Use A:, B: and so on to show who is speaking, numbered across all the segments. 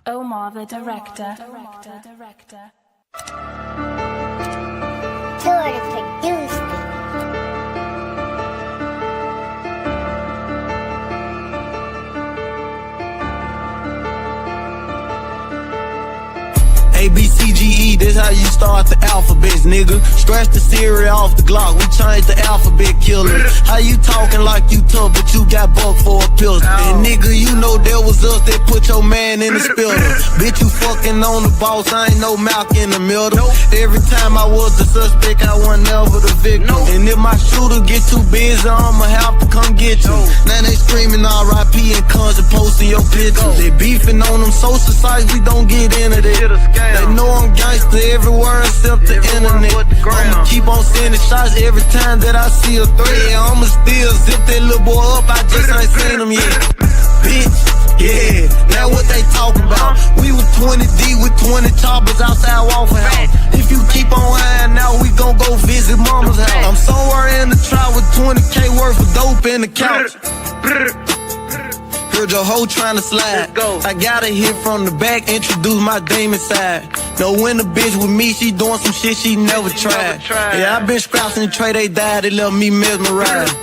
A: Omar the director.
B: Tora produced it.
C: ABCGE, this how you start the alphabets, nigga. Scratch the cereal off the Glock, we changed the alphabet killer. How you talking like you tough, but you got bucked for a pistol? And nigga, you know that was us that put your man in the spilter. Bitch, you fucking on the boss, I ain't no mouth in the middle. Every time I was the suspect, I wasn't never the victim. And if my shooter get too busy, I'ma have to come get you. Now they screaming RIP and cons and posting your pictures. They beefing on them social sites, we don't get into that. They know I'm gangster everywhere except the internet. I'ma keep on sending shots every time that I see a threat. I'ma still zip that little boy up, I just ain't seen him yet. Bitch, yeah, now what they talking about? We was 20 deep with 20 choppers outside Waffle House. If you keep on hiding now, we gon' go visit mama's house. I'm somewhere in the trap with 20K worth of dope in the couch. Heard your hoe tryna slide. I got a hit from the back, introduce my demon side. Know when the bitch with me, she doing some shit she never tried. Yeah, I been scraps in the tray, they died, they left me mesmerized.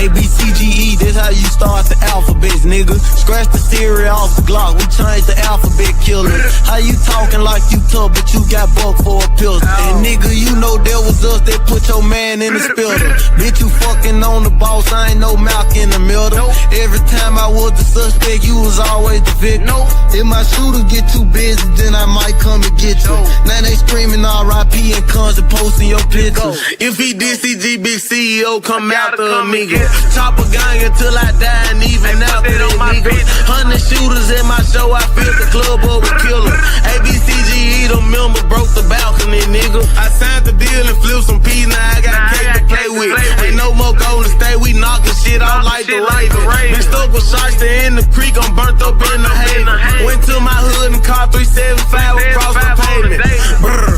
C: ABCGE, this how you start the alphabets, nigga. Scratch the cereal off the Glock, we changed the alphabet killer. How you talking like you tough, but you got bucked for a pistol? And nigga, you know that was us that put your man in the spilter. Bitch, you fucking on the boss, I ain't no mouth in the middle. Every time I was the suspect, you was always the victim. If my shooter get too busy, then I might come and get you. Now they screaming RIP and cons and posting your pictures. If he DCG big CEO, come after a nigga. Chop a gang until I die and even after that nigga. 100 shooters in my show, I filled the club up with killer. ABCGE, the member broke the balcony, nigga. I signed the deal and flipped some peas, now I got cake to play with. Ain't no more Golden State, we knocking shit out like the Ravens. Been stuck with shots in the creek, I'm burnt up in the haven. Went to my hood and caught 375 across the pavement. Brr,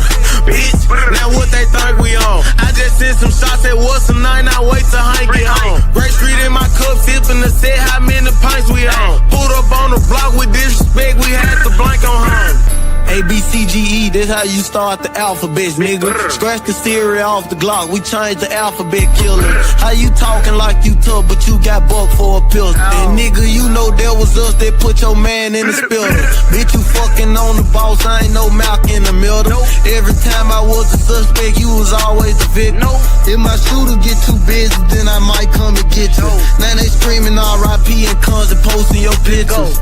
C: bitch, now what they think we on? I just sent some shots at what's a night, now wait till Hank get home. Great Street in my cup, sipping the set, how many pints we on? Pulled up on the block with disrespect, we had to blank on home. ABCGE, this how you start the alphabets, nigga. Scratch the cereal off the Glock, we changed the alphabet killer. How you talking like you tough, but you got bucked for a pistol? And nigga, you know that was us that put your man in the spilter. Bitch, you fucking on the boss, I ain't no mouth in the middle. Every time I was a suspect, you was always the victim. If my shooter get too busy, then I might come and get you. Now they screaming RIP and cons and posting your pictures.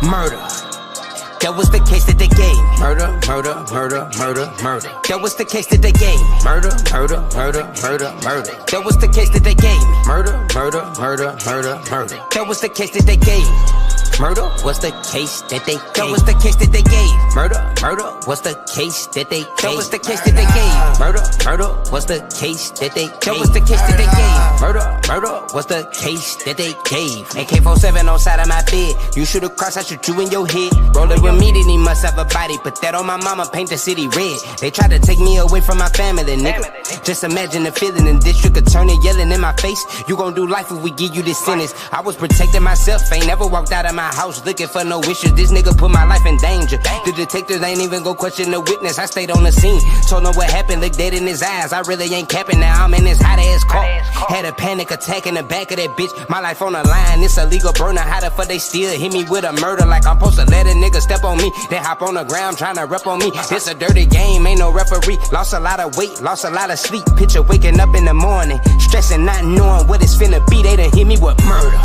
D: Murder. That was the case that they gave me. Murder. That was the case that they gave me. Murder. That was the case that they gave me. Murder. That was the case that they gave me. Murder was the case that they gave. That was the case that they gave. Murder was the case that they gave. That was the case that they gave. Murder was the case that they gave. That was the case that they gave. Murder was the case that they gave. AK-47 on side of my bed. You shoot a cross, I shoot you in your head. Rolling with me, then he must have a body. Put that on my mama, paint the city red. They tried to take me away from my family, nigga. Just imagine the feeling in district attorney yelling in my face. You gon' do life if we give you this sentence. I was protecting myself, ain't never walked out of my house looking for no wishes. This nigga put my life in danger. The detectives ain't even go question the witness. I stayed on the scene, told him what happened, looked dead in his eyes. I really ain't capping now, I'm in this hot ass car. Had a panic attack in the back of that bitch. My life on the line, it's a legal burner. How the fuck they still hit me with a murder? Like I'm supposed to let a nigga step on me. They hop on the ground trying to rep on me. This a dirty game, ain't no referee. Lost a lot of weight, lost a lot of sleep. Picture waking up in the morning, stressing, not knowing what it's finna be. They done hit me with murder.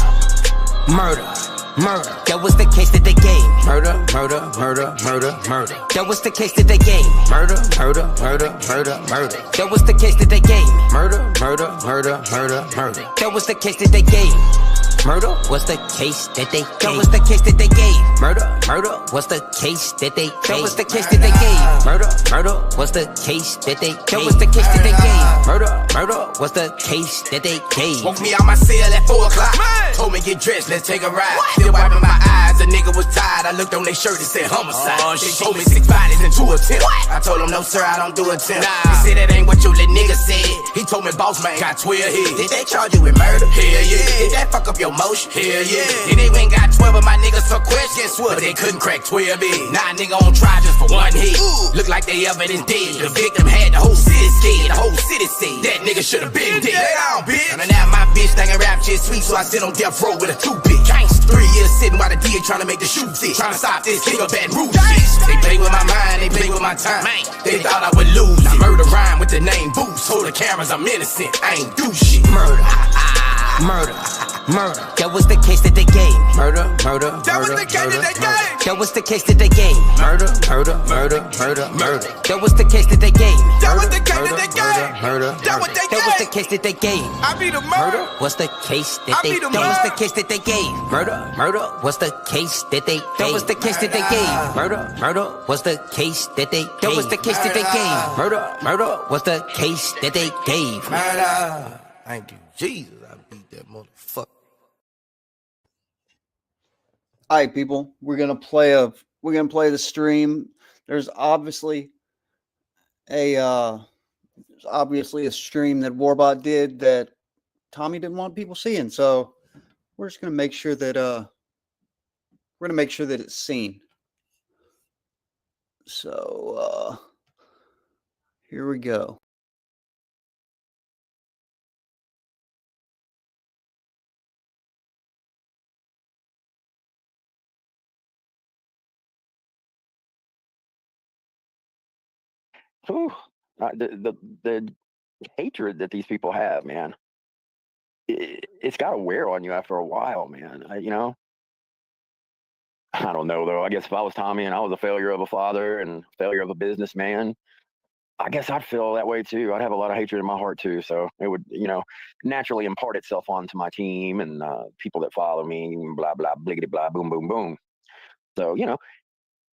D: murder. That was the case that they gave me. Murder, murder, murder, murder, murder. That was the case that they gave me. Murder, murder, murder, murder, murder. That was the case that they gave me. Murder, murder, murder, murder, murder. That was the case that they gave me. Murder was the case that they gave. That was the case that they gave. Murder, murder was the case that they gave. That was the case that they gave. Murder, murder was the case that they gave. That was the case that they gave. Murder, murder was the case that they gave.
B: Woke me out my cell at 4 o'clock. Told me get dressed, let's take a ride. Still wiping my eyes, a nigga was tired. I looked on their shirt and said homicide. They told me 6 bodies and 2 attempts. I told them no sir, I don't do attempts. He said that ain't what your little nigga said. He told me boss man got 12 heads. Did they charge you with murder? Hell yeah. Did that fuck up your motion? Hell yeah. Then they went got 12 of my niggas for questions. Guess what? But they couldn't crack 12 heads. Now nigga on trial just for 1 hit. Look like they evidence dead. The victim had the whole city scared. The whole city said that nigga should have been dead. Lay down, bitch. And now my bitch thinking rap shit sweet, so I sit on death row with a toothpick. Gangsta. 3 years sitting while the DA trying to make the shoot fit. Trying to stop this king of bad rules. They play with my mind, they play with my time. They thought I would lose. I murder rhyme with the name Boost. Hold the cameras, I'm innocent. I ain't do shit.
D: Murder, murder, murder. That was the case that they gave. Murder, murder, that was the case that they gave. That was the case that they gave. Murder, murder, murder, murder, murder. That was the case that they gave.
B: That was the case that they gave.
D: Murder,
B: that was
D: that was the case that they gave.
B: I be the murder.
D: Was the case that they. That was the case that they gave. Murder, murder was the case that they. That was the case that they gave. Murder, murder was the case that they. That was the case that they gave. Murder, murder was the case that they gave.
B: Murder. Thank you, Jesus. I beat that motherfucker.
E: All right, people, we're gonna play the stream. There's obviously a stream that Warbot did that Tommy didn't want people seeing, so we're just gonna make sure that it's seen. So here we go.
F: Whew. The hatred that these people have, man, it's got to wear on you after a while, man. I don't know, though. I guess if I was Tommy and I was a failure of a father and failure of a businessman, I guess I'd feel that way too. I'd have a lot of hatred in my heart too. So it would, naturally impart itself onto my team and people that follow me, blah, blah, bliggity, blah, boom, boom, boom. So,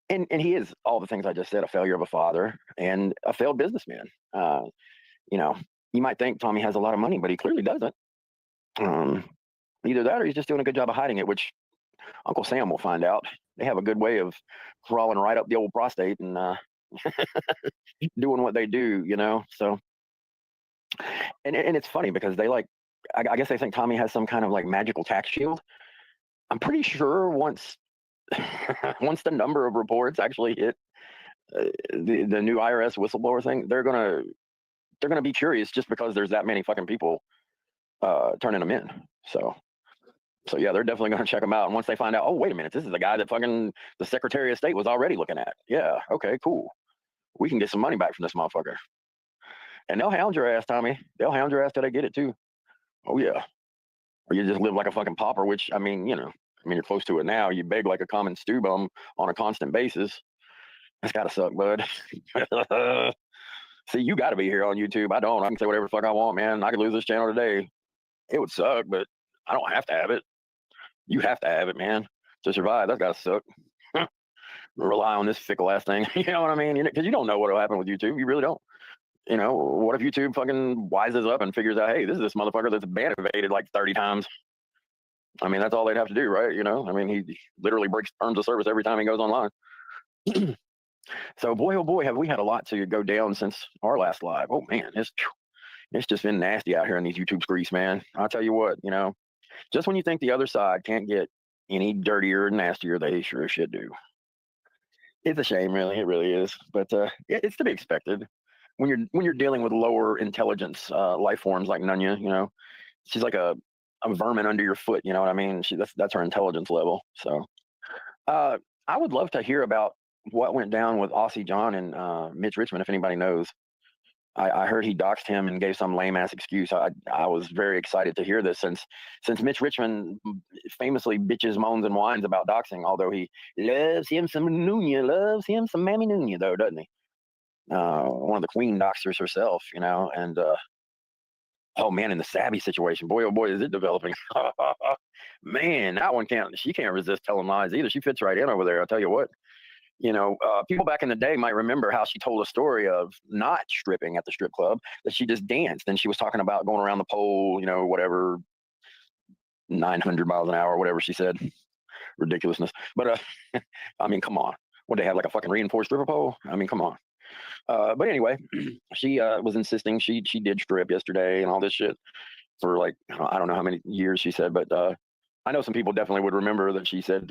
F: and he is all the things I just said, a failure of a father and a failed businessman. You might think Tommy has a lot of money, but he clearly doesn't. Either that or he's just doing a good job of hiding it, which Uncle Sam will find out. They have a good way of crawling right up the old prostate and doing what they do, So, and it's funny because they I guess they think Tommy has some kind of magical tax shield. I'm pretty sure once the number of reports actually hit the new IRS whistleblower thing, they're gonna be curious just because there's that many fucking people turning them in. So yeah, they're definitely gonna check them out. And once they find out, oh wait a minute, this is the guy that fucking the Secretary of State was already looking at. Yeah, okay, cool. We can get some money back from this motherfucker. And they'll hound your ass, Tommy. They'll hound your ass till they get it too. Oh yeah. Or you just live like a fucking pauper, which you're close to it now. You beg like a common stew bum on a constant basis. That's gotta suck, bud. See, you gotta be here on YouTube. I don't. I can say whatever the fuck I want, man. I could lose this channel today. It would suck, but I don't have to have it. You have to have it, man, to survive. That's gotta suck. Rely on this fickle ass thing. You know what I mean? Because you don't know what'll happen with YouTube. You really don't. What if YouTube fucking wises up and figures out, hey, this is this motherfucker that's banned evaded like 30 times. I mean, that's all they'd have to do, right? He literally breaks terms of service every time he goes online. So, boy, oh boy, have we had a lot to go down since our last live. Oh, man, it's just been nasty out here in these YouTube streets, man. I'll tell you what, just when you think the other side can't get any dirtier and nastier, they sure as shit do. It's a shame, really. It really is. But it's to be expected. When you're dealing with lower intelligence life forms like Nunya, she's like a vermin under your foot, you know what I mean? That's her intelligence level. So I would love to hear about what went down with Aussie John and Mitch Richmond, if anybody knows. I heard he doxed him and gave some lame ass excuse. I was very excited to hear this since Mitch Richmond famously bitches, moans, and whines about doxing, although he loves him some Nunez, loves him some Mammy Nunez, though, doesn't he? One of the queen doxers herself, you know, and oh man, in the Savvy situation, boy, oh boy, is it developing. Man, that one she can't resist telling lies either. She fits right in over there. I'll tell you what. You know, people back in the day might remember how she told a story of not stripping at the strip club, that she just danced. And she was talking about going around the pole, you know, whatever, 900 miles an hour, whatever she said. Ridiculousness. But, I mean, come on. Would they have like a fucking reinforced stripper pole? I mean, come on. But anyway, she was insisting she did strip yesterday and all this shit for like, I don't know how many years she said, but I know some people definitely would remember that she said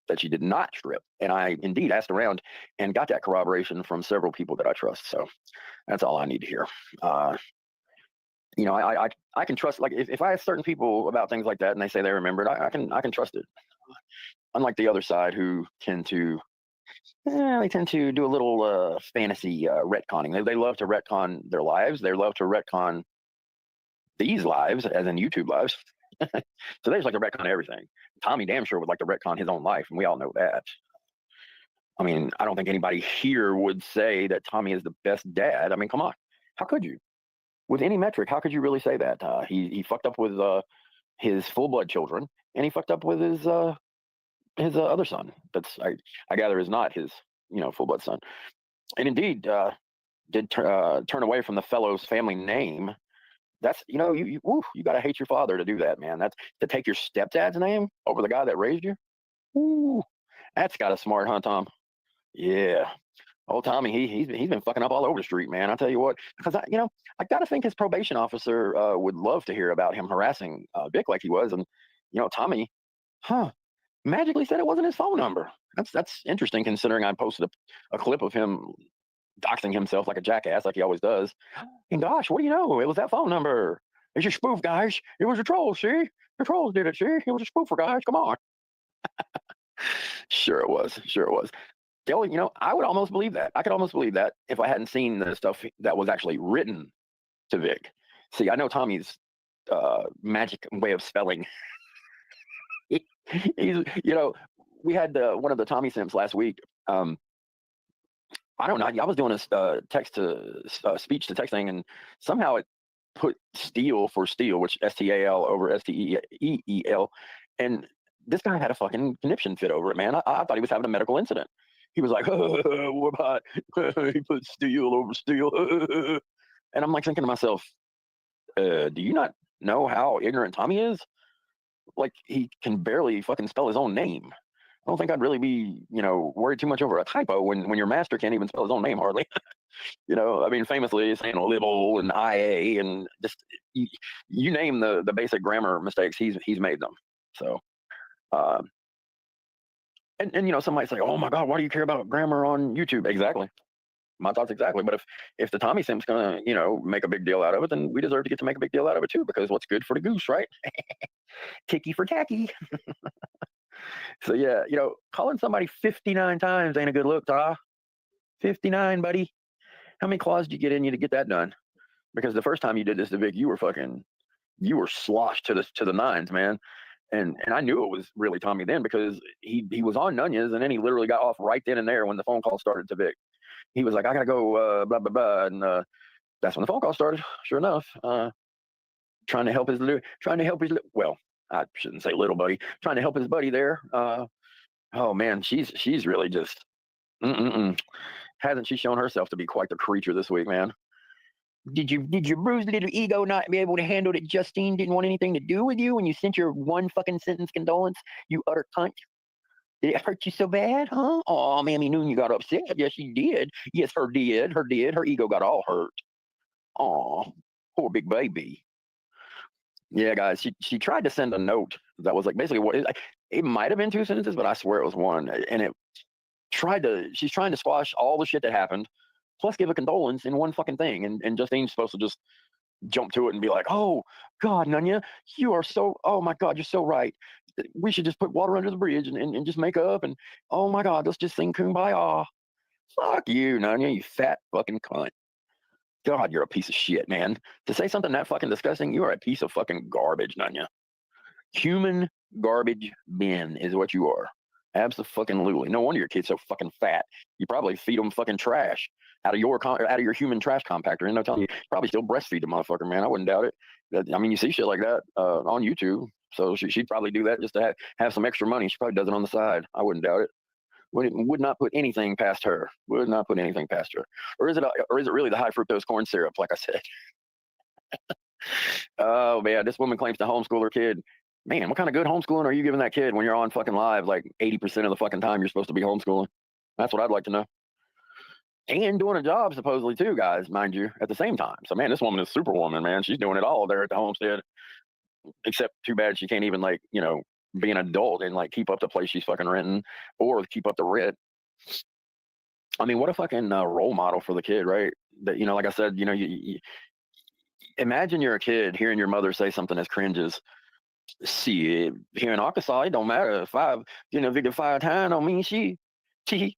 F: that she did not strip. And I indeed asked around and got that corroboration from several people that I trust. So that's all I need to hear. You know, I can trust, like if I ask certain people about things like that and they say they remembered, I can trust it. Unlike the other side who tend to do a little fantasy retconning. They love to retcon their lives. They love to retcon these lives, as in YouTube lives. So they just like to retcon everything. Tommy damn sure would like to retcon his own life, and we all know that. I mean, I don't think anybody here would say that Tommy is the best dad. I mean, come on. How could you? With any metric, how could you really say that? He fucked up with his full blood children, and he fucked up with his other son. That's I gather is not his full blood son, and indeed did turn away from the fellow's family name. That's you got to hate your father to do that, man. That's to take your stepdad's name over the guy that raised you. Ooh, that's got a smart, huh, Tom? Yeah. Old Tommy, he's been fucking up all over the street, man. I tell you what, because I got to think his probation officer would love to hear about him harassing Vic like he was, and Tommy, magically said it wasn't his phone number. That's interesting considering I posted a clip of him doxing himself like a jackass, like he always does. And gosh, what do you know? It was that phone number. It's your spoof, guys. It was a troll, see? Your trolls did it, see? It was a spoofer, guys. Come on. Sure it was. Kelly, I would almost believe that. I could almost believe that if I hadn't seen the stuff that was actually written to Vic. See, I know Tommy's magic way of spelling. He's, we had one of the Tommy Sims last week. I don't know. I was doing a text to speech to text thing, and somehow it put steal for steal, which STAL over STEEL, and this guy had a fucking conniption fit over it, man. I thought he was having a medical incident. He was like, what about he put steal over steal? And I'm like thinking to myself, do you not know how ignorant Tommy is? Like, he can barely fucking spell his own name. I don't think I'd really be, worried too much over a typo when your master can't even spell his own name hardly. I mean, famously saying libel and IA and just you name the basic grammar mistakes, he's made them. So, and some might say, oh my God, why do you care about grammar on YouTube? Exactly. My thoughts exactly. But if the Tommy Sim's gonna, make a big deal out of it, then we deserve to get to make a big deal out of it too, because what's good for the goose, right? Ticky for tacky. So yeah, calling somebody 59 times ain't a good look, Tom. 59, buddy. How many claws did you get in you to get that done? Because the first time you did this to Vic, you were sloshed to the nines, man. And I knew it was really Tommy then, because he was on Nunez, and then he literally got off right then and there when the phone call started to Vic. He was like, I gotta go, blah blah blah, and that's when the phone call started. Sure enough, trying to help his well, I shouldn't say little buddy, trying to help his buddy there. Oh man, she's really just hasn't she shown herself to be quite the creature this week, man? Did your bruised little ego not be able to handle that Justine didn't want anything to do with you when you sent your one fucking sentence condolence, you utter cunt? Did it hurt you so bad, huh? Oh, Mammy Noon, you got upset. Yes, she did. Yes, her did. Her ego got all hurt. Oh, poor big baby. Yeah, guys, she tried to send a note that was like basically what it might have been 2 sentences, but I swear it was one. And she's trying to squash all the shit that happened, plus give a condolence in one fucking thing. And Justine's supposed to just jump to it and be like, oh God, Nunya, oh my God, you're so right. We should just put water under the bridge and just make up, and oh my God, let's just sing Kumbaya. Fuck you, Nunya, you fat fucking cunt. God, you're a piece of shit, man. To say something that fucking disgusting, you are a piece of fucking garbage, Nunya. Human garbage bin is what you are. Absolutely. No wonder your kid's so fucking fat. You probably feed them fucking trash out of your human trash compactor. And I'm telling you, probably still breastfeed the motherfucker, man. I wouldn't doubt it. I mean, you see shit like that on YouTube. So she'd probably do that just to have some extra money. She probably does it on the side. I wouldn't doubt it. Would not put anything past her. Would not put anything past her. Or is it really the high fructose corn syrup? Like I said. Oh man, this woman claims to homeschool her kid. Man, what kind of good homeschooling are you giving that kid when you're on fucking live like 80% of the fucking time you're supposed to be homeschooling? That's what I'd like to know. And doing a job supposedly too, guys, mind you, at the same time. So man, this woman is superwoman, man. She's doing it all there at the homestead. Except too bad she can't even like, be an adult and like keep up the place she's fucking renting or keep up the rent. I mean, what a fucking role model for the kid, right? That, like I said, you imagine you're a kid hearing your mother say something as cringe as, see, here in Arkansas, it don't matter if I, Victor 5 times don't mean she, 5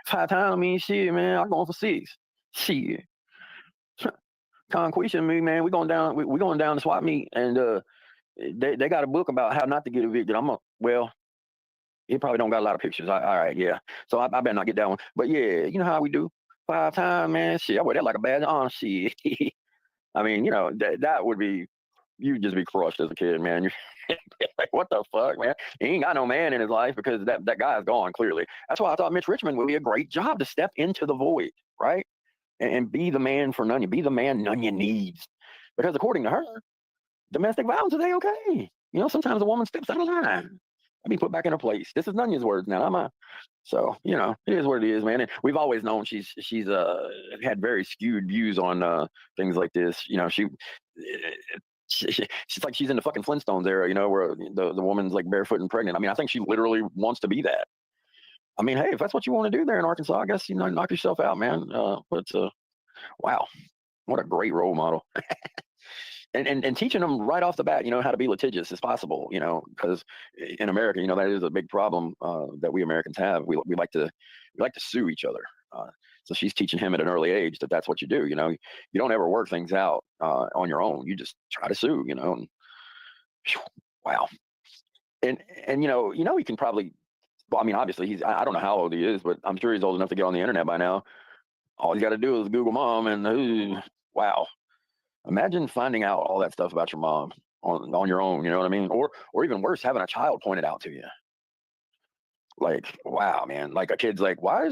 F: times don't mean shit, man. I'm going for 6. Shit. Conquisha and me, man, we going down to swap meet, and they got a book about how not to get evicted. Well, it probably don't got a lot of pictures. All right, yeah. So I better not get that one. But yeah, you know how we do. 5 times, man. Shit, I wear that like a badge of honor. Shit. I mean, that would be, you'd just be crushed as a kid, man. You're like, what the fuck, man? He ain't got no man in his life because that guy's gone, clearly. That's why I thought Mitch Richmond would be a great job to step into the void, right? And be the man for Nunya. Be the man Nunya needs. Because according to her, domestic violence is okay. Sometimes a woman steps out of line. I be put back in her place. This is Nunya's words now, not mine. So, it is what it is, man. And we've always known she's had very skewed views on things like this. She's like she's in the fucking Flintstones era, where the woman's like barefoot and pregnant. I mean, I think she literally wants to be that. I mean, hey, if that's what you want to do there in Arkansas, I guess knock yourself out, man. But wow, what a great role model. And teaching them right off the bat, how to be litigious as possible, because in America, that is a big problem that we Americans have. We like to sue each other. So she's teaching him at an early age that that's what you do. You don't ever work things out on your own. You just try to sue. And, wow. And he can probably. Well, I mean, obviously I don't know how old he is, but I'm sure he's old enough to get on the internet by now. All he's got to do is Google mom, and wow. Imagine finding out all that stuff about your mom on your own, you know what I mean? Or even worse, having a child pointed out to you. Like, wow, man. Like a kid's like, why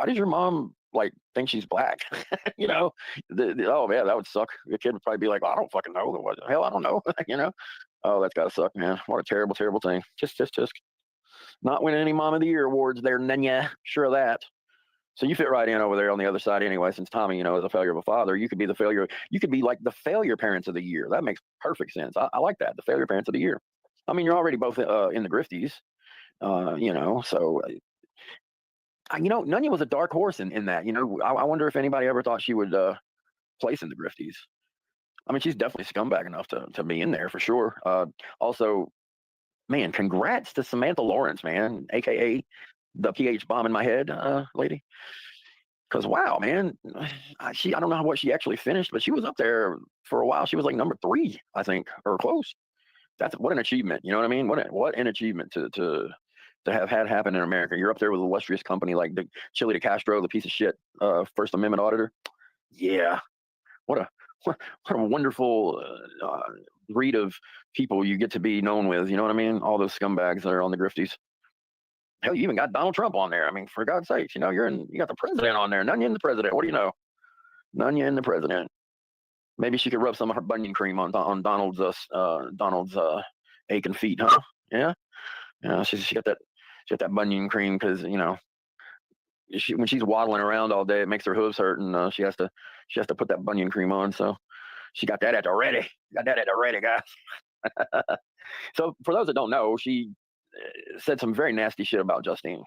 F: does your mom like think she's black? Oh man, that would suck. The kid would probably be like, I don't fucking know. What the hell, I don't know. Oh, that's gotta suck, man. What a terrible, terrible thing. Just not winning any Mom of the Year awards there, Nunya. Sure of that. So you fit right in over there on the other side anyway, since Tommy, is a failure of a father. You could be you could be like the failure parents of the year. That makes perfect sense. I like that, the failure parents of the year. I mean, you're already both in the grifties, so, Nunya was a dark horse in that, I wonder if anybody ever thought she would place in the grifties. I mean, she's definitely scumbag enough to be in there for sure. Also, man, congrats to Samantha Lawrence, man, AKA the PH bomb in my head, lady. Because wow, man, I don't know what she actually finished, but she was up there for a while. She was like number 3, I think, or close. What an achievement. You know what I mean? What an achievement to have had happen in America. You're up there with an illustrious company like the Chile de Castro, the piece of shit First Amendment auditor. Yeah, what a wonderful breed of people you get to be known with. You know what I mean? All those scumbags that are on the grifties. Hell, you even got Donald Trump on there. I mean, for God's sakes, you got the president on there. Nunya and the president. What do you know? Nunya and the president. Maybe she could rub some of her bunion cream on Donald's aching feet, huh? Yeah. She got that bunion cream because when she's waddling around all day, it makes her hooves hurt, and she has to put that bunion cream on. So she got that at the ready. Guys. So for those that don't know, she said some very nasty shit about Justine.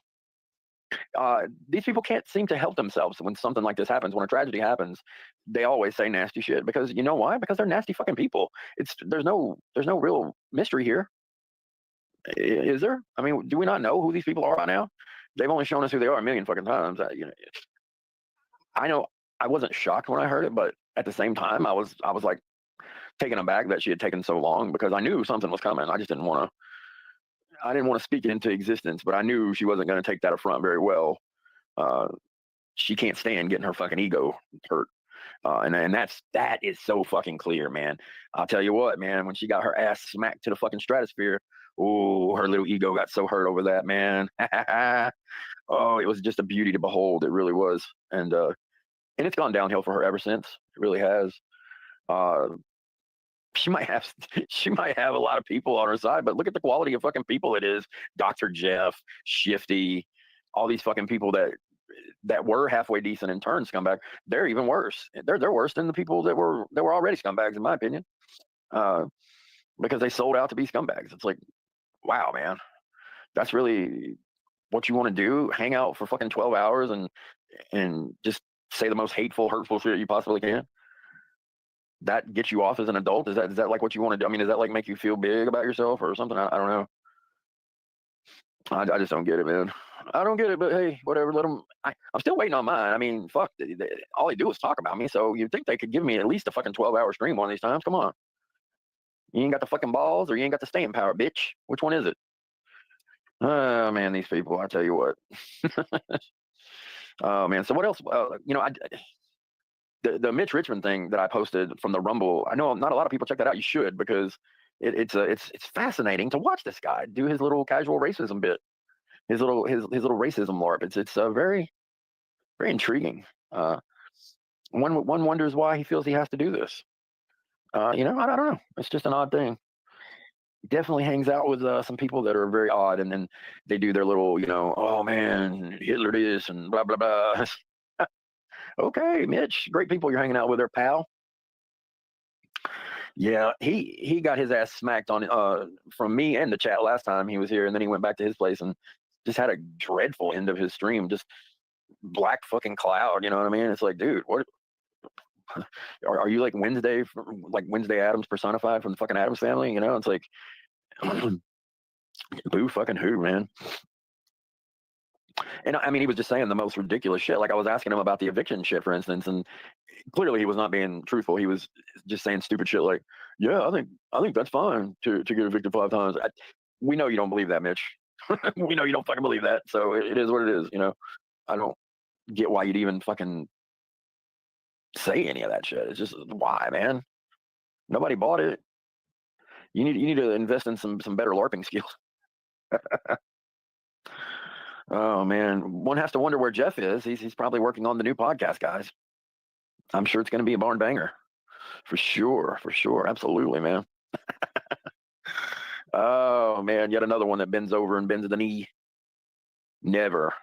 F: These people can't seem to help themselves when something like this happens. When a tragedy happens, they always say nasty shit because you know why? Because they're nasty fucking people. There's no real mystery here, is there? I mean, do we not know who these people are by now? They've only shown us who they are a million fucking times. I know I wasn't shocked when I heard it, but at the same time, I was like taken aback that she had taken so long, because I knew something was coming. I just didn't want to. I didn't want to speak it into existence, but I knew she wasn't going to take that affront very well. She can't stand getting her fucking ego hurt. And that is so fucking clear, man. I'll tell you what, man, when she got her ass smacked to the fucking stratosphere, oh, her little ego got so hurt over that, man. Oh, it was just a beauty to behold. It really was. And it's gone downhill for her ever since. It really has. She might have a lot of people on her side, but look at the quality of fucking people it is. Dr. Jeff, Shifty, all these fucking people that were halfway decent and turned scumbag. They're even worse. They're worse than the people that were already scumbags, in my opinion, because they sold out to be scumbags. It's like, wow, man, that's really what you want to do? Hang out for fucking 12 hours and just say the most hateful, hurtful shit you possibly can? That gets you off as an adult? Is that like what you want to do? I mean, does that like make you feel big about yourself or something? I don't know. I just don't get it, man. I don't get it, but hey, whatever. Let them. I'm still waiting on mine. I mean, fuck. All they do is talk about me, so you'd think they could give me at least a fucking 12-hour stream one of these times. Come on. You ain't got the fucking balls, or you ain't got the staying power, bitch. Which one is it? Oh man, these people. I tell you what. Oh man. So what else? The Mitch Richmond thing that I posted from the Rumble. I know not a lot of people check that out. You should, because it's fascinating to watch this guy do his little casual racism bit, his little racism LARP. It's very, very intriguing. One wonders why he feels he has to do this. I don't know. It's just an odd thing. Definitely hangs out with some people that are very odd, and then they do their little, oh man, Hitler this and blah blah blah. Okay, Mitch, great people you're hanging out with there, pal. Yeah, he got his ass smacked on from me and the chat last time he was here, and then he went back to his place and just had a dreadful end of his stream. Just black fucking cloud, you know what I mean? It's like, dude, what? Are you like Wednesday Addams personified from the fucking Addams family? It's like, boo fucking who, man. And I mean, he was just saying the most ridiculous shit. Like, I was asking him about the eviction shit, for instance, and clearly he was not being truthful. He was just saying stupid shit like, yeah, I think that's fine to get evicted 5 times. We know you don't believe that, Mitch. We know you don't fucking believe that. So it is what it is. I don't get why you'd even fucking say any of that shit. It's just, why, man? Nobody bought it. You need to invest in some better LARPing skills. Oh man, one has to wonder where Jeff is. He's probably working on the new podcast, guys. I'm sure it's going to be a barn banger, for sure, absolutely, man. Oh man, yet another one that bends over and bends the knee. Never.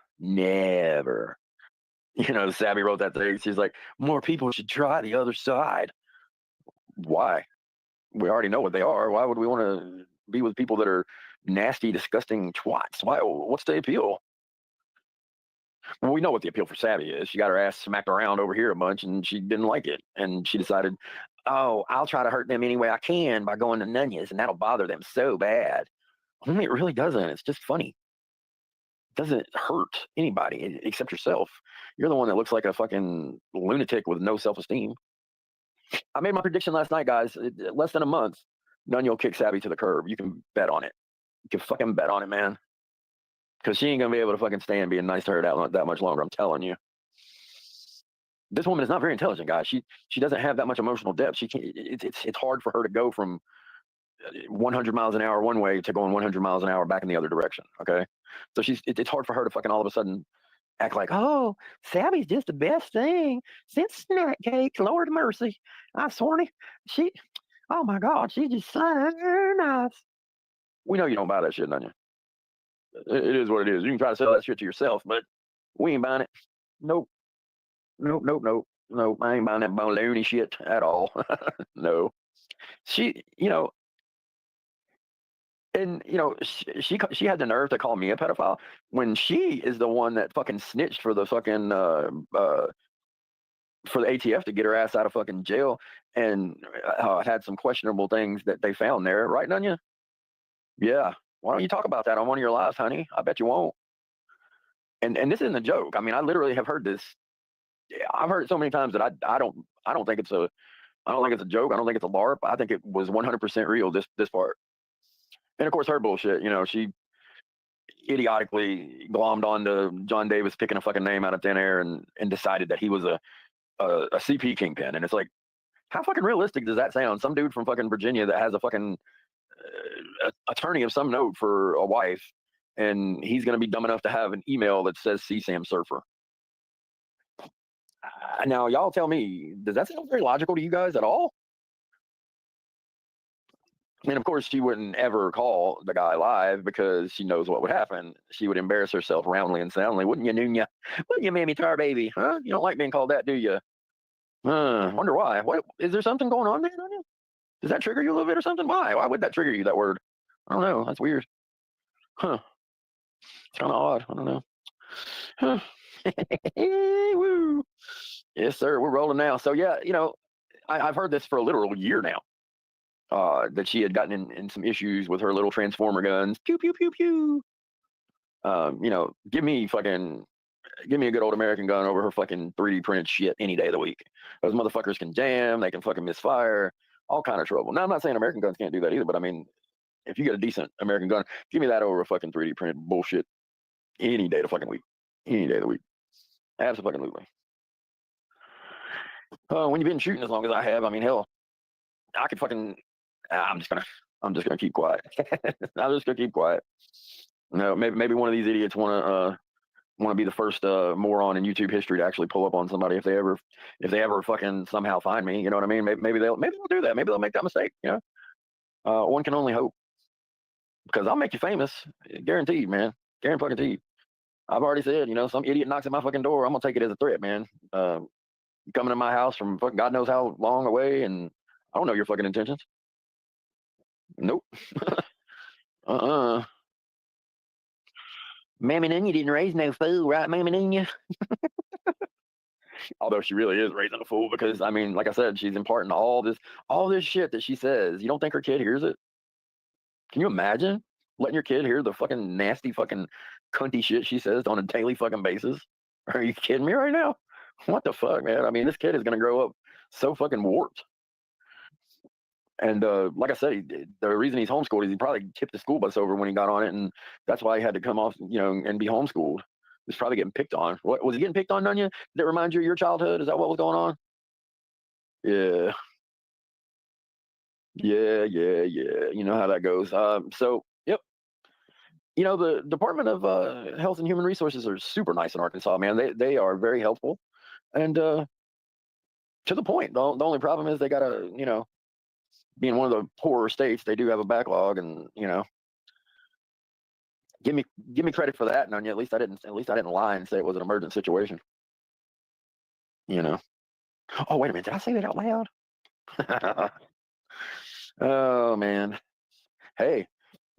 F: Sabby wrote that thing. She's like, more people should try the other side. Why? We already know what they are. Why would we want to be with people that are nasty, disgusting twats? Why? What's the appeal? Well, we know what the appeal for Savvy is. She got her ass smacked around over here a bunch, and she didn't like it. And she decided, oh, I'll try to hurt them any way I can by going to Nunez, and that'll bother them so bad. Only it really doesn't. It's just funny. It doesn't hurt anybody except yourself. You're the one that looks like a fucking lunatic with no self-esteem. I made my prediction last night, guys. Less than a month, Nunya will kick Savvy to the curb. You can bet on it. You can fucking bet on it, man. Because she ain't going to be able to fucking stand being nice to her that much longer, I'm telling you. This woman is not very intelligent, guys. She doesn't have that much emotional depth. She can't. It's hard for her to go from 100 miles an hour one way to going 100 miles an hour back in the other direction, okay? So it's hard for her to fucking all of a sudden act like, oh, Savvy's just the best thing since snack cakes, Lord mercy. I swear she, oh my God, she's just so nice. We know you don't buy that shit, don't you? It is what it is. You can try to sell that shit to yourself, but we ain't buying it. Nope. I ain't buying that baloney shit at all. No. She had the nerve to call me a pedophile when she is the one that fucking snitched for the fucking for the ATF to get her ass out of fucking jail, and had some questionable things that they found there, right, Nunya? Yeah. Why don't you talk about that on one of your lives, honey? I bet you won't. And this isn't a joke. I mean, I literally have heard this I've heard it so many times that I don't think it's a joke. I don't think it's a LARP. I think it was 100% real. This part, and of course her bullshit. You know, she idiotically glommed on to John Davis picking a fucking name out of thin air and decided that he was a CP kingpin. And it's like, how fucking realistic does that sound? Some dude from fucking Virginia that has a fucking attorney of some note for a wife, and he's going to be dumb enough to have an email that says CSAM Surfer. Now, y'all tell me, does that sound very logical to you guys at all? And of course, she wouldn't ever call the guy live because she knows what would happen. She would embarrass herself roundly and soundly. Wouldn't you, Nunya? Wouldn't you, Mammy Tar Baby? Huh? You don't like being called that, do you? Wonder why. What is there something going on there, Nunya? Does that trigger you a little bit or something? Why? Why would that trigger you, that word? I don't know. That's weird. Huh. It's kind of odd. I don't know. Huh. Woo. Yes, sir. We're rolling now. So, yeah, you know, I've heard this for a literal year now. That she had gotten in some issues with her little transformer guns. Pew, pew, pew, pew. You know, give me a good old American gun over her fucking 3D printed shit any day of the week. Those motherfuckers can jam, they can fucking misfire, all kind of trouble. Now, I'm not saying American guns can't do that either, but I mean, if you get a decent American gun, give me that over a fucking 3D printed bullshit any day of the fucking week. Any day of the week. Absolutely. When you've been shooting as long as I have, I mean, hell, I could fucking. I'm just gonna keep quiet. I'm just gonna keep quiet. No, maybe one of these idiots want to be the first moron in YouTube history to actually pull up on somebody if they ever fucking somehow find me. You know what I mean? Maybe they'll do that. Maybe they'll make that mistake. You know, one can only hope, because I'll make you famous, guaranteed, man. Guaranteed. I've already said, you know, some idiot knocks at my fucking door, I'm gonna take it as a threat, man. Coming to my house from fucking God knows how long away, and I don't know your fucking intentions. Nope. Mammy Nunya didn't raise no fool, right, Mammy Nunya? Although she really is raising a fool, because I mean, like I said, she's imparting all this shit that she says. You don't think her kid hears it? Can you imagine letting your kid hear the fucking nasty fucking cunty shit she says on a daily fucking basis? Are you kidding me right now? What the fuck, man? I mean, this kid is gonna grow up so fucking warped. And like I said, the reason he's homeschooled is he probably tipped the school bus over when he got on it, and that's why he had to come off, you know, and be homeschooled. He's probably getting picked on. What was he getting picked on, Nunya? Did it remind you of your childhood? Is that what was going on? Yeah. You know how that goes. So, yep. You know, the Department of Health and Human Resources are super nice in Arkansas, man. They are very helpful, and to the point. The only problem is they gotta, you know, being one of the poorer states, they do have a backlog, and you know, give me credit for that. Nunya, at least I didn't lie and say it was an emergent situation. You know. Oh, wait a minute, did I say that out loud? Oh man. Hey,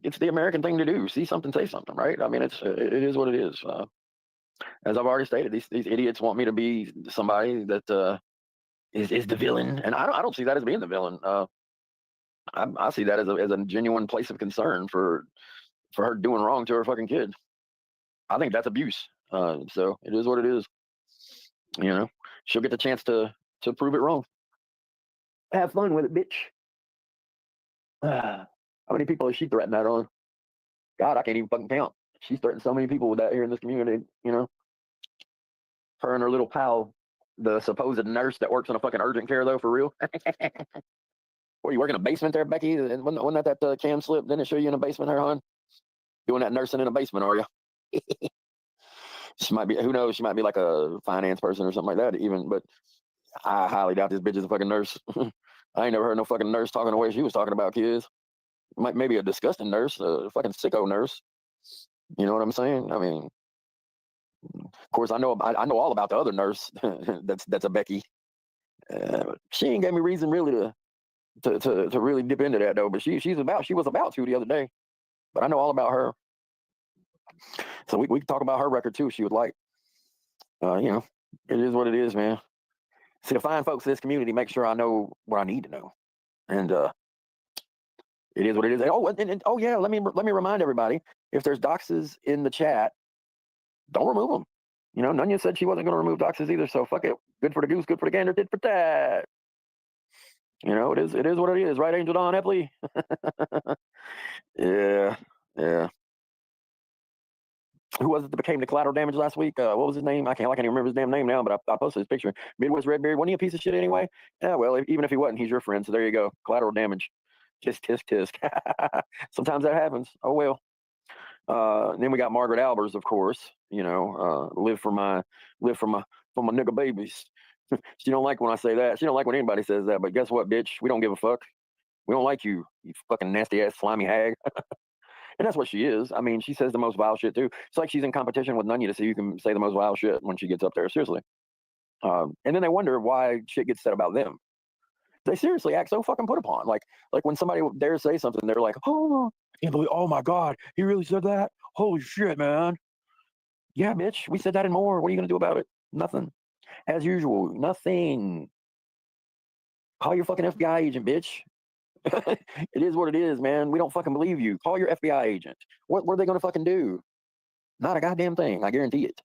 F: it's the American thing to do. See something, say something, right? I mean, it is what it is. As I've already stated, these idiots want me to be somebody that is the villain, and I don't see that as being the villain. I see that as a genuine place of concern for her doing wrong to her fucking kid. I think that's abuse. So it is what it is. You know, she'll get the chance to prove it wrong. Have fun with it, bitch. How many people has she threatened that on? God, I can't even fucking count. She's threatened so many people with that here in this community. You know, her and her little pal, the supposed nurse that works in a fucking urgent care, though, for real. What, you work in a basement there, Becky? And wasn't that cam slip? Didn't it show you in a basement there, hon? Doing that nursing in a basement, are you? She might be, who knows? She might be like a finance person or something like that, even. But I highly doubt this bitch is a fucking nurse. I ain't never heard no fucking nurse talking the way she was talking about kids. Maybe a disgusting nurse, a fucking sicko nurse. You know what I'm saying? I mean, of course, I know all about the other nurse that's a Becky. She ain't gave me reason really to really dip into that though. But she was about to the other day. But I know all about her. So we can talk about her record too if she would like. You know, it is what it is, man. See, the fine folks in this community make sure I know what I need to know, and it is what it is. And oh yeah, let me remind everybody: if there's doxes in the chat, don't remove them. You know, Nunya said she wasn't going to remove doxes either, so fuck it. Good for the goose, good for the gander, tit for tat. You know, it is what it is, right, Angel Don Epley? Yeah. Who was it that became the collateral damage last week? What was his name? I can't even remember his damn name now, but I posted his picture. Midwest Redbeard, wasn't he a piece of shit anyway? Yeah, well, even if he wasn't, he's your friend, so there you go. Collateral damage. Tisk, tisk, tisk. Sometimes that happens. Oh, well. Then we got Margaret Albers, of course. You know, live for my nigga babies. She don't like when I say that. She don't like when anybody says that. But guess what, bitch? We don't give a fuck. We don't like you, you fucking nasty ass slimy hag. And that's what she is. I mean, she says the most vile shit too. It's like she's in competition with Nunya to see who can say the most vile shit when she gets up there. Seriously. And then they wonder why shit gets said about them. They seriously act so fucking put upon. Like when somebody dares say something, they're like, "Oh, I can't believe! Oh my god, he really said that! Holy shit, man!" Yeah, bitch, we said that and more. What are you gonna do about it? Nothing. As usual, nothing. Call your fucking FBI agent, bitch. It is what it is, man. We don't fucking believe you. Call your FBI agent. What are they gonna fucking do? Not a goddamn thing. I guarantee it.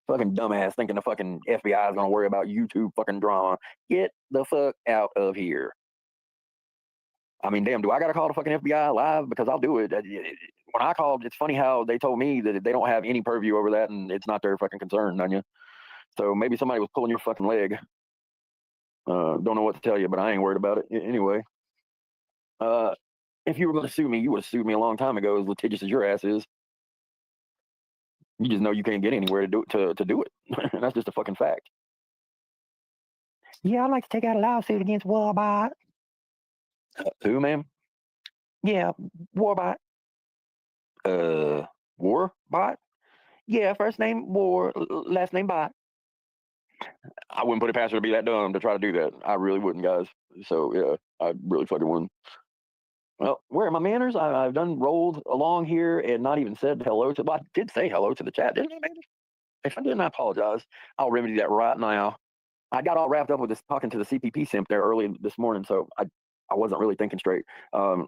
F: Fucking dumbass thinking the fucking FBI is gonna worry about YouTube fucking drama. Get the fuck out of here. I mean, damn, do I gotta call the fucking FBI live? Because I'll do it. When I called, it's funny how they told me that they don't have any purview over that and it's not their fucking concern, Nunya. So maybe somebody was pulling your fucking leg. Don't know what to tell you, but I ain't worried about it. Anyway. If you were going to sue me, you would have sued me a long time ago, as litigious as your ass is. You just know you can't get anywhere to do it. And that's just a fucking fact. Yeah, I'd like to take out a lawsuit against Warbot. Who, ma'am? Yeah, Warbot. Warbot? Yeah, first name War, last name Bot. I wouldn't put it past her to be that dumb to try to do that. I really wouldn't, guys. So, yeah, I really fucking wouldn't. Well, where are my manners? I've done rolled along here and not even said hello to. Well, I did say hello to the chat, didn't I, maybe? If I didn't, I apologize. I'll remedy that right now. I got all wrapped up with this talking to the CPP simp there early this morning, so I wasn't really thinking straight. I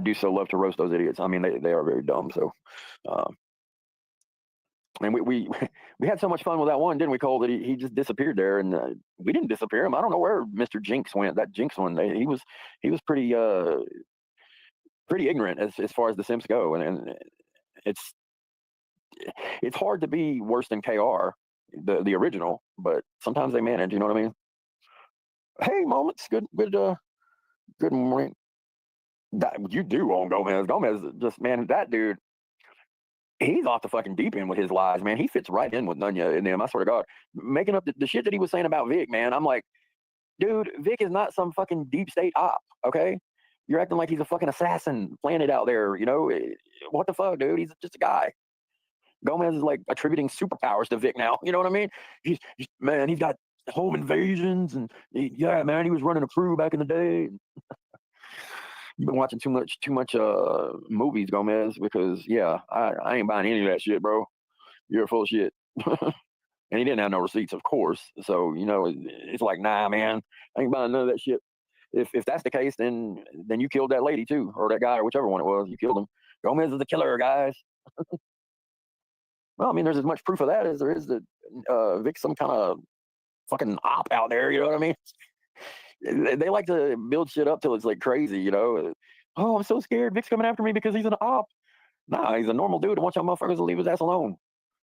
F: do so love to roast those idiots. I mean, they are very dumb. So, and we had so much fun with that one, didn't we, Cole? That he just disappeared there, and we didn't disappear him. I don't know where Mr. Jinx went. That Jinx one, he was pretty ignorant as far as the Sims go, and it's hard to be worse than KR, the original, but sometimes they manage. You know what I mean? Hey, moments. Good morning. That you do on Gomez. Gomez, just man, that dude. He's off the fucking deep end with his lies, man. He fits right in with Nunya and them. I swear to God, making up the shit that he was saying about Vic, man. I'm like, dude, Vic is not some fucking deep state op. Okay. You're acting like he's a fucking assassin planted out there, you know? What the fuck, dude? He's just a guy. Gomez is like attributing superpowers to Vic now. You know what I mean? He's got home invasions and yeah, man, he was running a crew back in the day. You've been watching too much movies, Gomez, because yeah, I ain't buying any of that shit, bro. You're full of shit. And he didn't have no receipts, of course. So, you know, it's like, nah, man, I ain't buying none of that shit. If that's the case, then you killed that lady too, or that guy, or whichever one it was. You killed him. Gomez is the killer, guys. Well, I mean, there's as much proof of that as there is that Vic's some kind of fucking op out there. You know what I mean? They like to build shit up till it's like crazy. You know? Oh, I'm so scared. Vic's coming after me because he's an op. Nah, he's a normal dude. I want y'all motherfuckers to leave his ass alone.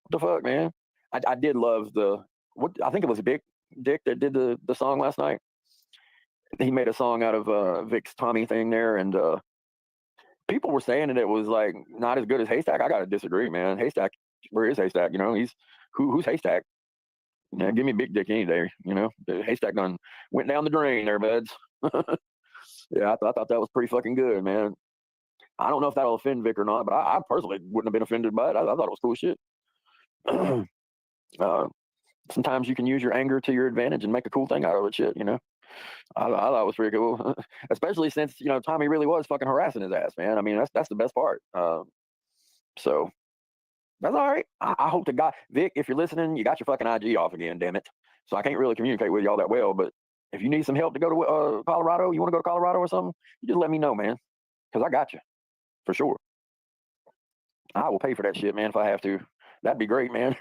F: What the fuck, man? I did love I think it was Dick that did the song last night. He made a song out of Vic's Tommy thing there, and people were saying that it was like not as good as Haystack. I gotta disagree, man. Haystack, where is Haystack? You know, who's Haystack? Yeah, give me Big Dick any day. You know, the Haystack done went down the drain there, buds. Yeah, I thought that was pretty fucking good, man. I don't know if that'll offend Vic or not, but I personally wouldn't have been offended by it. I thought it was cool shit. Sometimes you can use your anger to your advantage and make a cool thing out of it, shit. You know. I thought it was pretty cool, especially since Tommy really was fucking harassing his ass, man. I mean, that's the best part. So that's all right. I hope to God, Vic, if you're listening, you got your fucking IG off again, damn it. So I can't really communicate with y'all that well. But if you need some help to go to Colorado, you want to go to Colorado or something, you just let me know, man, because I got you for sure. I will pay for that shit, man, if I have to. That'd be great, man.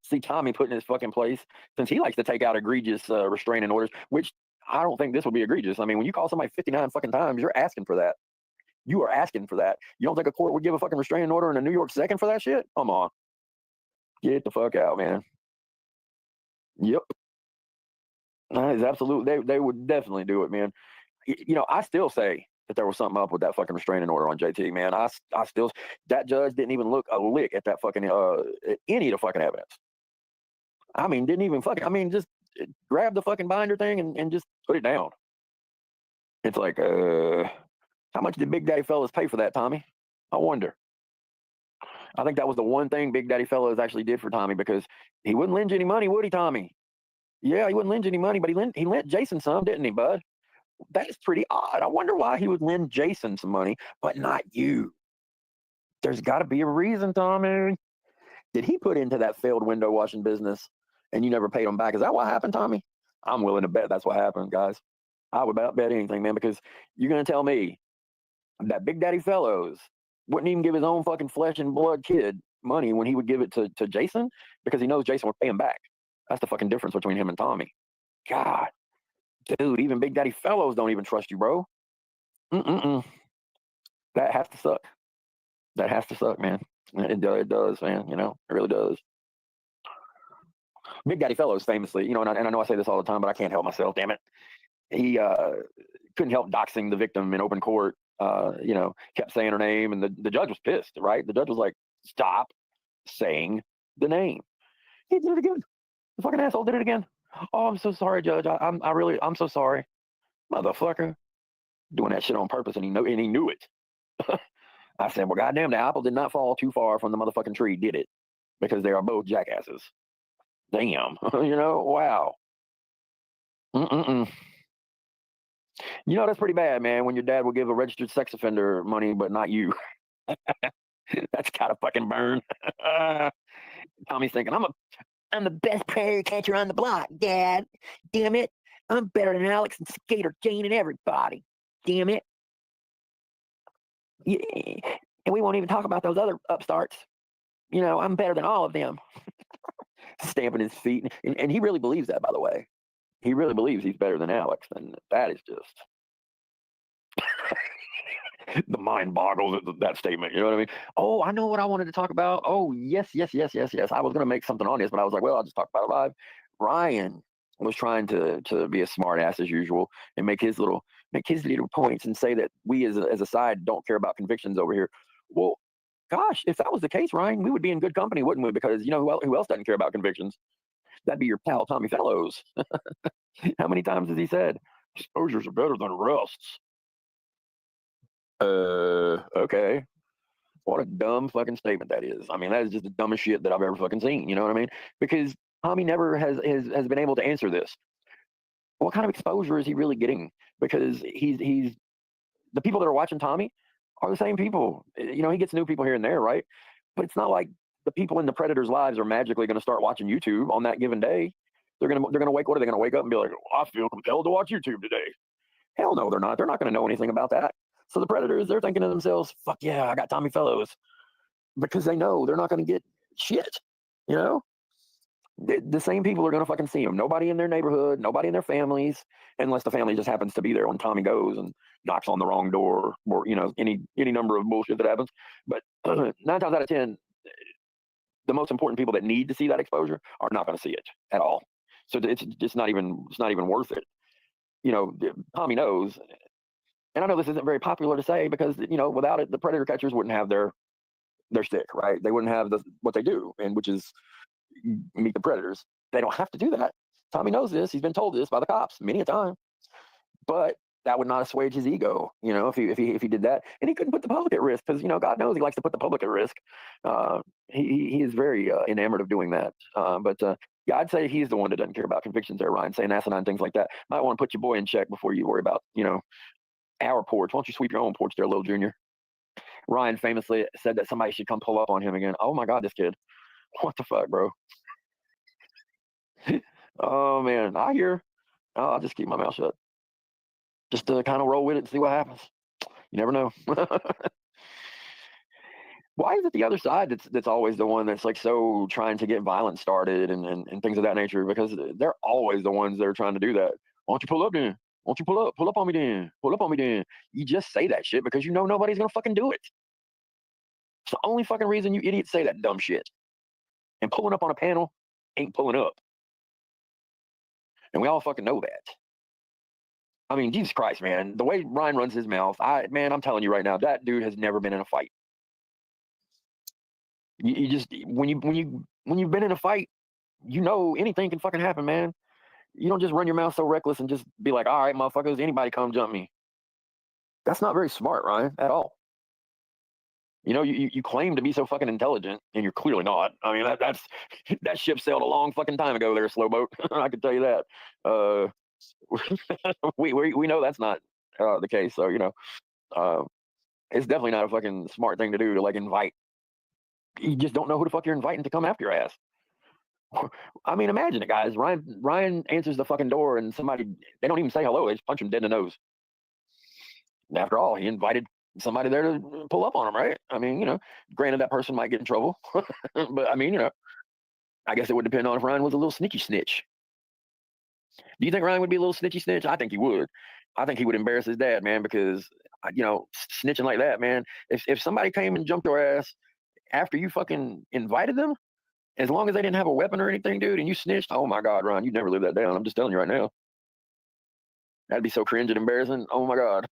F: See Tommy put in his fucking place, since he likes to take out egregious restraining orders, which I don't think this would be egregious. I mean, when you call somebody 59 fucking times, you're asking for that. You are asking for that. You don't think a court would give a fucking restraining order in a New York second for that shit? Come on. Get the fuck out, man. Yep. That is absolute. They would definitely do it, man. You know, I still say that there was something up with that fucking restraining order on JT, man. I still, that judge didn't even look a lick at that fucking at any of the fucking evidence. I mean, didn't even fucking. I mean, just grab the fucking binder thing and just put it down. It's like, how much did Big Daddy Fellas pay for that, Tommy? I wonder. I think that was the one thing Big Daddy Fellas actually did for Tommy, because he wouldn't lend you any money, would he, Tommy? Yeah, he wouldn't lend you any money, but he lent Jason some, didn't he, bud? That is pretty odd. I wonder why he would lend Jason some money, but not you. There's got to be a reason, Tommy. Did he put into that failed window washing business and you never paid him back? Is that what happened, Tommy? I'm willing to bet that's what happened, guys. I would bet anything, man, because you're going to tell me that Big Daddy Fellows wouldn't even give his own fucking flesh and blood kid money when he would give it to Jason, because he knows Jason would pay him back. That's the fucking difference between him and Tommy. God, dude, even Big Daddy Fellows don't even trust you, bro. That has to suck. That has to suck, man. It does, man. You know, it really does. Big Daddy Fellows famously, you know, and I know I say this all the time, but I can't help myself, damn it. He couldn't help doxing the victim in open court. You know, kept saying her name, and the judge was pissed, right? The judge was like, stop saying the name. He did it again. The fucking asshole did it again. Oh, I'm so sorry, Judge. I'm so sorry. Motherfucker. Doing that shit on purpose, and he knew it. I said, well, goddamn, the apple did not fall too far from the motherfucking tree, did it? Because they are both jackasses. Damn. You know, wow. You know, that's pretty bad, man, when your dad will give a registered sex offender money, but not you. That's gotta fucking burn. Tommy's thinking, I'm the best predator catcher on the block, Dad. Damn it. I'm better than Alex and Skater Jane and everybody. Damn it. Yeah. And we won't even talk about those other upstarts. You know, I'm better than all of them. Stamping his feet. And he really believes that, by the way. He really believes he's better than Alex. And that is just the mind boggles at that statement. You know what I mean? Oh, I know what I wanted to talk about. Oh, yes. I was going to make something on this, but I was like, well, I'll just talk about it live. Ryan was trying to be a smart ass as usual and make his little points and say that we as a side don't care about convictions over here. Well, gosh, if that was the case, Ryan, we would be in good company, wouldn't we? Because you know who else doesn't care about convictions? That'd be your pal Tommy Fellows. How many times has he said exposures are better than arrests? Okay. What a dumb fucking statement that is. I mean, that is just the dumbest shit that I've ever fucking seen. You know what I mean? Because Tommy never has been able to answer this. What kind of exposure is he really getting? Because he's the people that are watching Tommy are the same people. You know, he gets new people here and there, right? But it's not like the people in the Predators' lives are magically going to start watching YouTube on that given day. They're gonna wake. What are they gonna wake up and be like? Oh, I feel compelled to watch YouTube today. Hell no, they're not. They're not going to know anything about that. So the Predators, they're thinking to themselves, fuck yeah, I got Tommy Fellows. Because they know they're not going to get shit, you know? The same people are going to fucking see him. Nobody in their neighborhood, nobody in their families, unless the family just happens to be there when Tommy goes and knocks on the wrong door, or, you know, any number of bullshit that happens. But 9 times out of 10, the most important people that need to see that exposure are not going to see it at all. So it's just not even worth it. You know, Tommy knows. And I know this isn't very popular to say because, you know, without it, the predator catchers wouldn't have their stick, right? They wouldn't have what they do, and which is meet the predators. They don't have to do that. Tommy knows this. He's been told this by the cops many a time. But that would not assuage his ego, you know, if he did that. And he couldn't put the public at risk because, you know, God knows he likes to put the public at risk. He is very enamored of doing that. But yeah, I'd say he's the one that doesn't care about convictions there, Ryan, saying asinine things like that. Might want to put your boy in check before you worry about, you know, our porch. Why don't you sweep your own porch there, little junior? Ryan famously said that somebody should come pull up on him again. Oh my God, this kid. What the fuck, bro? Oh man, I hear. Oh, I'll just keep my mouth shut. Just to kind of roll with it and see what happens. You never know. Why is it the other side that's always the one that's like so trying to get violence started and things of that nature? Because they're always the ones that are trying to do that. Why don't you pull up then? Why don't you pull up? Pull up on me then. Pull up on me then. You just say that shit because you know nobody's gonna fucking do it. It's the only fucking reason you idiots say that dumb shit. And pulling up on a panel ain't pulling up. And we all fucking know that. I mean, Jesus Christ, man. The way Ryan runs his mouth, I'm telling you right now, that dude has never been in a fight. You just when you've been in a fight, you know anything can fucking happen, man. You don't just run your mouth so reckless and just be like, all right, motherfuckers, anybody come jump me. That's not very smart, Ryan, at all. You know, you claim to be so fucking intelligent, and you're clearly not. I mean, that ship sailed a long fucking time ago there, Slowboat. I can tell you that. We know that's not the case. So, you know, it's definitely not a fucking smart thing to do to like invite. You just don't know who the fuck you're inviting to come after your ass. I mean, imagine it, guys. Ryan answers the fucking door, and they don't even say hello. They just punch him dead in the nose. After all, he invited somebody there to pull up on him, right? I mean, you know, granted that person might get in trouble, but I mean, you know, I guess it would depend on if Ryan was a little sneaky snitch. Do you think Ryan would be a little snitchy snitch? I think he would. I think he would embarrass his dad, man, because you know, snitching like that, man. If somebody came and jumped your ass after you fucking invited them, as long as they didn't have a weapon or anything, dude, and you snitched, oh my God, Ron, you'd never live that down. I'm just telling you right now. That'd be so cringe and embarrassing. Oh my God.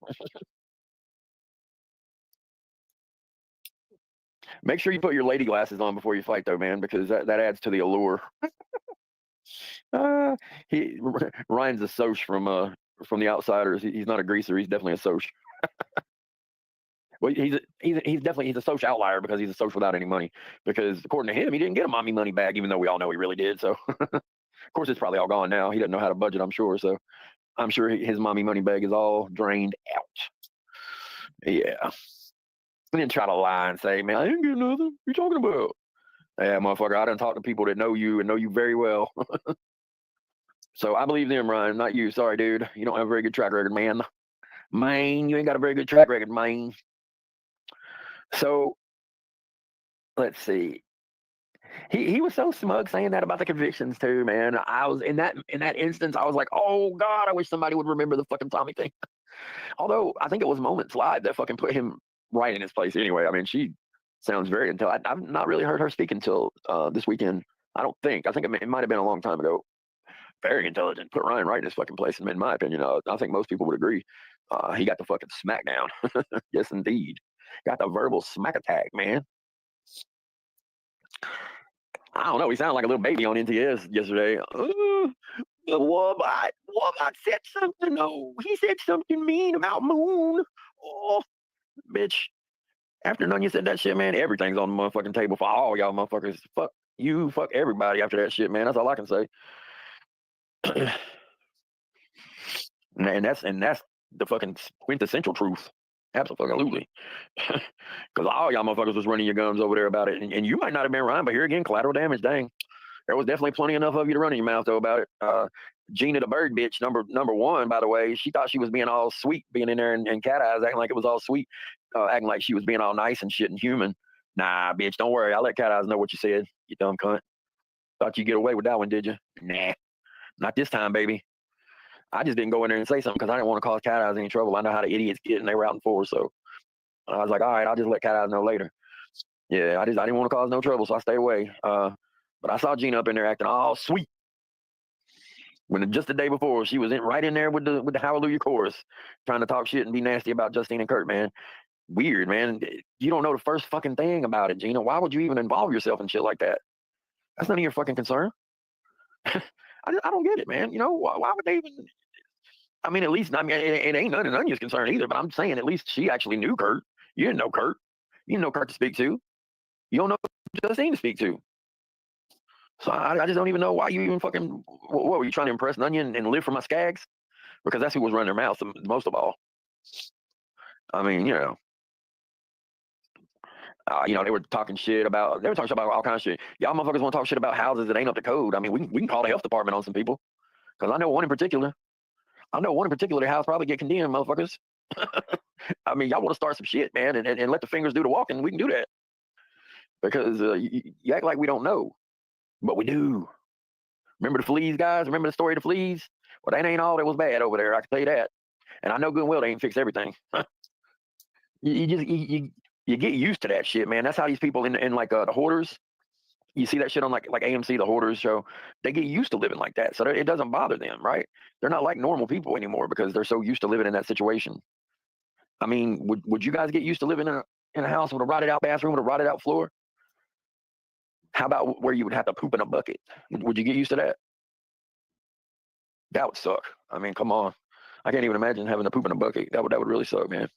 F: Make sure you put your lady glasses on before you fight, though, man, because that adds to the allure. Ryan's a soch from the Outsiders. He's not a greaser. He's definitely a soch. Well, he's a social outlier because he's a social without any money. Because according to him, he didn't get a mommy money bag, even though we all know he really did. So, of course, it's probably all gone now. He doesn't know how to budget, I'm sure. So, I'm sure his mommy money bag is all drained out. Yeah. And then try to lie and say, "Man, I didn't get nothing. What you talking about?" Yeah, motherfucker, I done talk to people that know you and know you very well. So I believe them, Ryan, not you. Sorry, dude. You don't have a very good track record, man. Man, you ain't got a very good track record, man. So let's see. He was so smug saying that about the convictions too, man. I was in that instance, I was like, oh God, I wish somebody would remember the fucking Tommy thing. Although I think it was Moments Live that fucking put him right in his place anyway. I mean, she sounds very intelligent. I've not really heard her speak until this weekend. I don't think. I think it might have been a long time ago. Very intelligent. Put Ryan right in his fucking place. In my opinion, I think most people would agree. He got the fucking smackdown. Yes, indeed. Got the verbal smack attack, man. I don't know. He sounded like a little baby on NTS yesterday. The Warbot said something. No, he said something mean about Moon. Oh, bitch. After Nunya said that shit, man, everything's on the motherfucking table for all y'all motherfuckers. Fuck you, fuck everybody after that shit, man. That's all I can say. and that's the fucking quintessential truth. Absolutely. Because all y'all motherfuckers was running your gums over there about it. And you might not have been Ryan, but here again, collateral damage, dang. There was definitely plenty enough of you to run in your mouth, though, about it. Gina the bird bitch, number one, by the way, she thought she was being all sweet, being in there and cat eyes, acting like it was all sweet, acting like she was being all nice and shit and human. Nah, bitch, don't worry. I'll let cat eyes know what you said, you dumb cunt. Thought you'd get away with that one, did you? Nah, not this time, baby. I just didn't go in there and say something because I didn't want to cause cat eyes any trouble. I know how the idiots get, and they were out in force. So I was like, all right, I'll just let cat eyes know later. Yeah, I didn't want to cause no trouble, so I stayed away. But I saw Gina up in there acting all sweet. When just the day before, she was right in there with the Hallelujah chorus, trying to talk shit and be nasty about Justine and Kurt, man. Weird, man. You don't know the first fucking thing about it, Gina. Why would you even involve yourself in shit like that? That's none of your fucking concern. I don't get it, man. You know, why would they even? I mean, at least, I mean, it ain't none of Anya's concern either, but I'm saying at least she actually knew Kurt. You didn't know Kurt. You didn't know Kurt to speak to. You don't know Justine to speak to. So I just don't even know why you even fucking, what were you trying to impress Onion and live for my skags? Because that's who was running their mouth most of all. I mean, you know, they were talking about all kinds of shit. Y'all motherfuckers want to talk shit about houses that ain't up to code. I mean, we can call the health department on some people. Because I know one in particular. Their house probably get condemned, motherfuckers. I mean, y'all want to start some shit, man, and let the fingers do the walking. We can do that. because you act like we don't know, but we do. Remember the fleas, guys? Remember the story of the fleas? Well, that ain't all that was bad over there. I can tell you that. And I know good and well they ain't fix everything. You get used to that shit, man. That's how these people in like the hoarders. You see that shit on like AMC, the hoarders show. They get used to living like that, so it doesn't bother them, right? They're not like normal people anymore because they're so used to living in that situation. I mean, would you guys get used to living in a house with a rotted out bathroom with a rotted out floor? How about where you would have to poop in a bucket? Would you get used to that? That would suck. I mean, come on. I can't even imagine having to poop in a bucket. That would really suck, man.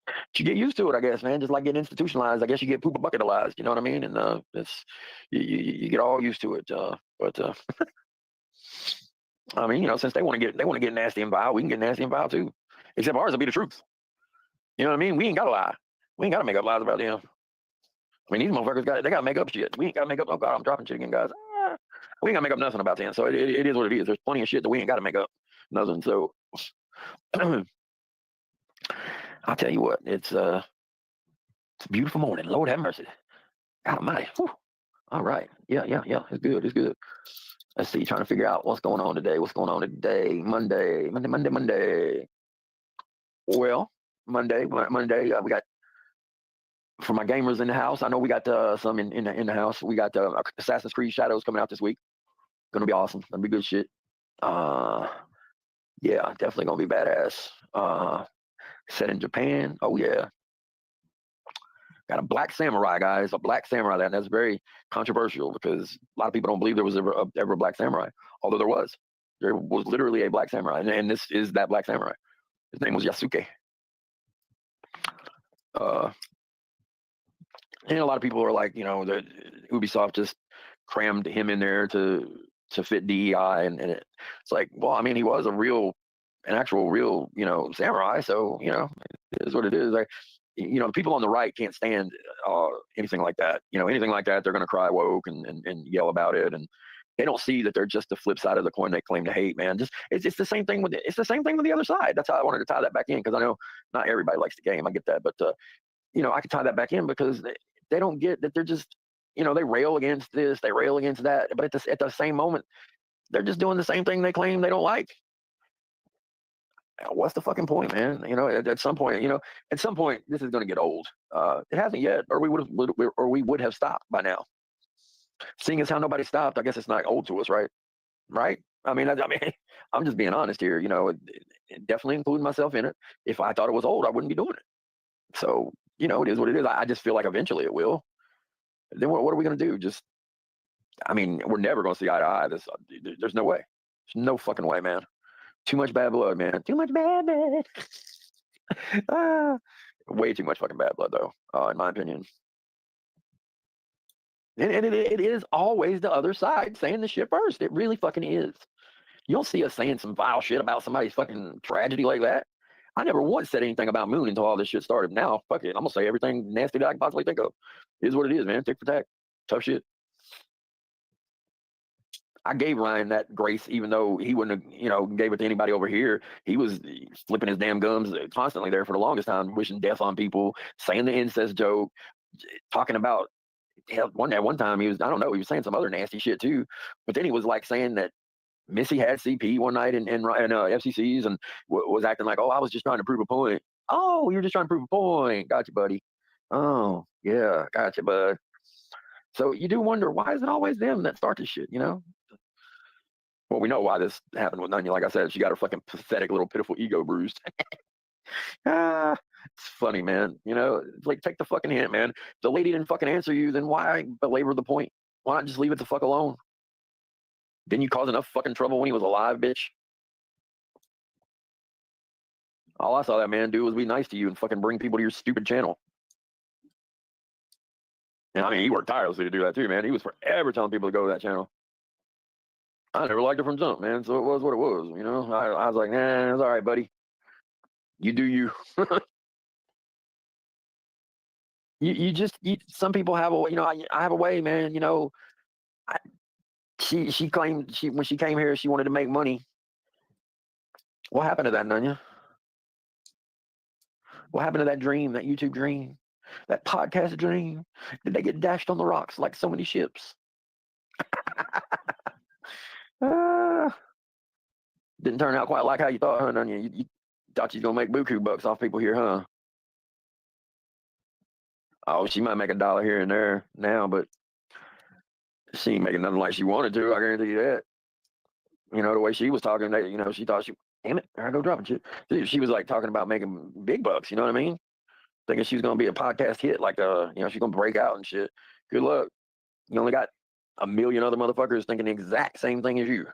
F: But you get used to it, I guess, man. Just like getting institutionalized, I guess you get poop bucketalized. You know what I mean? And it's you get all used to it. But I mean, since they want to get nasty and vile, we can get nasty and vile too. Except ours will be the truth. You know what I mean? We ain't gotta lie. We ain't gotta make up lies about them. I mean, these motherfuckers gotta make up shit. We ain't gotta make up. Oh God, I'm dropping shit again, guys. We ain't gotta make up nothing about them. So it is what it is. There's plenty of shit that we ain't gotta make up nothing. So I'll tell you what, it's a beautiful morning. Lord have mercy. God almighty. Whew. All right. Yeah. It's good. It's good. Let's see. Trying to figure out what's going on today. Monday. Well, Monday. We got, for my gamers in the house, I know we got some in the house. We got Assassin's Creed Shadows coming out this week. Gonna be awesome. Gonna be good shit. Yeah, definitely gonna be badass. Set in Japan. Oh yeah. Got a black samurai, guys. A black samurai. And that's very controversial because a lot of people don't believe there was ever a black samurai. Although there was. There was literally a black samurai. And this is that black samurai. His name was Yasuke. And a lot of people are like, that Ubisoft just crammed him in there to fit DEI. And it's like, well, I mean, he was an actual real, samurai. So, it is what it is. Like, the people on the right can't stand anything like that. Anything like that, they're going to cry woke and yell about it. And they don't see that they're just the flip side of the coin they claim to hate, man. It's the same thing with the other side. That's how I wanted to tie that back in, because I know not everybody likes the game. I get that, but I can tie that back in because they don't get that they're just, they rail against this, they rail against that, but at the same moment, they're just doing the same thing they claim they don't like. What's the fucking point, man? At some point, this is going to get old. It hasn't yet, or we would have stopped by now. Seeing as how nobody stopped, I guess it's not old to us, right? Right? I mean, I'm just being honest here. Definitely including myself in it. If I thought it was old, I wouldn't be doing it. So, it is what it is. I just feel like eventually it will. Then what are we going to do? We're never going to see eye to eye. There's no way. There's no fucking way, man. Too much bad blood, man. Too much bad blood. Way too much fucking bad blood, though, in my opinion. And it is always the other side saying the shit first. It really fucking is. You don't see us saying some vile shit about somebody's fucking tragedy like that. I never once said anything about Moon until all this shit started. Now, fuck it. I'm going to say everything nasty that I can possibly think of. It is what it is, man. Tick for tack. Tough shit. I gave Ryan that grace, even though he wouldn't have, gave it to anybody over here. He was flipping his damn gums constantly there for the longest time, wishing death on people, saying the incest joke, talking about, one time he was saying some other nasty shit too. But then he was like saying that Missy had CP one night in FCCs and was acting like, oh, I was just trying to prove a point. Oh, you're just trying to prove a point. Gotcha, buddy. Oh, yeah, gotcha, bud. So you do wonder, why is it always them that start this shit, Well, we know why this happened with Nunya. Like I said, she got her fucking pathetic little pitiful ego bruised. It's funny, man. It's like, take the fucking hint, man. If the lady didn't fucking answer you, then why belabor the point? Why not just leave it the fuck alone? Didn't you cause enough fucking trouble when he was alive, bitch? All I saw that man do was be nice to you and fucking bring people to your stupid channel. And he worked tirelessly to do that too, man. He was forever telling people to go to that channel. I never liked it from jump, man. So it was what it was, I was like, nah, it's all right, buddy. You do you. Some people have I have a way, man. She claimed when she came here, she wanted to make money. What happened to that, Nunya? What happened to that dream, that YouTube dream? That podcast dream, did they get dashed on the rocks like so many ships? Didn't turn out quite like how you thought, huh, Dunya? You thought you was gonna make buku bucks off people here, huh? Oh, she might make $1 here and there now, but she ain't making nothing like she wanted to. I guarantee you that. You know, the way she was talking, you know, she thought damn it, I go dropping shit. She was like talking about making big bucks. You know what I mean? Thinking she was gonna be a podcast hit, like you know, she's gonna break out and shit. Good luck. You only got a million other motherfuckers thinking the exact same thing as you.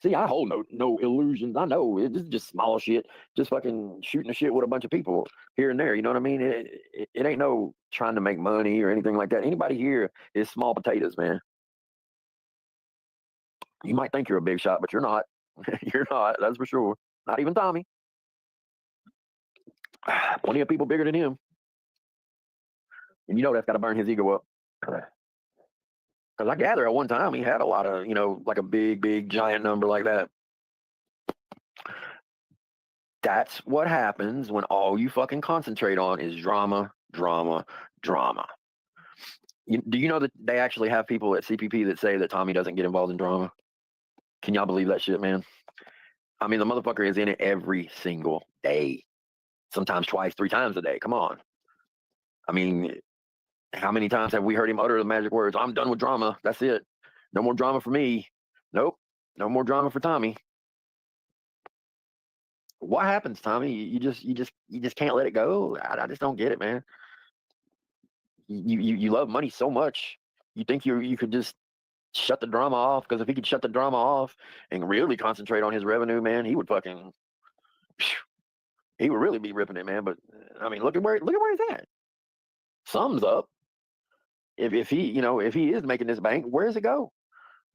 F: See, I hold no illusions. I know it's just small shit, just fucking shooting the shit with a bunch of people here and there. You know what I mean? It ain't no trying to make money or anything like that. Anybody here is small potatoes, man. You might think you're a big shot, but you're not. You're not. That's for sure. Not even Tommy. Plenty of people bigger than him, and you know that's got to burn his ego up. Because I gather at one time he had a lot of, you know, like a big giant number like that. That's what happens when all you fucking concentrate on is drama. Do you know that they actually have people at CPP that say that Tommy doesn't get involved in drama? Can y'all believe that shit, man? I mean, the motherfucker is in it every single day. Sometimes twice, 3 times a day. Come on. I mean, how many times have we heard him utter the magic words, I'm done with drama. That's it. No more drama for me. Nope. No more drama for Tommy. What happens, Tommy? You just can't let it go. I just don't get it, man. You love money so much. You think you could just shut the drama off, because if he could shut the drama off and really concentrate on his revenue, man, he would really be ripping it, man. But I mean, look at where he's at. Sums up. If he is making this bank, where does it go?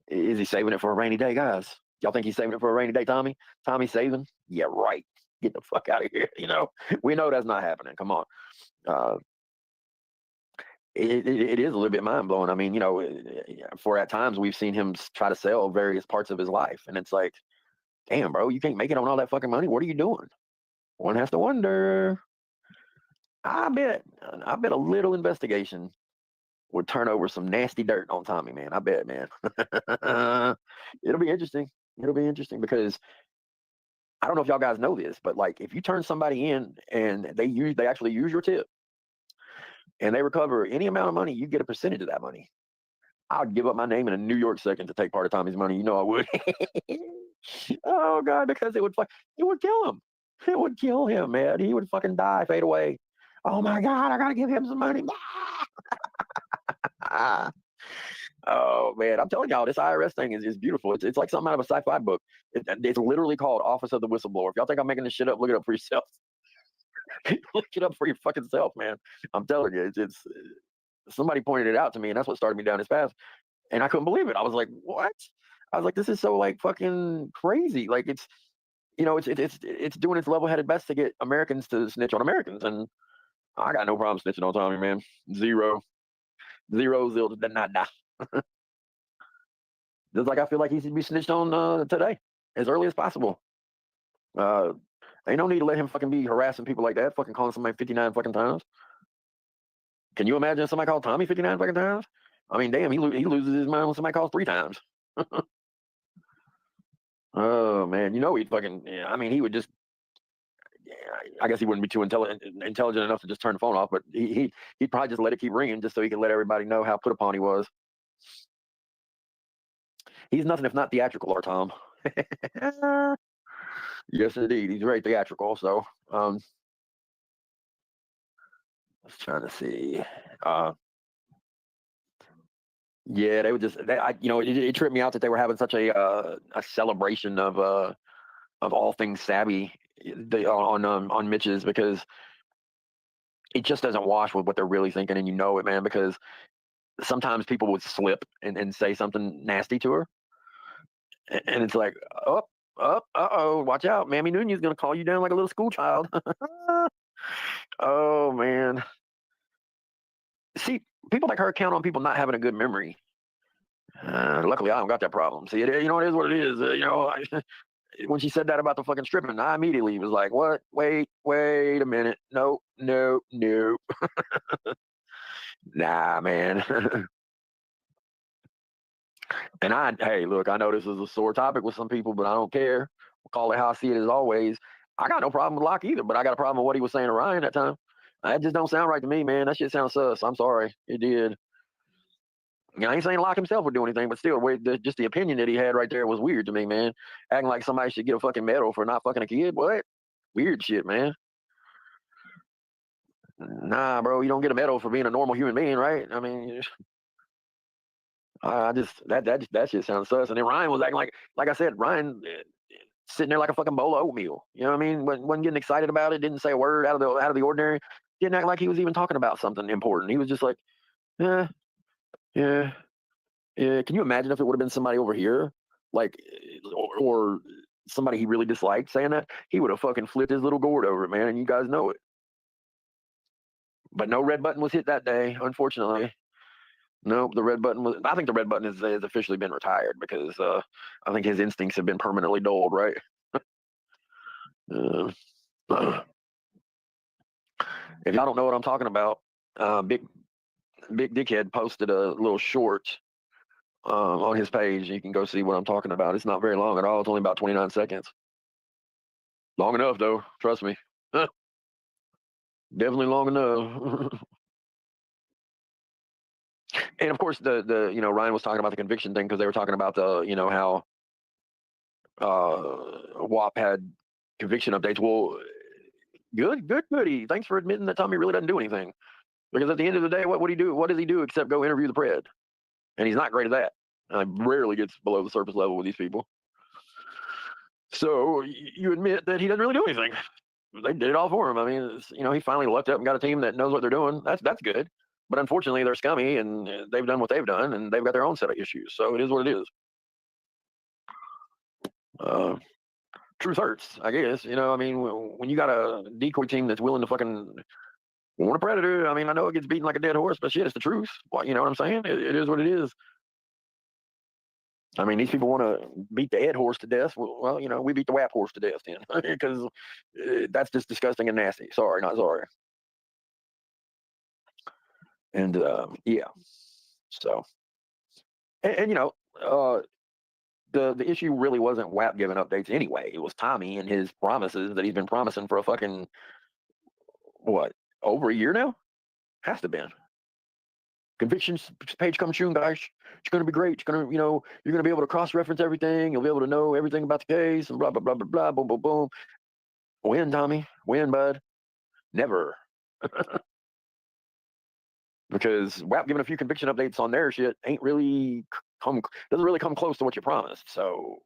F: Is he saving it for a rainy day, guys? Y'all think he's saving it for a rainy day, Tommy? Tommy's saving? Yeah, right. Get the fuck out of here. You know, we know that's not happening. Come on. It is a little bit mind blowing. I mean, you know, for at times we've seen him try to sell various parts of his life, and it's like, damn, bro, you can't make it on all that fucking money. What are you doing? One has to wonder. I bet a little investigation would turn over some nasty dirt on Tommy, man. I bet, man. It'll be interesting. It'll be interesting because I don't know if y'all guys know this, but like if you turn somebody in and they actually use your tip and they recover any amount of money, you get a percentage of that money. I would give up my name in a New York second to take part of Tommy's money. You know I would. Oh God, because it would kill him. It would kill him, man. He would fucking die, fade away. Oh my God, I gotta give him some money. Oh man, I'm telling y'all, this IRS thing is beautiful. It's like something out of a sci-fi book. It's literally called Office of the Whistleblower. If y'all think I'm making this shit up, look it up for yourself. Look it up for your fucking self, man. I'm telling you, it's somebody pointed it out to me, and that's what started me down this path. And I couldn't believe it. I was like, what? I was like, this is so like fucking crazy. Like it's, you know, it's doing its level-headed best to get Americans to snitch on Americans, and I got no problem snitching on Tommy, man. Zero, zil, nada. Just like I feel like he should be snitched on today, as early as possible. Ain't no need to let him fucking be harassing people like that, fucking calling somebody 59 fucking times. Can you imagine if somebody called Tommy 59 fucking times? I mean, damn, he loses his mind when somebody calls 3 times. Oh man, you know he'd fucking. Yeah, I mean, he would just. Yeah, I guess he wouldn't be too intelligent enough to just turn the phone off, but he'd probably just let it keep ringing just so he could let everybody know how put upon he was. He's nothing if not theatrical, our Tom. Yes, indeed, he's very theatrical. So, I was trying to see. Yeah, they would just. It tripped me out that they were having such a celebration of all things savvy on Mitch's, because it just doesn't wash with what they're really thinking, and you know it, man. Because sometimes people would slip and say something nasty to her, and it's like, watch out, Mammy Nunez is gonna call you down like a little school child. Oh man. See, people like her count on people not having a good memory. Luckily, I don't got that problem. See, you know, it is what it is. when she said that about the fucking stripping, I immediately was like, what? Wait a minute. No. Nah, man. And hey, look, I know this is a sore topic with some people, but I don't care. We'll call it how I see it as always. I got no problem with Locke either, but I got a problem with what he was saying to Ryan that time. That just don't sound right to me, man. That shit sounds sus. I'm sorry. It did. I ain't saying Locke himself would do anything, but still, just the opinion that he had right there was weird to me, man. Acting like somebody should get a fucking medal for not fucking a kid. What? Weird shit, man. Nah, bro, you don't get a medal for being a normal human being, right? I mean, I just that shit sounds sus. And then Ryan was acting like I said, Ryan sitting there like a fucking bowl of oatmeal. You know what I mean? Wasn't getting excited about it. Didn't say a word out of the ordinary. Didn't act like he was even talking about something important. He was just like, yeah. Can you imagine if it would have been somebody over here, like, or somebody he really disliked saying that? He would have fucking flipped his little gourd over it, man. And you guys know it. But no red button was hit that day, unfortunately. Nope, the red button was. I think the red button has officially been retired because I think his instincts have been permanently dulled, right? If y'all don't know what I'm talking about, Big Dickhead posted a little short on his page. You can go see what I'm talking about. It's not very long at all. It's only about 29 seconds. Long enough, though. Trust me. Definitely long enough. And of course, the Ryan was talking about the conviction thing because they were talking about the how WAP had conviction updates. Well, goody. Thanks for admitting that Tommy really doesn't do anything. Because at the end of the day, what would he do? What does he do except go interview the pred? And he's not great at that. Rarely gets below the surface level with these people. So you admit that he doesn't really do anything. They did it all for him. I mean, he finally left up and got a team that knows what they're doing. That's good. But unfortunately, they're scummy, and they've done what they've done, and they've got their own set of issues. So it is what it is. Truth hurts, I guess. I mean, when you got a decoy team that's willing to fucking want a predator, I mean, I know it gets beaten like a dead horse, but shit, it's the truth. Well, you know what I'm saying? It is what it is. I mean, these people want to beat the dead horse to death. Well, we beat the WAP horse to death then, because that's just disgusting and nasty. Sorry, not sorry. And yeah, so and the issue really wasn't WAP giving updates anyway. It was Tommy and his promises that he's been promising for a fucking over a year now. Has to have been. Convictions page coming soon, guys. It's gonna be great. It's gonna, you're gonna be able to cross-reference everything. You'll be able to know everything about the case and blah blah blah blah blah. Boom boom boom. When, Tommy? When, bud? Never. Because WAP giving a few conviction updates on their shit doesn't really come close to what you promised. So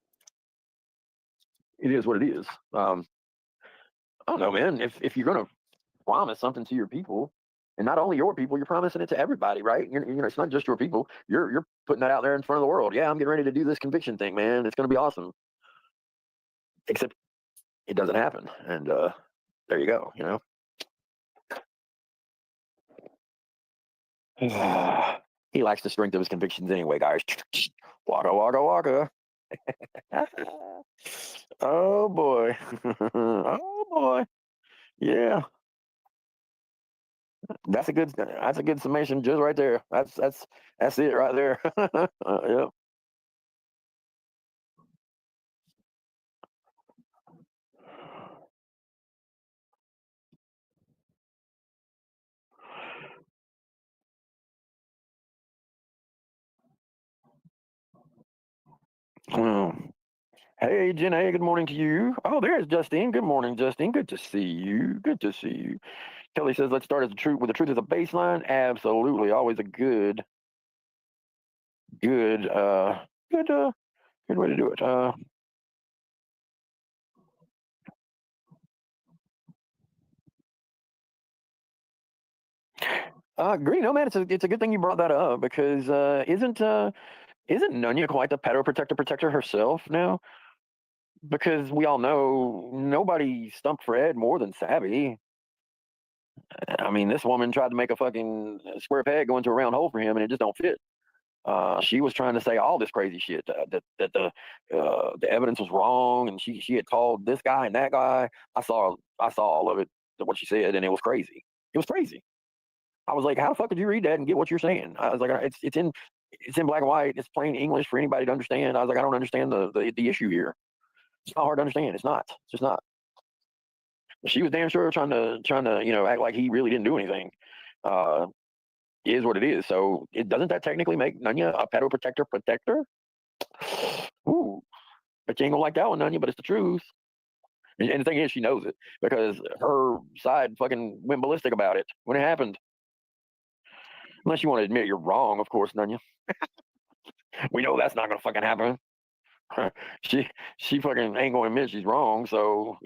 F: it is what it is. I don't know, man. If you're gonna promise something to your people, and not only your people, you're promising it to everybody, right? It's not just your people. You're putting that out there in front of the world. Yeah, I'm getting ready to do this conviction thing, man. It's gonna be awesome. Except it doesn't happen, and there you go. He lacks the strength of his convictions anyway, guys. Waka waka waka. Oh boy. Oh boy. Yeah. That's a good summation just right there. That's it right there. Yep. Hey, Jen. Hey, good morning to you. Oh, there's Justine. Good morning, Justine. Good to see you. Good to see you. Kelly says, let's start with the truth as a baseline. Absolutely. Always a good way to do it. Green, no man, it's a good thing you brought that up because isn't Nunya quite the pedo protector herself now? Because we all know nobody stumped Fred more than Savvy. I mean, this woman tried to make a fucking square peg go into a round hole for him, and it just don't fit. She was trying to say all this crazy shit that the evidence was wrong, and she had called this guy and that guy. I saw all of it, what she said, and it was crazy. It was crazy. I was like, how the fuck did you read that and get what you're saying? I was like, it's in black and white. It's plain English for anybody to understand. I was like, I don't understand the issue here. It's not hard to understand. It's not. It's just not. She was damn sure trying to act like he really didn't do anything. It is what it is. So doesn't that technically make Nunya a pedo protector? Ooh, but you ain't gonna like that one, Nunya. But it's the truth. And the thing is, she knows it because her side fucking went ballistic about it when it happened. Unless you want to admit you're wrong, of course, Nunya. We know that's not gonna fucking happen. She fucking ain't gonna admit she's wrong. So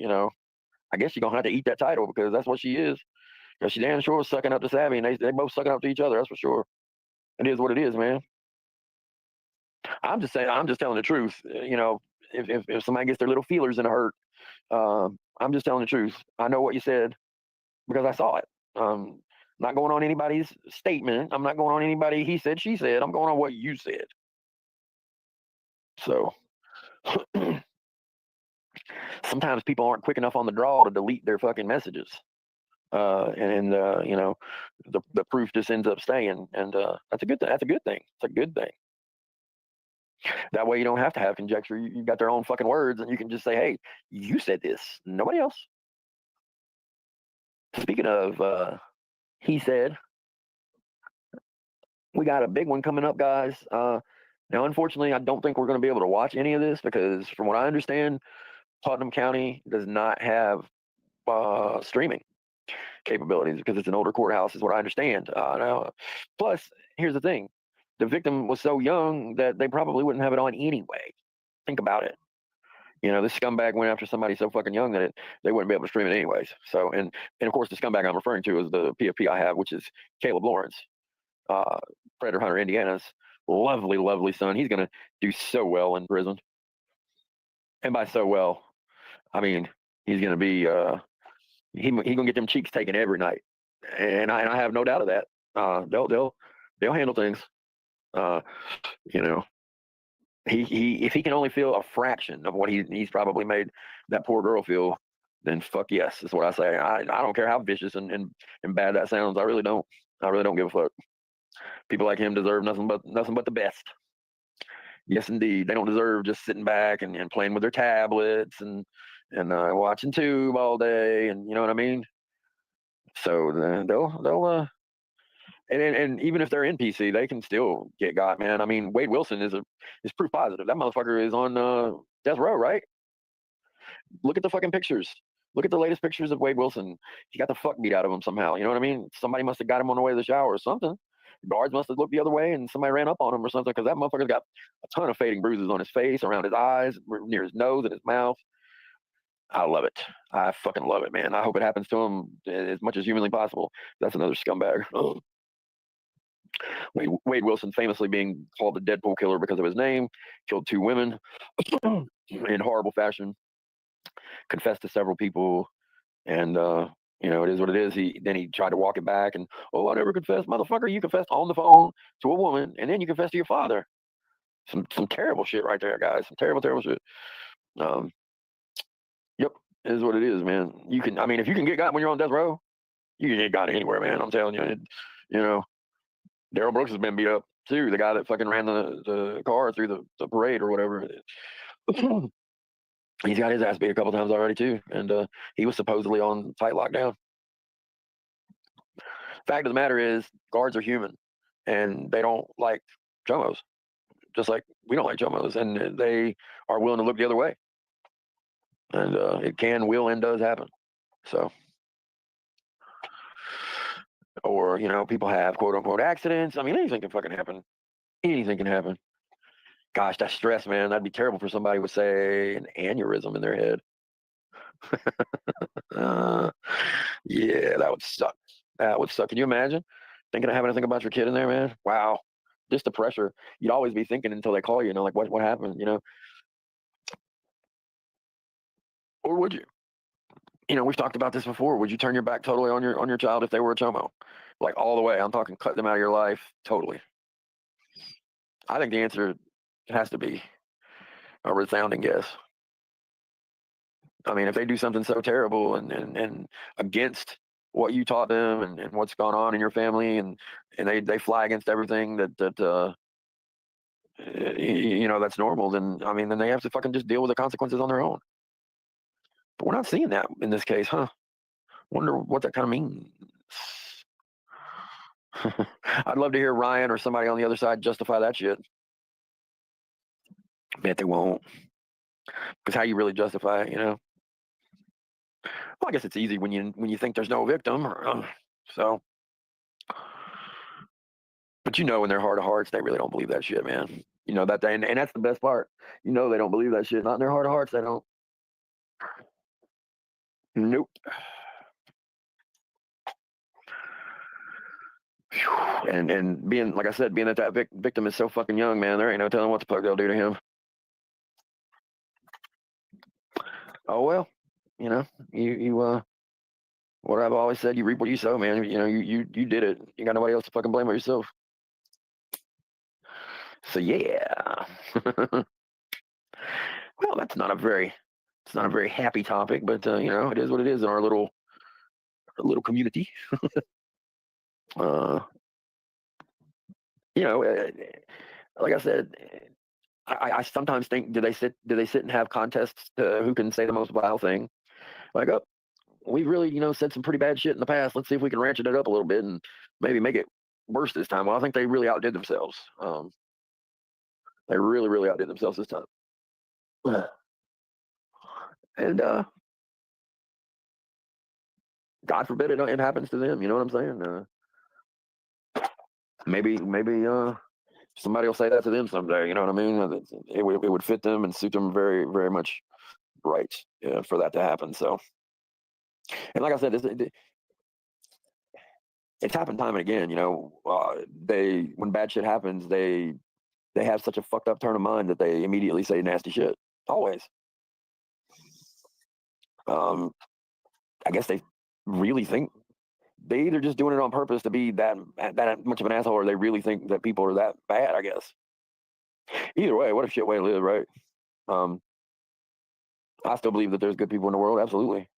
F: I guess she's gonna have to eat that title because that's what she is. Because she damn sure is sucking up to Savvy, and they both sucking up to each other. That's for sure. It is what it is, man. I'm just saying. I'm just telling the truth. If somebody gets their little feelers in a hurt, I'm just telling the truth. I know what you said because I saw it. Not going on anybody's statement. I'm not going on anybody he said, she said. I'm going on what you said. So sometimes people aren't quick enough on the draw to delete their fucking messages. The proof just ends up staying, and that's a good thing. That's a good thing. It's a good thing. That way, you don't have to have conjecture. You got their own fucking words, and you can just say, "Hey, you said this. Nobody else." Speaking of, he said, we got a big one coming up, guys. Now, unfortunately, I don't think we're going to be able to watch any of this because, from what I understand, Putnam County does not have streaming capabilities because it's an older courthouse, is what I understand. Plus, here's the thing: the victim was so young that they probably wouldn't have it on anyway. Think about it. This scumbag went after somebody so fucking young that they wouldn't be able to stream it anyways. So, and of course, the scumbag I'm referring to is the PFP I have, which is Caleb Lawrence, Predator Hunter, Indiana's lovely, lovely son. He's gonna do so well in prison, and by so well, I mean he's gonna be he gonna get them cheeks taken every night, and I have no doubt of that. They'll handle things. You know, he if he can only feel a fraction of what he's probably made that poor girl feel, then fuck yes, is what I say. I don't care how vicious and bad that sounds. I really don't. I really don't give a fuck. People like him deserve nothing but the best. Yes, indeed. They don't deserve just sitting back and playing with their tablets and watching tube all day, and you know what I mean. So they'll and even if they're in PC, they can still get got, man. I mean, Wade Wilson is proof positive. That motherfucker is on death row, right? Look at the fucking pictures. Look at the latest pictures of Wade Wilson. He got the fuck beat out of him somehow. You know what I mean? Somebody must have got him on the way to the shower or something. Guards must have looked the other way and somebody ran up on him or something because that motherfucker's got a ton of fading bruises on his face, around his eyes, near his nose and his mouth. I love it. I fucking love it, man. I hope it happens to him as much as humanly possible. That's another scumbag. Oh. Wade Wilson, famously being called the Deadpool killer because of his name, killed 2 women in horrible fashion, confessed to several people, and it is what it is. He tried to walk it back, and I never confessed, motherfucker. You confessed on the phone to a woman, and then you confessed to your father. Some terrible shit right there, guys. Some terrible shit. Yep, it is what it is, man. If you can get got when you're on death row, you can get got anywhere, man. I'm telling you. Daryl Brooks has been beat up too. The guy that fucking ran the car through the parade or whatever. He's got his ass beat a couple times already too, and he was supposedly on tight lockdown. Fact of the matter is, guards are human, and they don't like chomos, just like we don't like chomos, and they are willing to look the other way. And it can, will, and does happen. So, or people have quote unquote accidents. I mean, anything can fucking happen. Anything can happen. Gosh, that's stress, man. That'd be terrible for somebody with, say, an aneurysm in their head. Yeah, that would suck. That would suck. Can you imagine thinking of having to think about your kid in there, man? Wow, just the pressure. You'd always be thinking until they call you. Like what happened? Or would you? We've talked about this before. Would you turn your back totally on your child if they were a chomo, like all the way? I'm talking cut them out of your life totally. I think the answer has to be a resounding yes. I mean, if they do something so terrible and against what you taught them and what's gone on in your family and they fly against everything that's normal, then I mean, then they have to fucking just deal with the consequences on their own. But we're not seeing that in this case, huh? Wonder what that kind of means. I'd love to hear Ryan or somebody on the other side justify that shit. Bet they won't. Because how you really justify it, Well, I guess it's easy when you think there's no victim. So, but in their heart of hearts, they really don't believe that shit, man. That and that's the best part. They don't believe that shit. Not in their heart of hearts, they don't. Nope. And being, like I said, being that victim is so fucking young, man, there ain't no telling what the fuck they'll do to him. Oh well, you what I've always said, you reap what you sow, man. You did it. You got nobody else to fucking blame but yourself. So yeah. Well, it's not a very happy topic, but it is what it is in our little community. Like I said, I sometimes think, do they sit and have contests to who can say the most vile thing? Like, oh, we really, said some pretty bad shit in the past. Let's see if we can ratchet it up a little bit and maybe make it worse this time. Well, I think they really outdid themselves. They really, really outdid themselves this time. And God forbid it happens to them. You know what I'm saying? Maybe somebody will say that to them someday. You know what I mean? It would fit them and suit them very, very much right for that to happen. So, and like I said, it's happened time and again. When bad shit happens, they have such a fucked up turn of mind that they immediately say nasty shit. Always. I guess they really think they either just doing it on purpose to be that much of an asshole, or they really think that people are that bad. I guess. Either way, what a shit way to live, right? I still believe that there's good people in the world. Absolutely.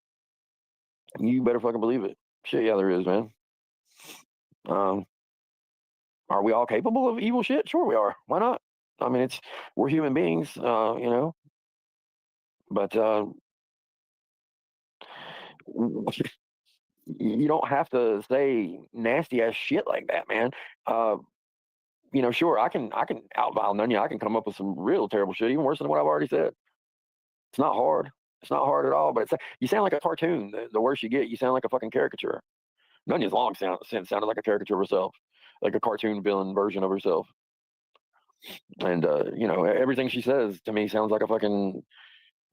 F: You better fucking believe it. Shit, yeah, there is, man. Are we all capable of evil shit? Sure, we are. Why not? I mean, we're human beings, But you don't have to say nasty ass shit like that, man. Sure, I can outvile none. I can come up with some real terrible shit, even worse than what I've already said. It's not hard. It's not hard at all. But you sound like a cartoon. The worse you get, you sound like a fucking caricature. Nunya's long sounded like a caricature of herself, like a cartoon villain version of herself. And everything she says to me sounds like a fucking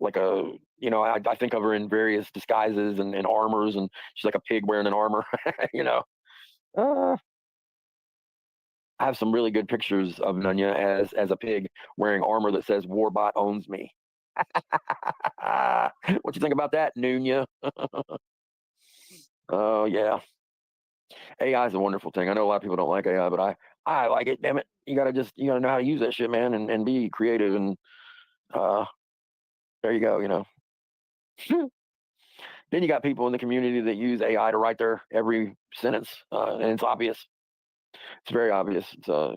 F: I think of her in various disguises and armors, and she's like a pig wearing an armor. I have some really good pictures of Nunya as a pig wearing armor that says "Warbot owns me." What you think about that, Nunya? Oh yeah, AI is a wonderful thing. I know a lot of people don't like AI, but I like it. Damn it, you gotta know how to use that shit, man, and be creative. And there you go. Then you got people in the community that use AI to write their every sentence, and it's obvious. It's very obvious. It's a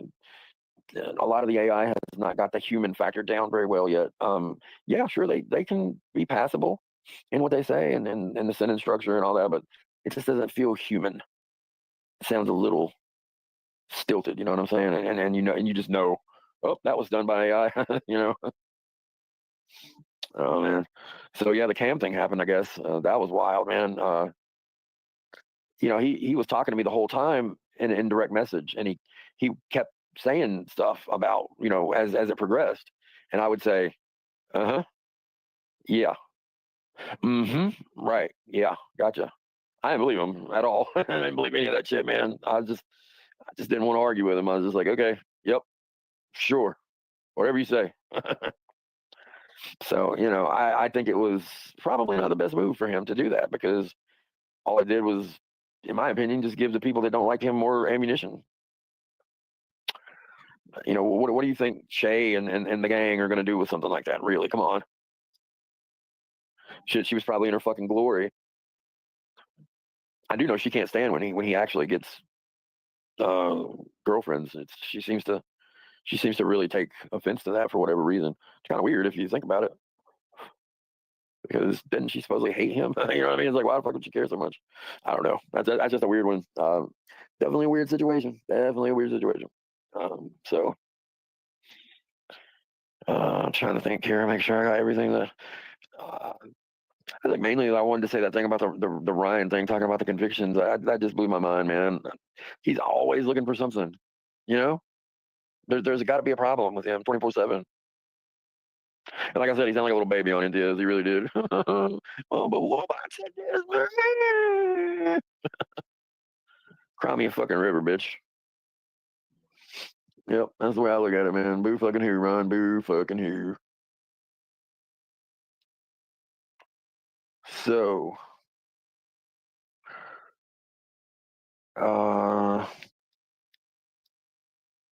F: lot of the AI has not got the human factor down very well yet. Yeah, sure, they can be passable in what they say and the sentence structure and all that, but it just doesn't feel human. It sounds a little stilted. You know what I'm saying? And you just know, oh, that was done by AI. Oh man. So yeah, the cam thing happened. I guess that was wild, man. He was talking to me the whole time in direct message, and he kept saying stuff about as it progressed, and I would say, yeah, right, yeah, gotcha. I didn't believe him at all. I didn't believe any of that shit, man. I just didn't want to argue with him. I was just like, okay, yep, sure, whatever you say. So I think it was probably not the best move for him to do that, because all it did was, in my opinion, just give the people that don't like him more ammunition. You know, what do you think Shay and the gang are going to do with something like that? Really, come on. Shit, she was probably in her fucking glory. I do know she can't stand when he actually gets girlfriends. She seems to really take offense to that for whatever reason. It's kind of weird if you think about it, because didn't she supposedly hate him? You know what I mean? It's like, why the fuck would she care so much? I don't know. That's just a weird one. Definitely a weird situation. Definitely a weird situation. So I'm trying to think here, make sure I got everything that. I think mainly I wanted to say that thing about the Ryan thing, talking about the convictions. That just blew my mind, man. He's always looking for something. You know, there's got to be a problem with him 24/7. And like I said, he sounded like a little baby on NTS. He really did. Oh, but what said this? Cry me a fucking river, bitch. Yep, that's the way I look at it, man. Boo fucking who, Ron? Boo fucking who? So,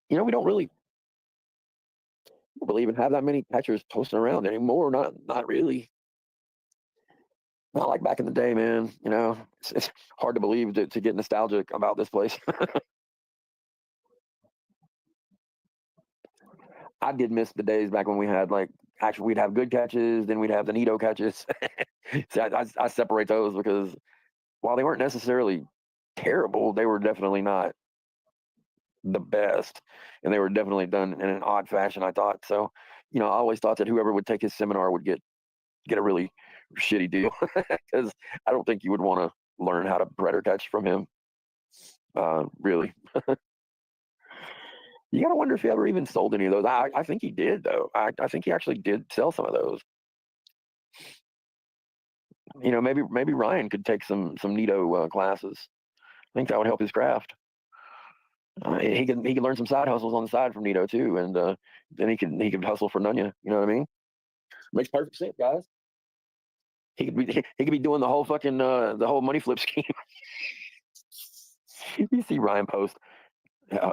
F: we don't really even have that many catchers posting around anymore. Not really. Not like back in the day, man. It's hard to believe to get nostalgic about this place. I did miss the days back when we had we'd have good catches, then we'd have the Nito catches. See, I separate those because while they weren't necessarily terrible, they were definitely not the best, and they were definitely done in an odd fashion, I thought. So, I always thought that whoever would take his seminar would get a really shitty deal, because I don't think you would want to learn how to predator catch from him. Really. You got to wonder if he ever even sold any of those. I think he did, though. I think he actually did sell some of those. Maybe Ryan could take some Nito classes. I think that would help his craft. He can learn some side hustles on the side from Nito too, and then he could hustle for Nunya. You know what I mean? Makes perfect sense, guys. He could be doing the whole fucking the whole money flip scheme. You see Ryan post,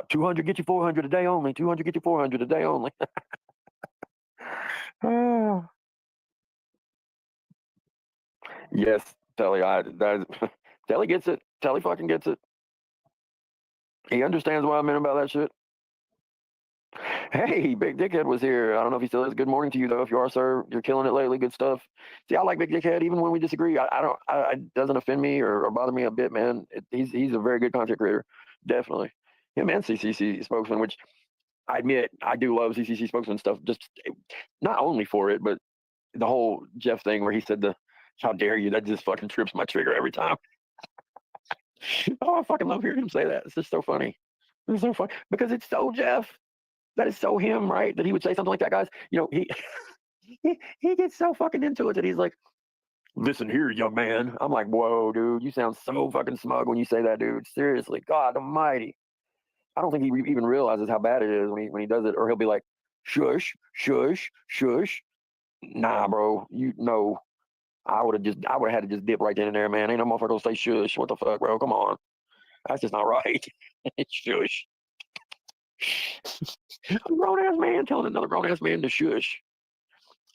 F: 200 get you 400 a day only. 200 get you 400 a day only. Yes, Telly. Telly gets it. Telly fucking gets it. He understands what I meant about that shit. Hey, Big Dickhead was here. I don't know if he still is. Good morning to you, though. If you are, sir, you're killing it lately. Good stuff. See, I like Big Dickhead, even when we disagree. It doesn't offend me or bother me a bit, man. He's a very good content creator, definitely. Him and CCC spokesman, which I admit I do love CCC spokesman stuff. Just not only for it, but the whole Jeff thing where he said "How dare you?" That just fucking trips my trigger every time. Oh, I fucking love hearing him say that. It's just so funny. It's so funny because it's so Jeff. That is so him, right? That he would say something like that, guys. He gets so fucking into it that he's like, "Listen here, young man." I'm like, "Whoa, dude, you sound so fucking smug when you say that, dude. Seriously, God Almighty." I don't think he even realizes how bad it is when he does it, or he'll be like, "Shush, shush, shush." Nah, bro, I would have had to just dip right then and there, man. Ain't no motherfucker gonna say shush. What the fuck, bro? Come on, that's just not right. Shush. A grown ass man telling another grown ass man to shush.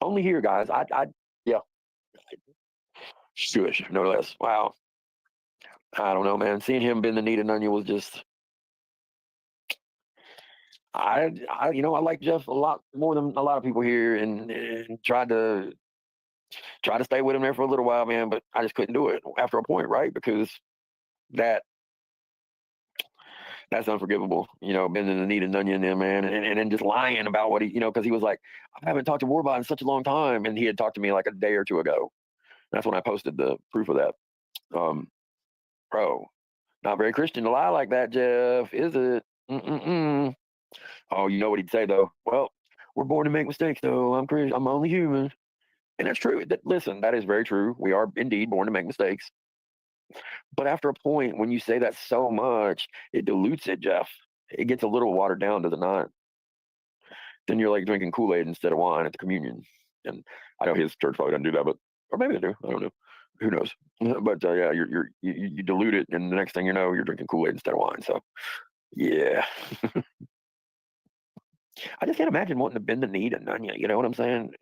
F: Only here, guys. Yeah, shush, no less. Wow. I don't know, man. Seeing him bend the knee to Nunya was just. I like Jeff a lot more than a lot of people here, and tried to stay with him there for a little while, man. But I just couldn't do it after a point, right? Because that's unforgivable. Bending the knee to Nunya and them, man, and then just lying about what he, because he was like, "I haven't talked to Warbot in such a long time," and he had talked to me like a day or two ago. That's when I posted the proof of that. Bro, not very Christian to lie like that, Jeff, is it? Mm-mm-mm. Oh, you know what he'd say though? Well, we're born to make mistakes, though. I'm Christian. I'm only human, and that's true. Listen, that is very true. We are indeed born to make mistakes. But after a point, when you say that so much, it dilutes it, Jeff. It gets a little watered down, does it not? Then you're like drinking Kool-Aid instead of wine at the communion. And I know his church probably doesn't do that, or maybe they do. I don't know. Who knows? But yeah, you dilute it, and the next thing you know, you're drinking Kool-Aid instead of wine. So yeah. I just can't imagine wanting to bend the knee to Nunya. You know what I'm saying?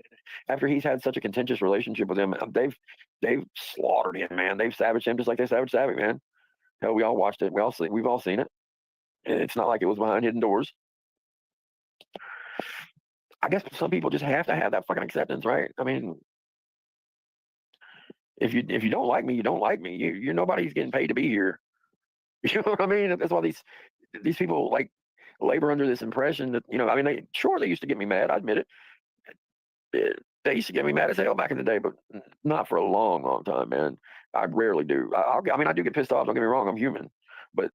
F: After he's had such a contentious relationship with him, they've slaughtered him, man. They've savaged him just like they savaged Savvy, man. Hell, we all watched it. We've all seen it. It's not like it was behind hidden doors. I guess some people just have to have that fucking acceptance, right? I mean, if you don't like me, you don't like me. You're nobody's getting paid to be here. You know what I mean? That's why these people like labor under this impression that, you know, I mean, they used to get me mad. I admit it. They used to get me mad as hell back in the day, but not for a long, long time, man. I rarely do. I mean, I do get pissed off. Don't get me wrong. I'm human, but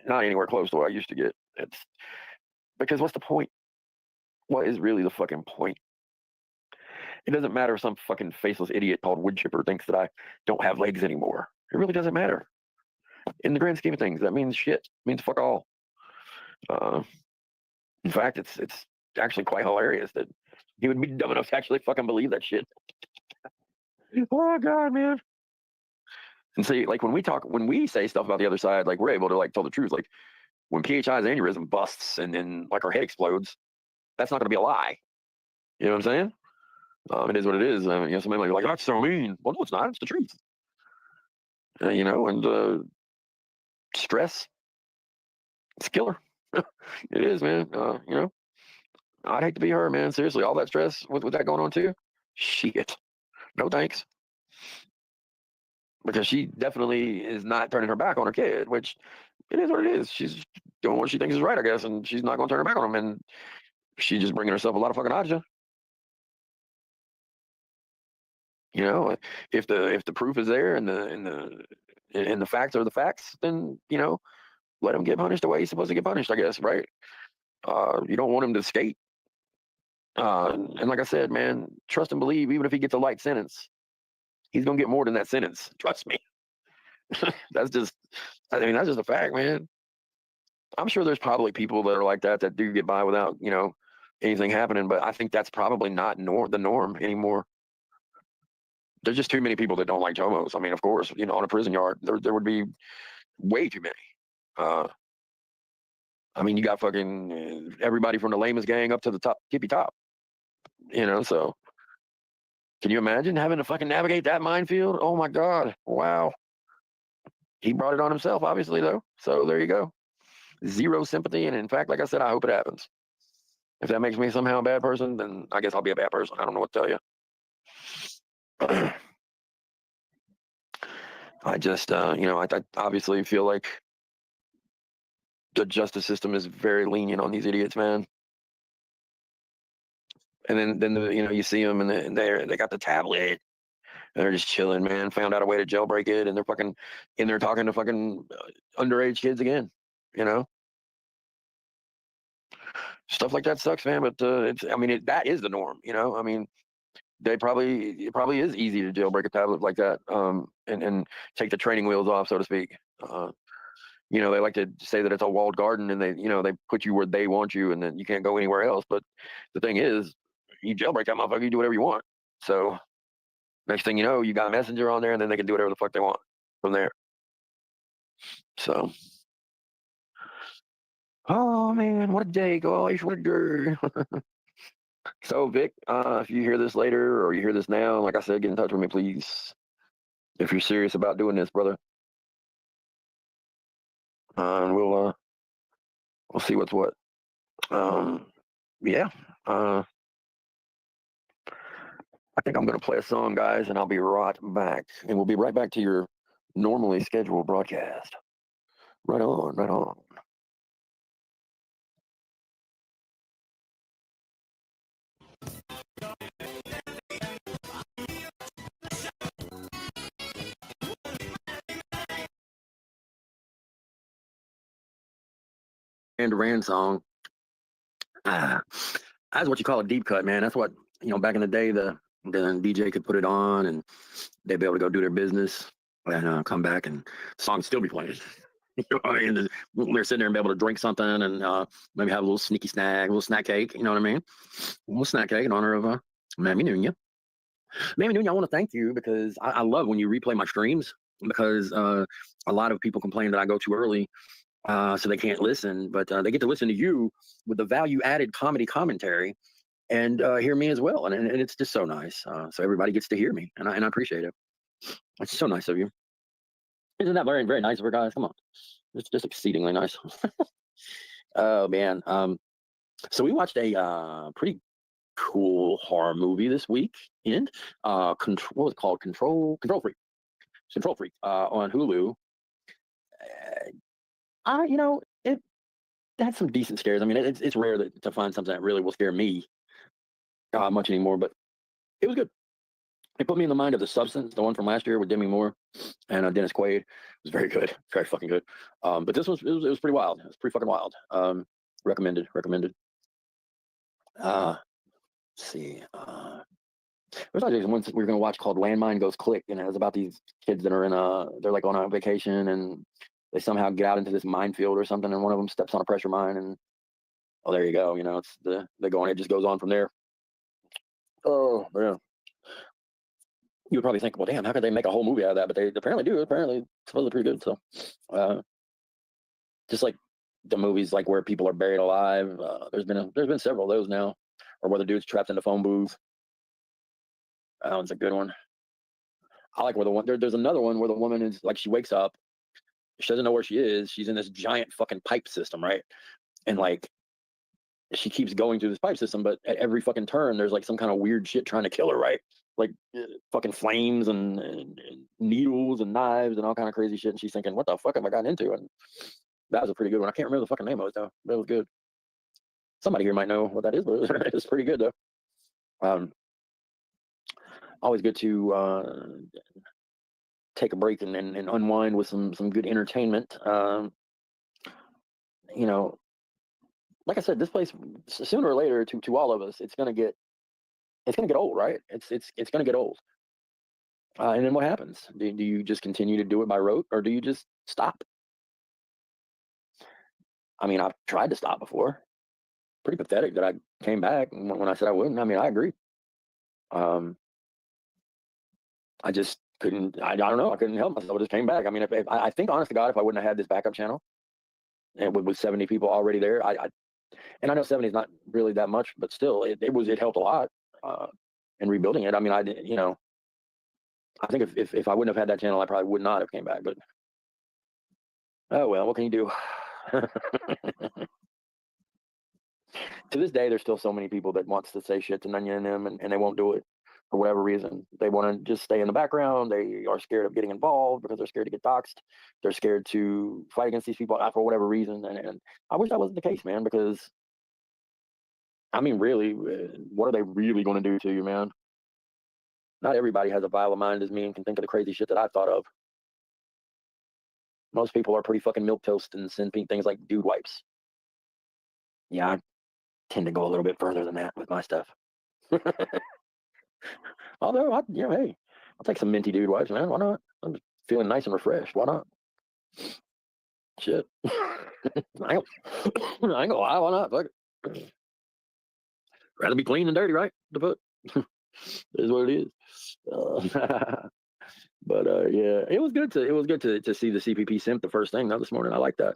F: not anywhere close to what I used to get. It's because what's the point? What is really the fucking point? It doesn't matter if some fucking faceless idiot called wood chipper thinks that I don't have legs anymore. It really doesn't matter. In the grand scheme of things, that means shit. It means fuck all. In fact, it's actually quite hilarious that he would be dumb enough to actually fucking believe that shit. Oh God, man. And see, like when we say stuff about the other side, like we're able to like tell the truth. Like when PHI's aneurysm busts and then like our head explodes, that's not going to be a lie. You know what I'm saying? It is what it is. You know, somebody might be like, "Oh, that's so mean." Well, no, it's not. It's the truth. You know, and stress, it's a killer. It is, man. You know, I'd hate to be her, man. Seriously, all that stress with that going on too. Shit. No thanks. Because she definitely is not turning her back on her kid, which it is what it is. She's doing what she thinks is right, I guess, and she's not going to turn her back on him. And she's just bringing herself a lot of fucking nausea. You know, if the proof is there and the facts are the facts, then you know, let him get punished the way he's supposed to get punished, I guess, right? You don't want him to skate. And like I said, man, trust and believe. Even if he gets a light sentence, he's gonna get more than that sentence. Trust me. That's just a fact, man. I'm sure there's probably people that are like that do get by without, you know, anything happening, but I think that's probably not the norm anymore. There's just too many people that don't like Tomos. I mean, of course, you know, on a prison yard, there would be way too many. I mean, you got fucking everybody from the lamest gang up to the top, tippy top. You know, so can you imagine having to fucking navigate that minefield? Oh my God. Wow. He brought it on himself, obviously, though. So there you go. Zero sympathy. And in fact, like I said, I hope it happens. If that makes me somehow a bad person, then I guess I'll be a bad person. I don't know what to tell you. I just, you know, I obviously feel like the justice system is very lenient on these idiots, man. And then you know, you see them and they got the tablet. And they're just chilling, man. Found out a way to jailbreak it, and they're fucking in there talking to fucking underage kids again. You know, stuff like that sucks, man. But it's, I mean, that is the norm. You know, I mean, it probably is easy to jailbreak a tablet like that, and take the training wheels off, so to speak. You know, they like to say that it's a walled garden, and they put you where they want you, and then you can't go anywhere else. But the thing is, you jailbreak that motherfucker, you do whatever you want. So next thing you know, you got a messenger on there, and then they can do whatever the fuck they want from there. So, oh man, what a day, gosh, what a day. So, Vic, if you hear this later or you hear this now, like I said, get in touch with me, please. If you're serious about doing this, brother, and we'll see what's what. Yeah. I think I'm going to play a song, guys, and I'll be right back. And we'll be right back to your normally scheduled broadcast. Right on, right on. And Duran song. That's what you call a deep cut, man. That's what, you know, back in the day, the DJ could put it on and they'd be able to go do their business and come back and the song would still be playing. You know what I mean? They're sitting there and be able to drink something and maybe have a little sneaky snack, a little snack cake. You know what I mean? A little snack cake in honor of Mammy Nunya. Mammy Nunya, I want to thank you because I love when you replay my streams because a lot of people complain that I go too early so they can't listen, but they get to listen to you with the value-added comedy commentary and hear me as well, and it's just so nice. So everybody gets to hear me, and I appreciate it. It's so nice of you. Isn't that very, very nice of her, guys? Come on, it's just exceedingly nice. Oh man. So we watched a pretty cool horror movie this weekend. Control, what was it called? Control Freak. Control Freak on Hulu. It had some decent scares. I mean, it's rare to find something that really will scare me much anymore, but it was good. It put me in the mind of The Substance, the one from last year with Demi Moore and Dennis Quaid. It was very good, very fucking good. But this was it was pretty wild. It was pretty fucking wild. Recommended. Let's see. There's actually one we were gonna watch called Landmine Goes Click, and it was about these kids that are they're like on a vacation and they somehow get out into this minefield or something, and one of them steps on a pressure mine, and oh, there you go. It's they go on. It just goes on from there. Oh man. You would probably think, well, damn, how could they make a whole movie out of that? But they apparently do. Apparently, it's supposedly pretty good. So, just like the movies, like where people are buried alive. There's been several of those now, or where the dude's trapped in a phone booth. That one's a good one. I like where there's another one where the woman is like, she wakes up, she doesn't know where she is. She's in this giant fucking pipe system, right? And like, she keeps going through this pipe system, but at every fucking turn, there's like some kind of weird shit trying to kill her, right? Like fucking flames and needles and knives and all kind of crazy shit. And she's thinking, what the fuck have I gotten into? And that was a pretty good one. I can't remember the fucking name of it though. That was good. Somebody here might know what that is, but it's pretty good though. Always good to take a break and unwind with some good entertainment. Like I said, this place sooner or later to all of us, it's gonna get old, right? It's gonna get old. And then what happens? Do you just continue to do it by rote, or do you just stop? I mean, I've tried to stop before. Pretty pathetic that I came back when I said I wouldn't. I mean, I agree. I just couldn't. I don't know. I couldn't help myself. I just came back. I mean, if I think, honest to God, if I wouldn't have had this backup channel, and with 70 people already there, and I know 70 is not really that much, but still, it helped a lot in rebuilding it. I mean, I think if I wouldn't have had that channel, I probably would not have came back. But oh well, what can you do? To this day, there's still so many people that wants to say shit to Nunya and them, and they won't do it for whatever reason. They want to just stay in the background. They are scared of getting involved because they're scared to get doxxed. They're scared to fight against these people for whatever reason. And I wish that wasn't the case, man, because I mean, really, what are they really going to do to you, man? Not everybody has a vile of mind as me and can think of the crazy shit that I've thought of. Most people are pretty fucking milquetoast and send things like dude wipes. Yeah, I tend to go a little bit further than that with my stuff. Although, hey, I'll take some minty dude wipes, man. Why not? I'm just feeling nice and refreshed. Why not? Shit. I ain't gonna lie. Why not? Fuck it. Rather be clean than dirty, right? The foot. Is what it is. But yeah, it was good to see the CPP simp the first thing this morning. I like that.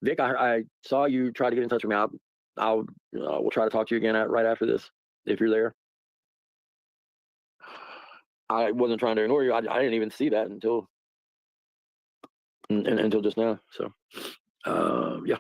F: Vic, I saw you try to get in touch with me. We'll try to talk to you again right after this if you're there. I wasn't trying to ignore you. I didn't even see that until just now. So yeah.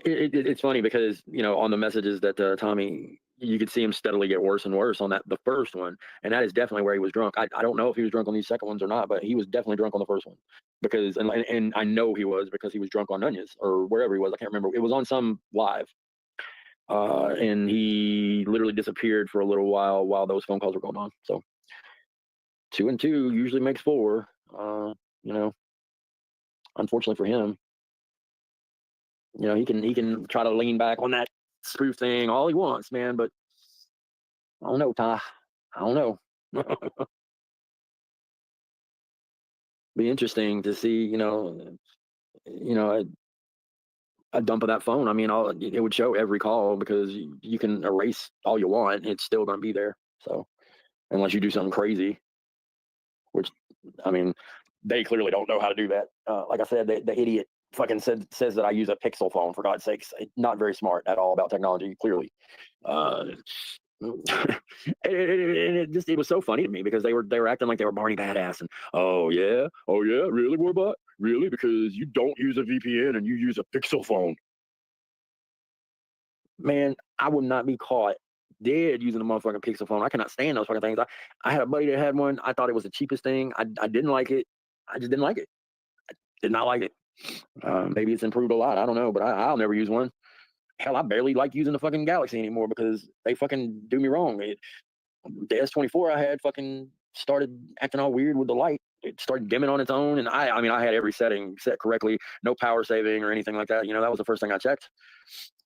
F: It's funny because on the messages that Tommy, you could see him steadily get worse and worse on the first one, and that is definitely where he was drunk. I don't know if he was drunk on these second ones or not, but he was definitely drunk on the first one because and I know he was because he was drunk on Nunez or wherever he was. I can't remember. It was on some live, and he literally disappeared for a little while those phone calls were going on. So 2 and 2 usually makes 4. Unfortunately for him. He can try to lean back on that spoof thing all he wants, man. But I don't know, Ty. I don't know. Be interesting to see, a dump of that phone. I mean, it would show every call because you can erase all you want. It's still going to be there. So unless you do something crazy, which, I mean, they clearly don't know how to do that. Like I said, the idiot fucking says that I use a Pixel phone, for God's sakes. Not very smart at all about technology, clearly. And it was so funny to me because they were acting like they were Barney Badass and oh yeah, really, Warbot, really, because you don't use a VPN and you use a Pixel phone. Man, I would not be caught dead using a motherfucking Pixel phone. I cannot stand those fucking things. I had a buddy that had one. I thought it was the cheapest thing. I didn't like it. I just didn't like it. I did not like it. Maybe it's improved a lot. I don't know, but I'll never use one. Hell, I barely like using the fucking Galaxy anymore because they fucking do me wrong. The S24 I had fucking started acting all weird with the light. It started dimming on its own, and I mean, I had every setting set correctly, no power saving or anything like that. You know, that was the first thing I checked,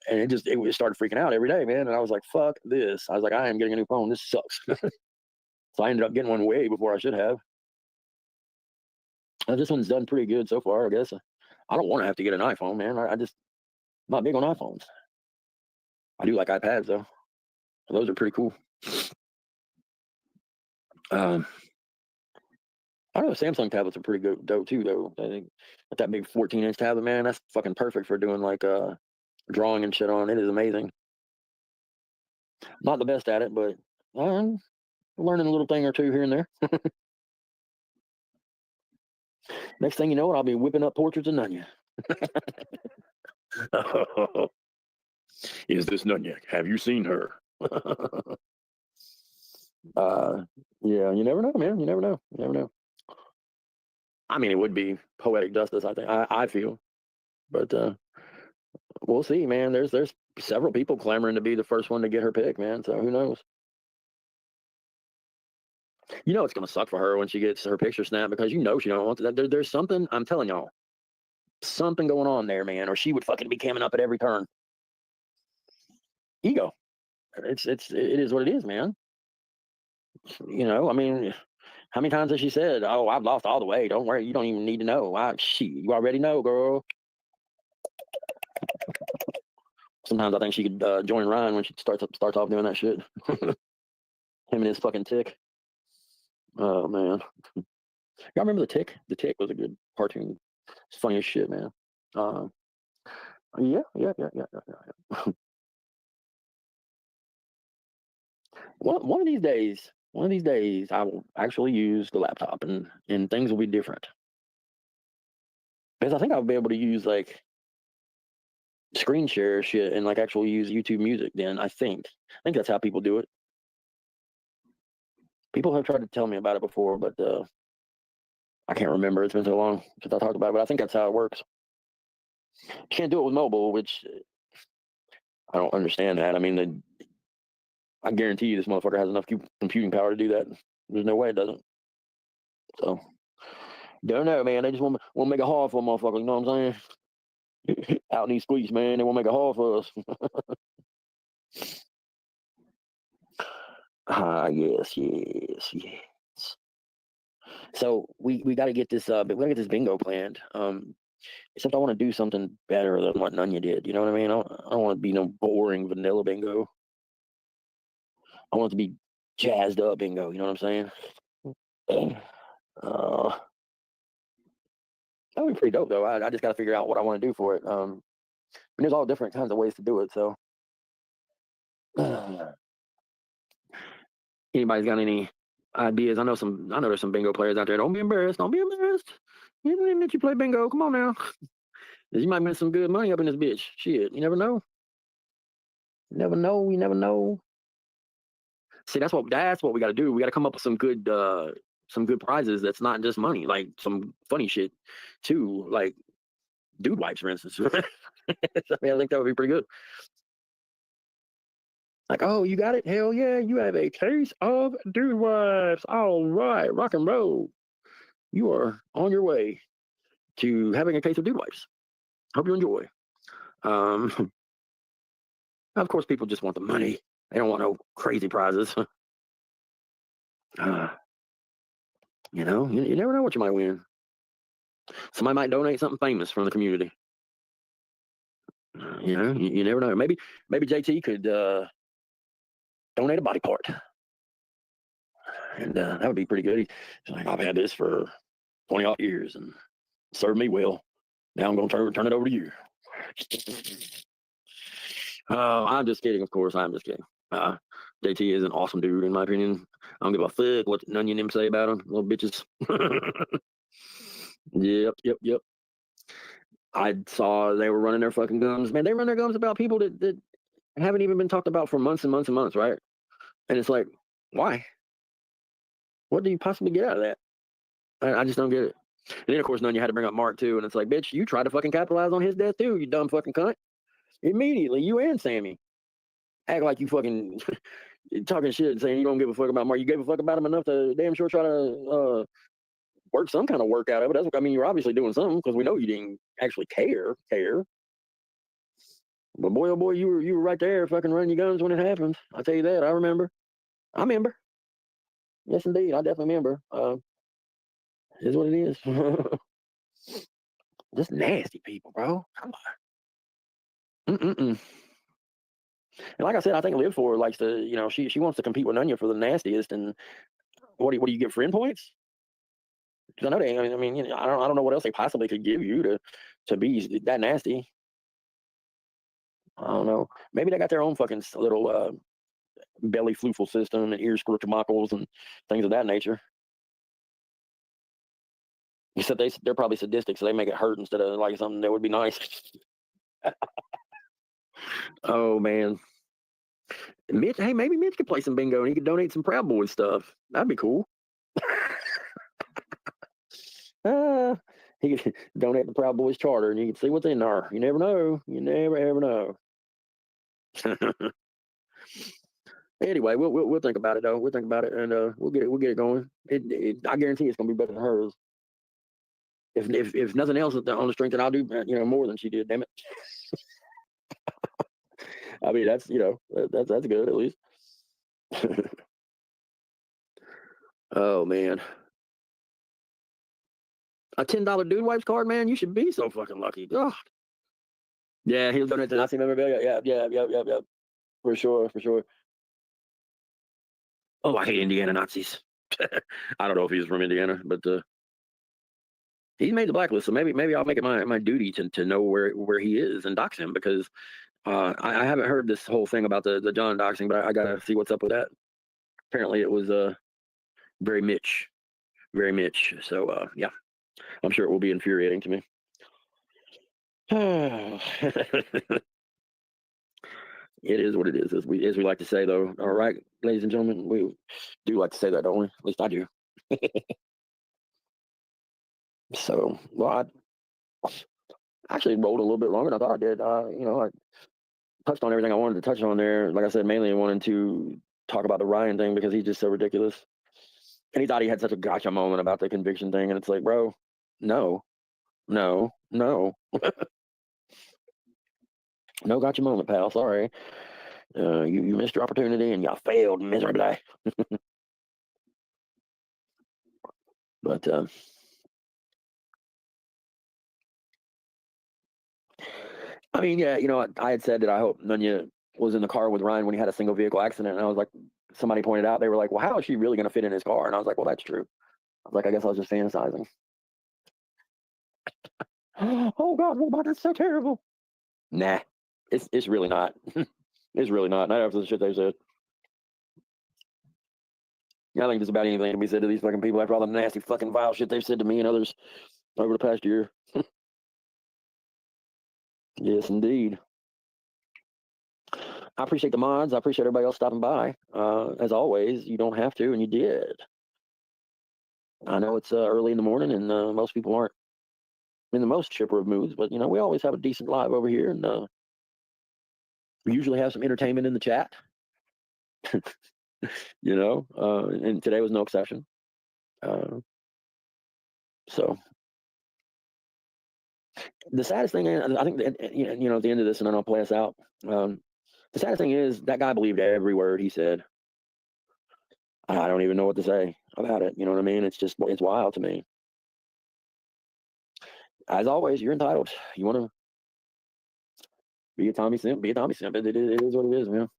F: and it started freaking out every day, man. And I was like, fuck this. I was like, I am getting a new phone. This sucks. So I ended up getting one way before I should have. This one's done pretty good so far, I guess. I don't want to have to get an iPhone, man. I'm not big on iPhones. I do like iPads though. Those are pretty cool. I don't know. Samsung tablets are pretty good, dope too, though. I think that big 14-inch tablet, man, that's fucking perfect for doing like drawing and shit on. It is amazing. Not the best at it, but I'm learning a little thing or two here and there. Next thing you know, I'll be whipping up portraits of Nunya. Is this Nunya? Have you seen her? Yeah, you never know, man. You never know. You never know. I mean, it would be poetic justice, I think. I feel, but we'll see, man. There's several people clamoring to be the first one to get her pick, man. So who knows? You know, it's gonna suck for her when she gets her picture snapped because you know she don't want that. There's something. I'm telling y'all, something going on there, man. Or she would fucking be camming up at every turn. Ego. It is what it is, man. You know, I mean, how many times has she said, "Oh, I've lost all the way. Don't worry, you don't even need to know. You already know, girl." Sometimes I think she could join Ryan when she starts off doing that shit. Him and his fucking tick. Oh man, y'all remember the Tick? The Tick was a good cartoon. It's funny as shit, man. Yeah. One of these days, I will actually use the laptop and things will be different. Because I think I'll be able to use like screen share shit and like actually use YouTube Music. Then I think that's how people do it. People have tried to tell me about it before, but I can't remember. It's been so long since I talked about it, but I think that's how it works. You can't do it with mobile, which I don't understand that. I mean, I guarantee you this motherfucker has enough computing power to do that. There's no way it doesn't. So, don't know, man. They just want to make a haul for a motherfucker. You know what I'm saying? Out in these streets, man. They want to make a haul for us. Yes. So we got to get this bingo planned. Except I want to do something better than what Nunya did. You know what I mean? I don't want to be no boring vanilla bingo. I want it to be jazzed up bingo. You know what I'm saying? That would be pretty dope though. I just got to figure out what I want to do for it. And there's all different kinds of ways to do it. So. Anybody's got any ideas? I know there's some bingo players out there. Don't be embarrassed. You don't even let you play bingo. Come on now. You might make some good money up in this bitch. Shit, you never know. You never know. See, that's what we got to do. We got to come up with some good prizes. That's not just money, like some funny shit too, like dude wipes, for instance. I think that would be pretty good. Like, oh, you got it? Hell yeah, you have a case of dude wipes. All right, rock and roll. You are on your way to having a case of dude wipes. Hope you enjoy. Of course, people just want the money. They don't want no crazy prizes. You know, you never know what you might win. Somebody might donate something famous from the community. You know, you never know. Maybe JT could donate a body part. And that would be pretty good. He's like, I've had this for 20 odd years and served me well. Now I'm going to turn it over to you. I'm just kidding, of course. I'm just kidding. JT is an awesome dude, in my opinion. I don't give a fuck what none of them say about him, little bitches. Yep. I saw they were running their fucking gums. Man, they run their gums about people that haven't even been talked about for months and months and months, right? And it's like, why? What do you possibly get out of that? I just don't get it. And then, of course, none you had to bring up Mark, too. And it's like, bitch, you tried to fucking capitalize on his death, too, you dumb fucking cunt. Immediately, you and Sammy. Act like you fucking talking shit and saying you don't give a fuck about Mark. You gave a fuck about him enough to damn sure try to work some kind of work out of it. That's what I mean. You're obviously doing something because we know you didn't actually care. But boy, oh boy, you were right there, fucking running your guns when it happened. I'll tell you that. I remember. Yes, indeed, I definitely remember. Is what it is. Just nasty people, bro. Come on. And like I said, I think Live For likes to, she wants to compete with Nunya for the nastiest. And what do you get, friend points? Because I know they. I mean, I don't know what else they possibly could give you to be that nasty. I don't know. Maybe they got their own fucking little belly floofle system and ear squirtamockles and things of that nature. Except they're probably sadistic, so they make it hurt instead of like something that would be nice. Oh man, Mitch. Hey, maybe Mitch could play some bingo and he could donate some Proud Boys stuff. That'd be cool. He could donate the Proud Boys charter and you can see what's in there. You never know. You never ever know. Anyway, we'll think about it though. We'll think about it and we'll get it going. I guarantee it's gonna be better than hers. If nothing else, on the strength that I'll do, more than she did. Damn it. I mean, that's that's good at least. Oh man, a $10 Dude Wipes card, man. You should be so fucking lucky. Oh. Yeah, he'll donate to Nazi memorabilia. Yeah. For sure. Oh, I hate Indiana Nazis. I don't know if he's from Indiana, but he's made the blacklist, so maybe I'll make it my duty to know where he is and dox him because I haven't heard this whole thing about the John doxing, but I gotta see what's up with that. Apparently, it was very Mitch. So yeah, I'm sure it will be infuriating to me. It is what it is, as we like to say, though. All right, ladies and gentlemen, we do like to say that, don't we? At least I do. So, well, I actually rolled a little bit longer than I thought I did. I touched on everything I wanted to touch on there. Like I said, mainly I wanted to talk about the Ryan thing because he's just so ridiculous. And he thought he had such a gotcha moment about the conviction thing, and it's like, bro, no. No gotcha moment, pal. Sorry. You missed your opportunity and you failed miserably. But I mean, yeah, I had said that I hope Nunya was in the car with Ryan when he had a single vehicle accident, and I was like, somebody pointed out, they were like, well, how is she really going to fit in his car? And I was like, well, that's true. I was like, I guess I was just fantasizing. Oh God, Robot, that's so terrible. Nah, it's really not. It's really not. Not after the shit they said. I think just about anything can be said to these fucking people after all the nasty fucking vile shit they've said to me and others over the past year. Yes, indeed. I appreciate the mods. I appreciate everybody else stopping by. As always, you don't have to, and you did. I know it's early in the morning, and most people aren't in the most chipper of moods, but we always have a decent live over here, and we usually have some entertainment in the chat. And today was no exception. So the saddest thing, I think, at the end of this, and then I'll play us out. The saddest thing is that guy believed every word he said. I don't even know what to say about it. You know what I mean? It's wild to me. As always, you're entitled. You want to be a Tommy Simp, be a Tommy Simp. It is what it is, man.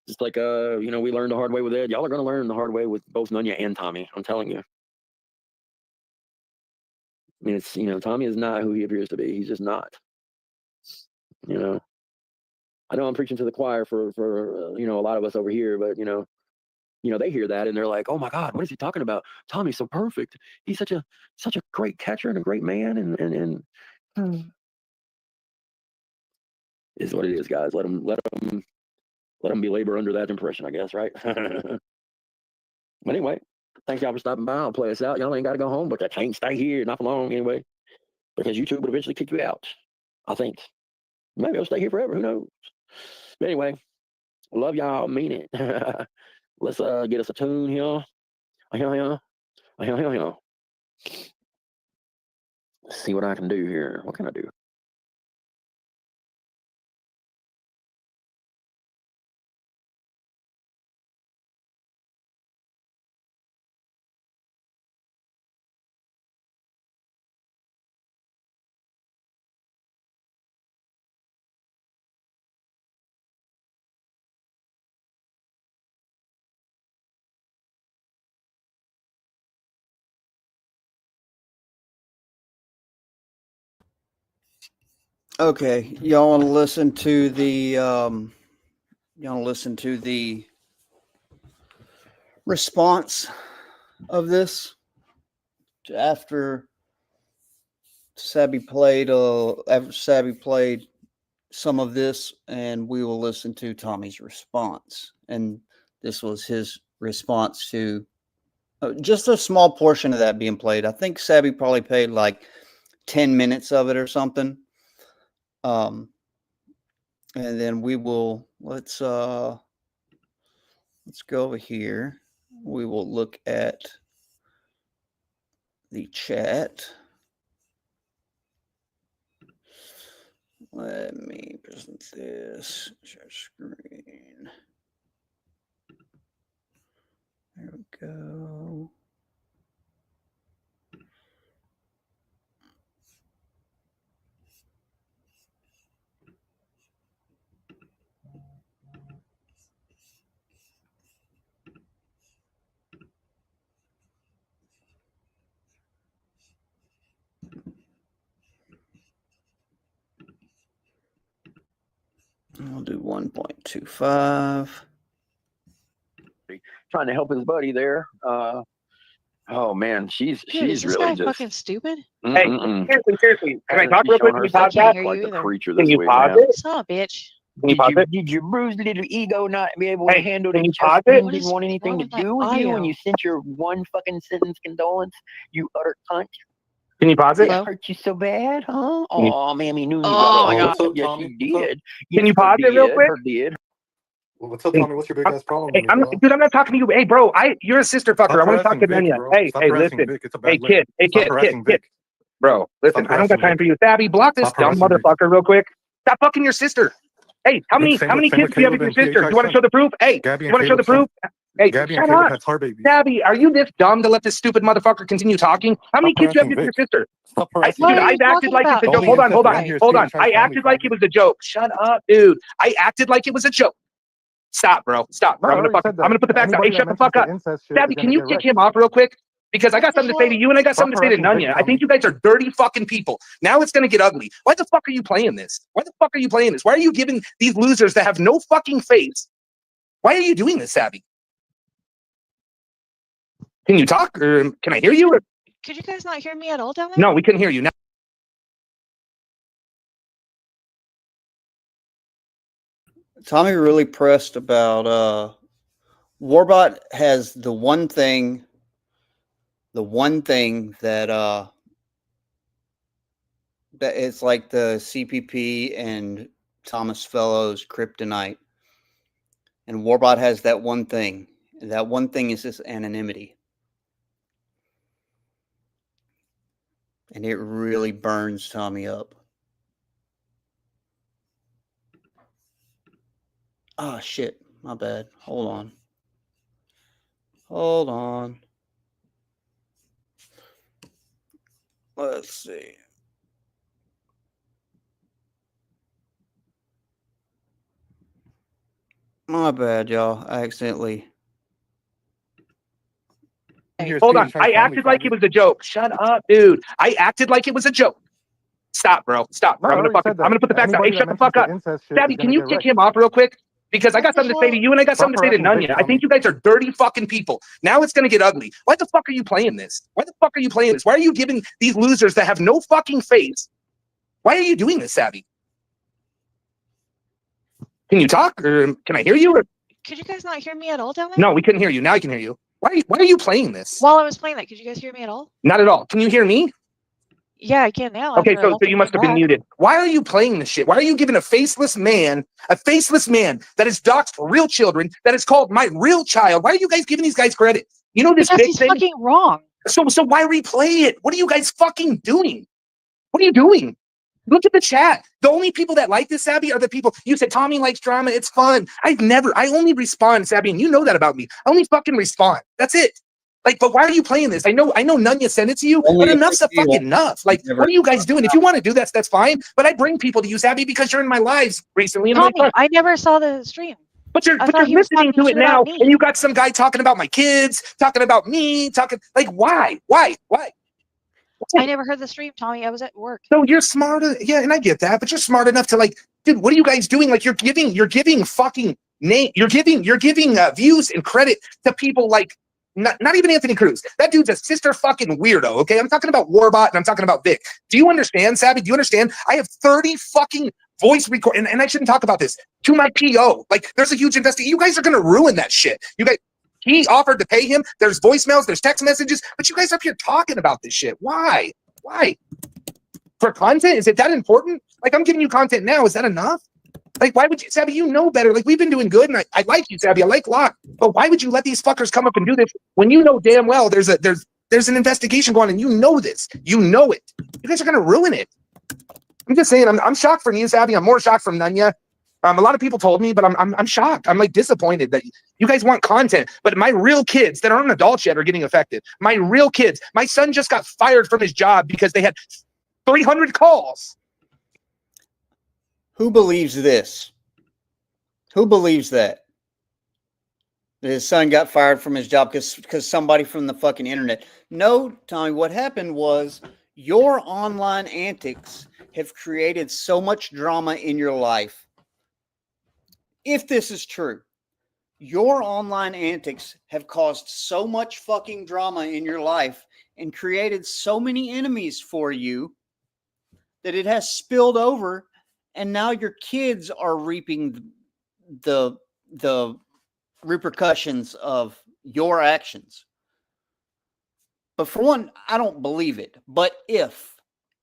F: Just like we learned the hard way with Ed. Y'all are gonna learn the hard way with both Nunya and Tommy. I'm telling you. I mean, it's, Tommy is not who he appears to be. He's just not. I know I'm preaching to the choir for a lot of us over here, but they hear that and they're like, oh my God, what is he talking about? Tommy's so perfect. He's such a great catcher and a great man, and is what it is, guys. Let them belabor under that impression, I guess, right? But anyway, thank y'all for stopping by. I'll play us out. Y'all ain't got to go home, but I can't stay here not for long anyway, because YouTube would eventually kick you out. I think maybe I'll stay here forever. Who knows? But anyway, love y'all. Mean it. Let's get us a tune here. Let's see what I can do here. What can I do?
E: Okay, y'all want to listen to the response of this after Sabby played some of this, and we will listen to Tommy's response. And this was his response to just a small portion of that being played. I think Sabby probably played like 10 minutes of it or something. And then we will let's go over here. We will look at the chat. Let me present this. Share screen. There we go. I'll do 1.25.
F: Trying to help his buddy there. Oh man, she's
G: Is this
F: really
G: guy
F: just
G: fucking stupid?
H: Hey, seriously, can I talk real quick? Can you pause that?
F: Like the creature
H: Can
F: this
H: you
F: week,
H: pause
F: man.
H: it?
G: Son of a bitch.
H: Can you pause it?
F: Did your bruised little ego not be able to
H: Hey,
F: handle
H: can
F: the
H: you pause
F: Justin
H: it?
G: What
F: didn't
G: is
F: want anything to
G: wrong with my
F: do with you when
G: audio?
F: you sent your one fucking sentence condolence, you utter cunt?
H: Can you pause it?
G: Hello?
F: It hurt you so bad, huh?
H: Can you,
F: Oh, Mammy knew you
G: Oh
F: got
G: my
F: it.
G: God.
I: What's up,
F: Yes,
I: Tommy?
F: she did.
H: can you
F: Yes, her
H: pause it real
F: did.
H: quick?
F: Her did.
I: What's up,
H: Hey,
I: Tommy? What's your big ass problem,
H: hey,
I: bro?
H: dude, I'm not talking to you. Hey, bro, you're a sister fucker.
I: Stop
H: I want to talk
I: harassing
H: to
I: Vic,
H: Nanya.
I: bro.
H: Hey,
I: Stop
H: hey,
I: harassing
H: listen.
I: Vic. It's a
H: Hey,
I: bad lick.
H: kid,
I: Stop harassing Vic.
H: Bro, listen,
I: Stop
H: I don't got
I: harassing
H: time
I: Vic.
H: for you. Sabby, block this
I: Stop
H: dumb
I: harassing Vic.
H: motherfucker real quick. Stop fucking your sister. Hey, how
I: Vic,
H: many
I: same with
H: kids do you have with
I: Caleb
H: your
I: and
H: sister? You
I: PHI's
H: want to
I: son.
H: show the proof? Hey,
I: Gabby
H: you
I: and
H: want to show the
I: Caleb's son.
H: proof? Hey,
I: Gabby and
H: shut
I: Caleb
H: up.
I: had tar babies.
H: Sabby, are you this dumb to let this stupid motherfucker continue talking? How many
I: Stop
H: kids do you have
I: harassing
H: with your
I: Vic.
H: sister?
I: Stop harassing
H: Dude,
G: What are
I: Vic.
G: you
H: I've acted
G: talking
H: like it's
G: about?
H: a
I: The
H: joke.
I: only
H: Hold on,
I: incest
H: hold on,
I: around here is
H: hold on.
I: PHI's
H: I
I: family,
H: acted like it
I: Tommy.
H: was a joke. Shut up, dude. I acted like it was a joke. Stop, bro. Stop.
I: No,
H: Or
I: I
H: I'm
I: already said
H: I'm
I: that.
H: gonna put the facts out. Hey,
I: Anybody that
H: shut the
I: mentions
H: fuck
I: the
H: up.
I: incest shit is
H: Sabby, can
I: gonna
H: you
I: get
H: kick
I: wrecked.
H: him off real quick? Because I
G: What
H: got
G: the
H: something to say to
G: hell?
H: you and I got
I: Stop
H: something to say to
I: harassing Vic,
H: Nunya. I
I: Tommy.
H: think you guys are dirty fucking people. Now it's gonna get ugly. Why the fuck are you playing this? Why the fuck are you playing this? Why are you giving these losers that have no fucking face? Why are you doing this, Sabby? Can you talk or can I hear you? Or...
G: Could you guys not hear me at all down there?
H: No, we couldn't hear you. Now
E: Tommy really pressed about Warbot has the one thing that that it's like the CPP and Thomas Fellows kryptonite. And Warbot has that one thing. And that one thing is this anonymity. And it really burns Tommy up. Ah, shit. My bad. Hold on. Hold on. Let's see. My bad, y'all. I accidentally
H: Hold on. I acted like it was a joke. Shut up, dude. I acted like it was a joke. Stop, bro. Stop, bro. I'm gonna put the facts out. Hey, shut the fuck up. Daddy, can you kick him off real quick? Because I got something to say to you and I got something to say to Nunya. I think you guys are dirty fucking people. Now it's gonna get ugly. Why the fuck are you playing this? Why the fuck are you playing this? Why are you giving these losers that have no fucking face? Why are you doing this, Savvy? Can you talk or can I hear you? Or?
G: Could you guys not hear me at all down there?
H: No, we couldn't hear you. Now I can hear you. Why are you playing this?
G: While I was playing that, could you guys hear me at all?
H: Not at all. Can you hear me?
G: Yeah, I can now.
H: Okay, so you must have been muted. Why are you playing this shit? Why are you giving a faceless man that is doxed for real children, that is called my real child? Why are you guys giving these guys credit? You know this
G: because
H: big
G: he's
H: thing?
G: fucking wrong.
H: So why replay it? What are you guys fucking doing? What are you doing? Look at the chat. The only people that like this, Sabby, are the people. You said Tommy likes drama. It's fun. I only respond, Sabby, and you know that about me. I only fucking respond. That's it. Like, but why are you playing this? I know Nunya sent it to you, but enough's a fucking enough. Like, what are you guys doing? If you want to do that, that's fine. But I bring people to you, Sabby, because you're in my lives recently. And
G: Tommy, I never saw the stream.
H: But you're listening to it now, and you got some guy talking about my kids, talking about me, like, why?
G: I never heard the stream, Tommy. I was at work.
H: So you're smarter, yeah, and I get that, but you're smart enough to like, dude, what are you guys doing? Like, you're giving fucking name, you're giving views and credit to people like not even Anthony Cruz. That dude's a sister fucking weirdo. Okay, I'm talking about Warbot and I'm talking about Vic. Do you understand, Savvy? Do you understand? I have 30 fucking voice record, and I shouldn't talk about this to my PO. Like, there's a huge investigation. You guys are gonna ruin that shit. You guys. He offered to pay him. There's voicemails, there's text messages, but you guys up here talking about this shit. Why? For content? Is it that important? Like, I'm giving you content now. Is that enough? Like, why would you, Sabby, you know better. Like, we've been doing good, and I like you, Sabby. I like Locke. But why would you let these fuckers come up and do this when you know damn well there's an investigation going on, and you know this. You know it. You guys are going to ruin it. I'm just saying, I'm shocked from you, Sabby. I'm more shocked from Nunya. A lot of people told me, but I'm shocked. I'm like disappointed that you guys want content, but my real kids that aren't adults yet are getting affected. My real kids. My son just got fired from his job because they had 300 calls.
E: Who believes this? Who believes that his son got fired from his job because somebody from the fucking internet? No, Tommy, what happened was your online antics have created so much drama in your life. If this is true, your online antics have caused so much fucking drama in your life and created so many enemies for you that it has spilled over, and now your kids are reaping the repercussions of your actions. But for one, I don't believe it. But if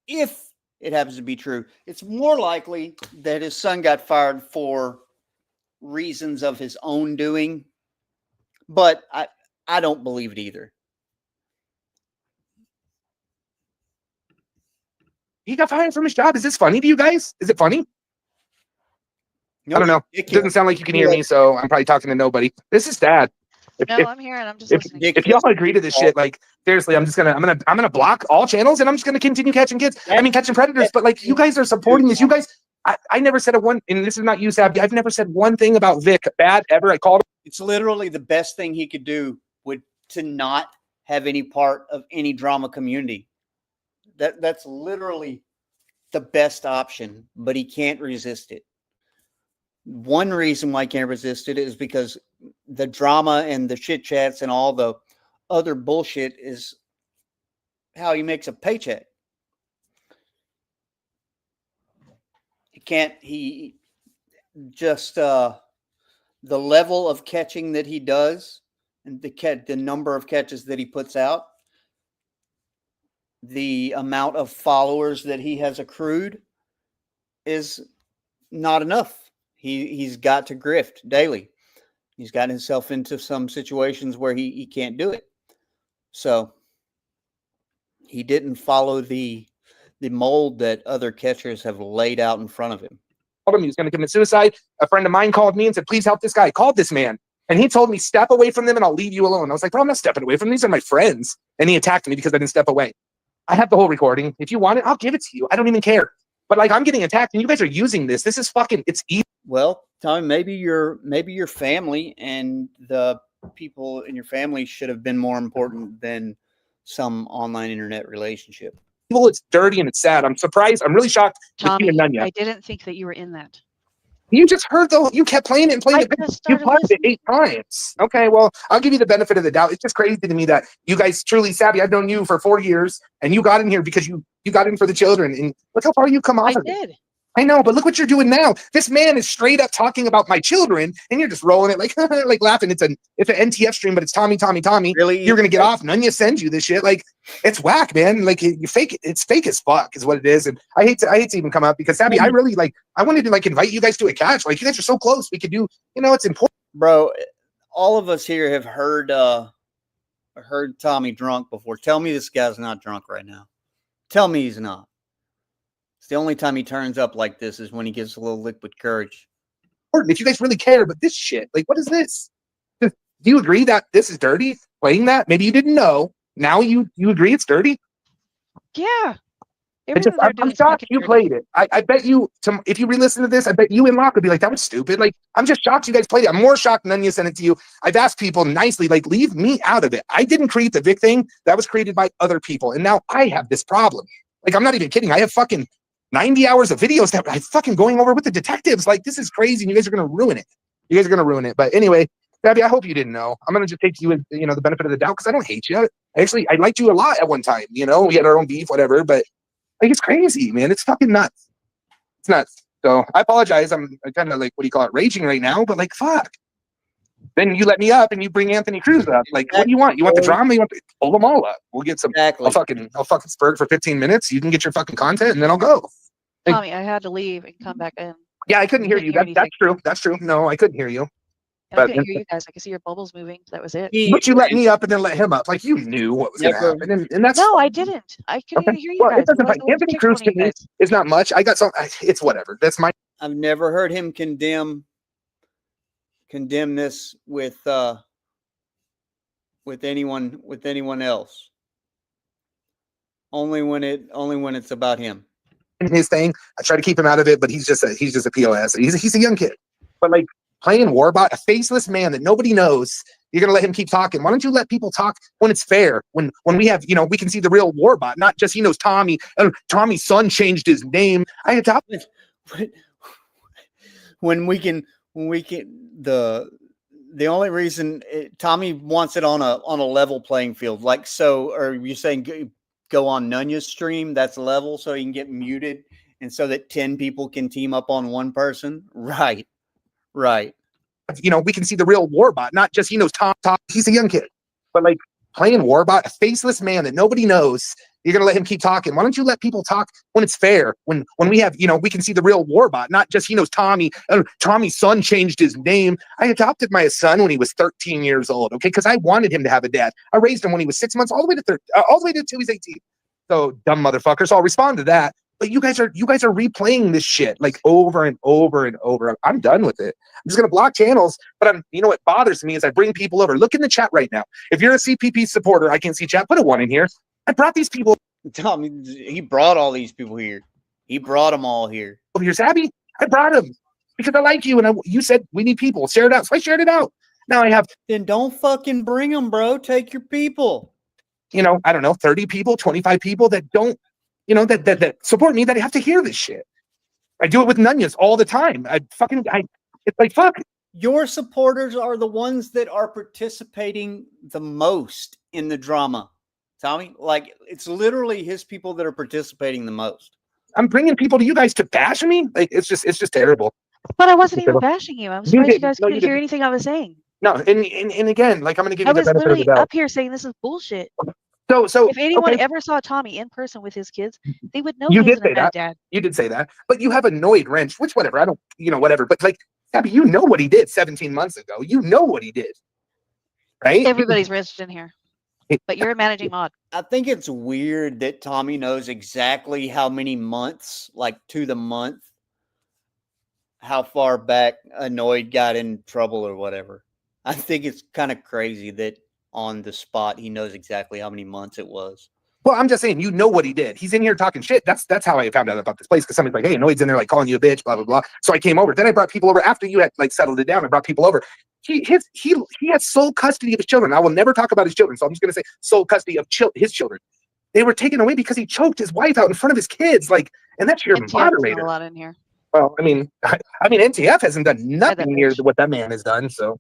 E: it happens to be true, it's more likely that his son got fired for reasons of his own doing, but I don't believe it either.
H: He got fired from his job. Is this funny to you guys? Is it funny?
E: No,
H: I don't know. It doesn't sound like you can hear me, so I'm probably talking to nobody. This is sad.
G: I'm here and I'm just listening.
H: If y'all agree to this shit, like seriously, I'm gonna block all channels and I'm just gonna continue catching kids. I mean, catching predators. But like, you guys are supporting this. You guys. I never said and this is not you, Sabby. I've never said one thing about Vic bad ever. I called him.
E: It's literally the best thing he could do would to not have any part of any drama community. That's literally the best option, but he can't resist it. One reason why he can't resist it is because the drama and the chit chats and all the other bullshit is how he makes a paycheck. He just the level of catching that he does and the number of catches that he puts out, the amount of followers that he has accrued is not enough. He's got to grift daily. He's gotten himself into some situations where he can't do it. So he didn't follow the mold that other catchers have laid out in front of him.
H: He was going to commit suicide. A friend of mine called me and said, please help this guy. I called this man. And he told me, step away from them and I'll leave you alone. I was like, bro, I'm not stepping away from them. These are my friends. And he attacked me because I didn't step away. I have the whole recording. If you want it, I'll give it to you. I don't even care. But like, I'm getting attacked and you guys are using this. This is fucking, it's evil.
E: Well, Tommy, maybe your family and the people in your family should have been more important than some online internet relationship.
H: It's dirty and it's sad. I'm surprised. I'm really shocked with you
G: Tommy,
H: and Nunya.
G: I didn't think that you were in that.
H: You just heard though. You kept playing it and playing
G: I
H: it.
G: just
H: You
G: started
H: paused it
G: listening.
H: 8 times. Okay, well, I'll give you the benefit of the doubt. It's just crazy to me that you guys truly savvy. I've known you for 4 years, and you got in here because you got in for the children. And look how far you come off
G: I
H: of it.
G: did.
H: I know, but look what you're doing now. This man is straight up talking about my children, and you're just rolling it like like laughing. It's an NTF stream, but it's Tommy.
E: Really?
H: You're gonna get off. Nunya sends you this shit. Like it's whack, man. Like you fake it. It's fake as fuck, is what it is. And I hate to even come up because Sabby, I really like. I wanted to like invite you guys to a catch. Like you guys are so close. We could do. You know, it's important,
E: Bro, all of us here have heard Tommy drunk before. Tell me this guy's not drunk right now. Tell me he's not. It's the only time he turns up like this is when he gives a little liquid courage.
H: if you guys really care. But this shit, like, what is this? Do you agree that this is dirty? Playing that? Maybe you didn't know. Now you agree it's dirty?
G: Yeah. Everything they're doing
H: I'm
G: is
H: shocked
G: fucking
H: you
G: dirty.
H: played it. I bet you, if you re-listen to this, I bet you and Locke would be like, that was stupid. Like, I'm just shocked you guys played it. I'm more shocked none of you sent it to you. I've asked people nicely, like, leave me out of it. I didn't create the Vic thing. That was created by other people. And now I have this problem. Like, I'm not even kidding. I have fucking 90 hours of videos that I'm fucking going over with the detectives. Like, this is crazy. And you guys are going to ruin it. You guys are going to ruin it. But anyway, Gabby, I hope you didn't know. I'm going to just take you, the benefit of the doubt because I don't hate you. Actually, I liked you a lot at one time. We had our own beef, whatever. But like, it's crazy, man. It's fucking nuts. It's nuts. So I apologize. I'm kind of like, what do you call it, raging right now? But like, fuck. Then you let me up and you bring Anthony Cruz up. Like, what do you want? You want the drama? You want to pull them all up? We'll get some.
E: Exactly.
H: I'll fucking spur it for 15 minutes. You can get your fucking content, and then I'll go.
G: Tommy, I had to leave and come back in.
H: Yeah, I couldn't hear you.
G: Couldn't hear
H: That's true. That's true. No, I couldn't hear you.
G: And I
H: But-
G: couldn't hear you guys. I could see your bubbles moving. That was it.
H: But you let me up and then let him up. Like you knew what was going to
E: Never-
H: happen, and that's
G: No, I didn't. I couldn't
H: okay.
G: even hear you
H: Well,
G: guys.
H: it doesn't
G: Otherwise,
H: matter.
G: I would've
H: Anthony
G: kicked
H: Cruz
G: one
H: to
G: of you
H: me
G: guys.
H: is not much. I got some. It's whatever. That's my.
E: I've never heard him condemn this with anyone else. Only when it's about him.
H: His thing. I try to keep him out of it, but he's just a POS. He's a young kid. But like playing Warbot, a faceless man that nobody knows, you're gonna let him keep talking. Why don't you let people talk when it's fair? When we have, we can see the real Warbot, not just he knows Tommy. Tommy's son changed his name. I adopted.
E: When we can the only reason Tommy wants it on a level playing field, like so, or you saying go on Nunya's stream that's level so he can get muted and so that 10 people can team up on one person. Right.
H: We can see the real Warbot, not just he knows Tom. He's a young kid, but like playing Warbot, a faceless man that nobody knows. You're gonna let him keep talking. Why don't you let people talk when it's fair? When we have, we can see the real Warbot, not just he knows Tommy. Tommy's son changed his name. I adopted my son when he was 13 years old. Okay, because I wanted him to have a dad. I raised him when he was 6 months, all the way to till he's 18. So dumb motherfucker. So I'll respond to that. But you guys are replaying this shit like over and over and over. I'm done with it. I'm just gonna block channels. But what bothers me is I bring people over. Look in the chat right now. If you're a CPP supporter, I can see chat. Put a 1 in here. I brought these people.
E: Tommy, he brought all these people here. He brought them all here.
H: Over here, Sabby. I brought them because I like you, and you said we need people. Share it out, so I shared it out. Now I have.
E: Then don't fucking bring them, bro. Take your people.
H: I don't know, 30 people, 25 people that don't, that support me, that have to hear this shit. I do it with Nunyas all the time. It's like, fuck.
E: Your supporters are the ones that are participating the most in the drama, Tommy. Like, it's literally his people that are participating the most.
H: I'm bringing people to you guys to bash me. Like, it's just terrible.
G: But I wasn't even bashing you. I'm surprised you guys couldn't hear anything I was saying.
H: No, and again, like, I'm going to give
G: I
H: you the
G: was
H: benefit of the
G: literally
H: doubt.
G: up here saying this is bullshit.
H: So
G: If anyone
H: okay.
G: ever saw Tommy in person with his kids, they would know
H: You
G: he
H: did
G: wasn't a
H: say
G: bad
H: that.
G: dad.
H: You did say that, but you have annoyed Wrench, which whatever. I don't, whatever. But like, Abby, you know what he did 17 months ago. You know what he did, right?
G: Everybody's registered in here, but you're a managing mod.
E: I think it's weird that Tommy knows exactly how many months, like to the month, how far back Annoyed got in trouble or whatever. I think it's kind of crazy that on the spot he knows exactly how many months it was.
H: Well, I'm just saying, you know what he did. He's in here talking shit. That's how I found out about this place, because somebody's like, hey, Annoyed's in there like calling you a bitch, blah, blah, blah. So I came over. Then I brought people over after you had like settled it down. I brought people over. he has sole custody of his children. I will never talk about his children, so I'm just going to say sole custody of his children. They were taken away because he choked his wife out in front of his kids, like, and that's your
G: NTF is not
H: moderator.
G: allowed in here.
H: Well, I mean, NTF hasn't done nothing near what that man has done. So,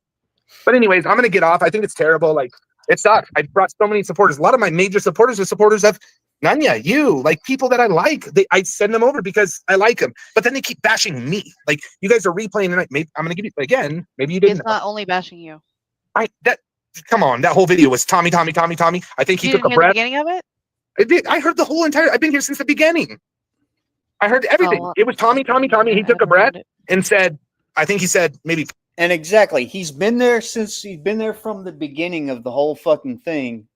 H: but anyways, I'm going to get off. I think it's terrible. Like, it sucks. I brought so many supporters. A lot of my major supporters are supporters of Nanya, you, like people that I like. I send them over because I like them. But then they keep bashing me. Like, you guys are replaying tonight. Maybe I'm going to give you again. Maybe you didn't.
G: It's not only bashing you.
H: Come on. That whole video was Tommy. I think he
G: You
H: took
G: didn't
H: a
G: hear the
H: breath.
G: beginning of it?
H: I did. I heard the whole entire. I've been here since the beginning. I heard everything.
G: well,
H: It was Tommy. He took a breath and said, I think he said maybe.
E: And exactly, he's been there from the beginning of the whole fucking thing.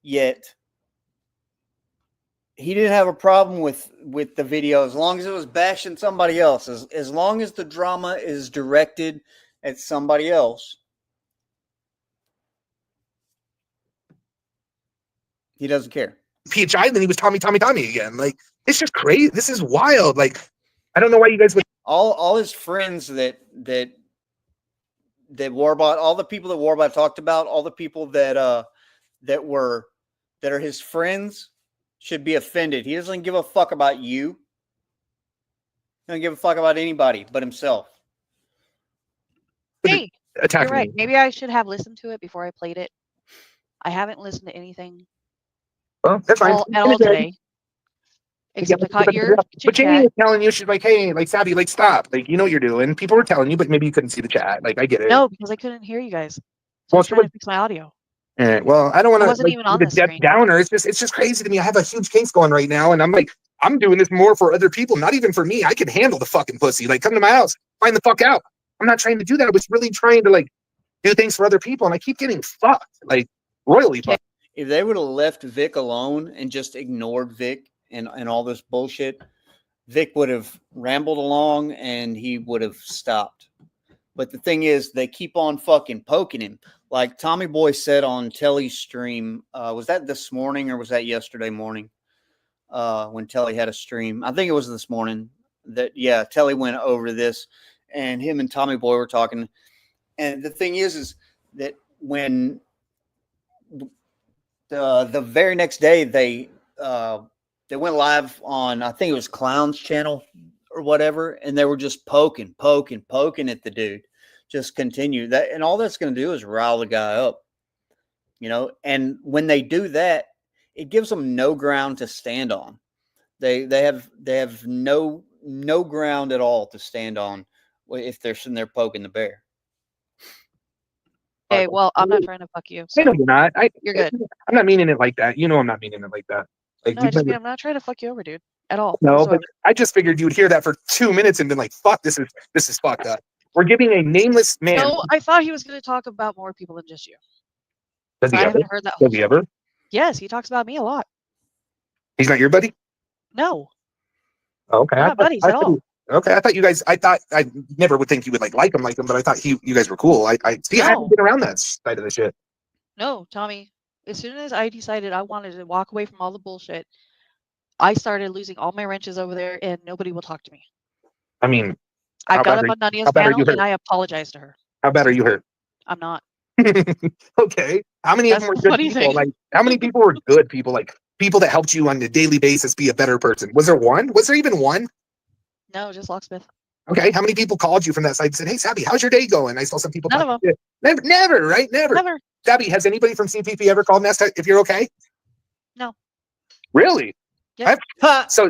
E: Yet he didn't have a problem with the video as long as it was bashing somebody else. As long as the drama is directed at somebody else, he doesn't care.
H: Peach Island, he was Tommy again. Like, it's just crazy. This is wild. Like, I don't know why you guys would.
E: All his friends that Warbot, all the people that Warbot talked about, all the people that are his friends should be offended. He doesn't give a fuck about you. He doesn't give a fuck about anybody but himself.
G: Hey,
H: Attack
G: you're right.
H: me.
G: Maybe I should have listened to it before I played it. I haven't listened to anything
H: Well, that's fine.
G: at all today. Except I caught your
H: But
G: chit
H: Jamie
G: chat.
H: was telling you, she's like, hey, like, Savvy, like, stop. Like, you know what you're doing. People were telling you, but maybe you couldn't see the chat. Like, I get it.
G: No, because I couldn't hear you guys. So I
H: Well,
G: was trying to fix my audio.
H: Well, I don't want
G: I
H: to
G: wasn't even on
H: the
G: the
H: death
G: screen.
H: downer. It's just crazy to me. I have a huge case going right now, and I'm like, I'm doing this more for other people, not even for me. I can handle the fucking pussy. Like, come to my house, find the fuck out. I'm not trying to do that. I was really trying to, like, do things for other people, and I keep getting fucked, like, royally fucked.
E: If they would have left Vic alone and just ignored Vic and all this bullshit, Vic would have rambled along and he would have stopped. But the thing is, they keep on fucking poking him. Like Tommy Boy said on Telly's stream, was that this morning or was that yesterday morning? When Telly had a stream, I think it was this morning. Telly went over this, and him and Tommy Boy were talking. And the thing is that when the very next day they went live on, I think it was Clown's channel or whatever, and they were just poking at the dude. Just continue that, and all that's going to do is rile the guy up, you know. And when they do that, it gives them no ground to stand on. They have no ground at all to stand on if they're sitting there poking the bear.
G: Hey, well, I'm not trying to fuck you. So
H: I know you're not.
G: you're good.
H: I'm not meaning it like that. You know, I'm not meaning it like that. Like,
G: No, I just mean I'm not trying to fuck you over, dude. At all.
H: no,
G: whatsoever.
H: but I just figured you'd hear that for 2 minutes and been like, "Fuck, this is fucked up." We're giving a nameless man.
G: No, I thought he was going to talk about more people than just you.
H: Does he
G: I
H: ever?
G: haven't heard that whole
H: Does he ever?
G: Yes, he talks about me a lot.
H: He's not your buddy?
G: No,
H: Okay.
G: we're not buddies at all.
H: Okay, I thought you guys. I thought I never would think you would like him, but I thought you guys were cool. I see. I haven't been around that side of the shit.
G: No, Tommy. As soon as I decided I wanted to walk away from all the bullshit, I started losing all my wrenches over there, and nobody will talk to me.
H: I mean,
G: I
H: how
G: got
H: bad
G: up on Nadia's
H: how bad are
G: panel
H: you hurt?
G: and I apologized to her.
H: how bad are you hurt?
G: I'm not.
H: Okay. How many of
G: That's
H: them were
G: the
H: good
G: funny
H: people?
G: thing.
H: Like, how many people were good people? Like, people that helped you on a daily basis be a better person? Was there one? Was there even one?
G: No, just locksmith.
H: Okay. How many people called you from that side and said, "Hey, Sabby, how's your day going?" I saw some people.
G: None of
H: talking shit. Never, right? Never.
G: Never.
H: Sabby, has anybody from CPP ever called and asked if you're okay?
G: No.
H: Really?
G: Yeah.
H: So,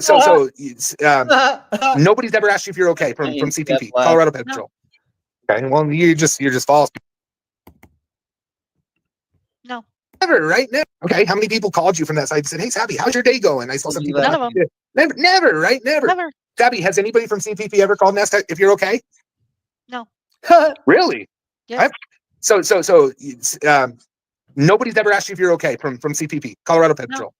H: nobody's ever asked you if you're okay from CPP, Colorado Pet Patrol. Okay. Well, you're just false.
G: No.
H: Never, right? Never. Okay. How many people called you from that side and said, "Hey, Sabby, how's your day going?" I saw some people.
G: None of them.
H: Never, right? Never.
G: Never.
H: Sabby, has anybody from CPP ever called and asked if you're okay?
G: No.
H: Really?
G: Yeah.
H: So, nobody's ever asked you if you're okay from CPP, Colorado Pet Patrol.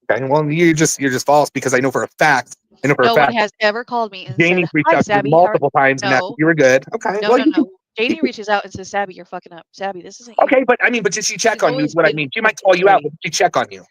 H: Okay. Well, you're just false because I know for a fact.
G: No one has ever called me and
H: Jamie
G: said,
H: reached
G: "Hi,
H: out to you
G: Sabby."
H: multiple times and asked if you were good. Okay.
G: No,
H: well,
G: no. Janie reaches out and says, "Sabby, you're fucking up. Sabby, this isn't you."
H: Okay, but did she check
G: She's
H: on you?
G: always
H: Is what I
G: been
H: mean. She might call you out,
G: great.
H: but did she check on you?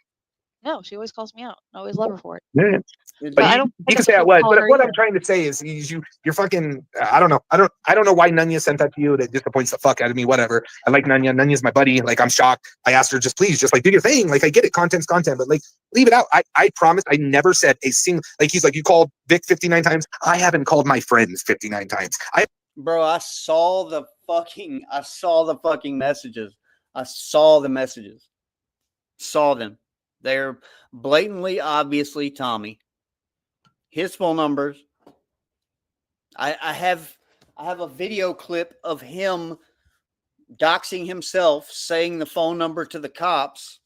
G: No, she always calls me out. I always love her for it.
H: Yeah.
G: But
H: But
G: I
H: you,
G: don't
H: you
G: think
H: can
G: I
H: say I
G: should
H: was,
G: call
H: but
G: her
H: what I'm
G: either.
H: trying to say is you're fucking. I don't know. I don't know why Nunya sent that to you. That disappoints the fuck out of me. Whatever. I like Nunya. Nunya's my buddy. Like I'm shocked. I asked her just please, just like do your thing. Like I get it, content's content, but like leave it out. I promise I never said a single. Like he's like you called Vic 59 times. I haven't called my friends 59 times.
E: Bro, I saw the fucking messages. I saw the messages. Saw them. They're blatantly, obviously Tommy. His phone numbers. I have a video clip of him doxing himself, saying the phone number to the cops,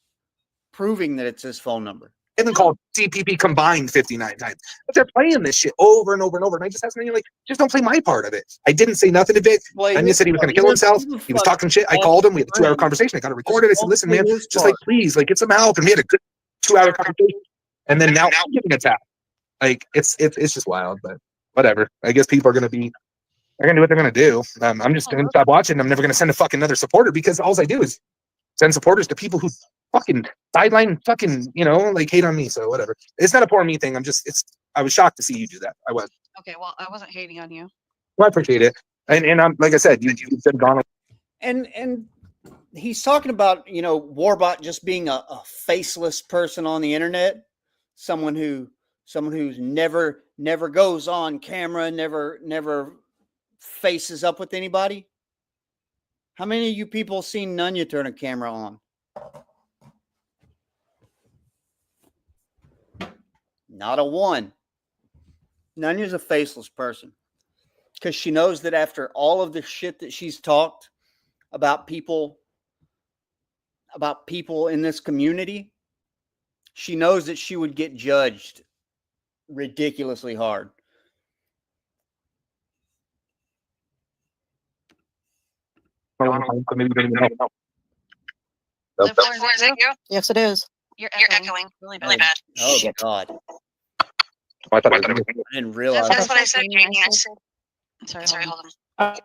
E: proving that it's his phone number.
H: I haven't called CPP combined 59 times. But they're playing this shit over and over and over. And I just asked Nunya, like, just don't play my part of it. I didn't say nothing to Vic. Nunya said he was going to kill himself. He was talking shit. I called him. We had a 2-hour conversation. I got it recorded. I said, listen, man, just like, please, like, get some help. And we had a good 2-hour conversation. And then now I'm getting attacked. Like, it's just wild, but whatever. I guess people are going to be, they're going to do what they're going to do. I'm just going to stop watching. I'm never going to send a fucking another supporter because all I do is send supporters to people who fucking sideline fucking, like hate on me. So whatever. It's not a poor me thing. I was shocked to see you do that. I was.
G: Okay, well, I wasn't hating on you.
H: Well, I appreciate it. And I'm like I said, you said gone.
E: And he's talking about, Warbot just being a faceless person on the internet, someone who's never goes on camera, never faces up with anybody. How many of you people seen Nunya turn a camera on? Not a one. Nunya's a faceless person because she knows that after all of the shit that she's talked about people in this community, she knows that she would get judged ridiculously hard.
J: Yes, it is.
G: You're echoing really bad.
E: Oh, God.
H: I
E: didn't realize.
G: That's what I said, Jamie. Sorry, hold on.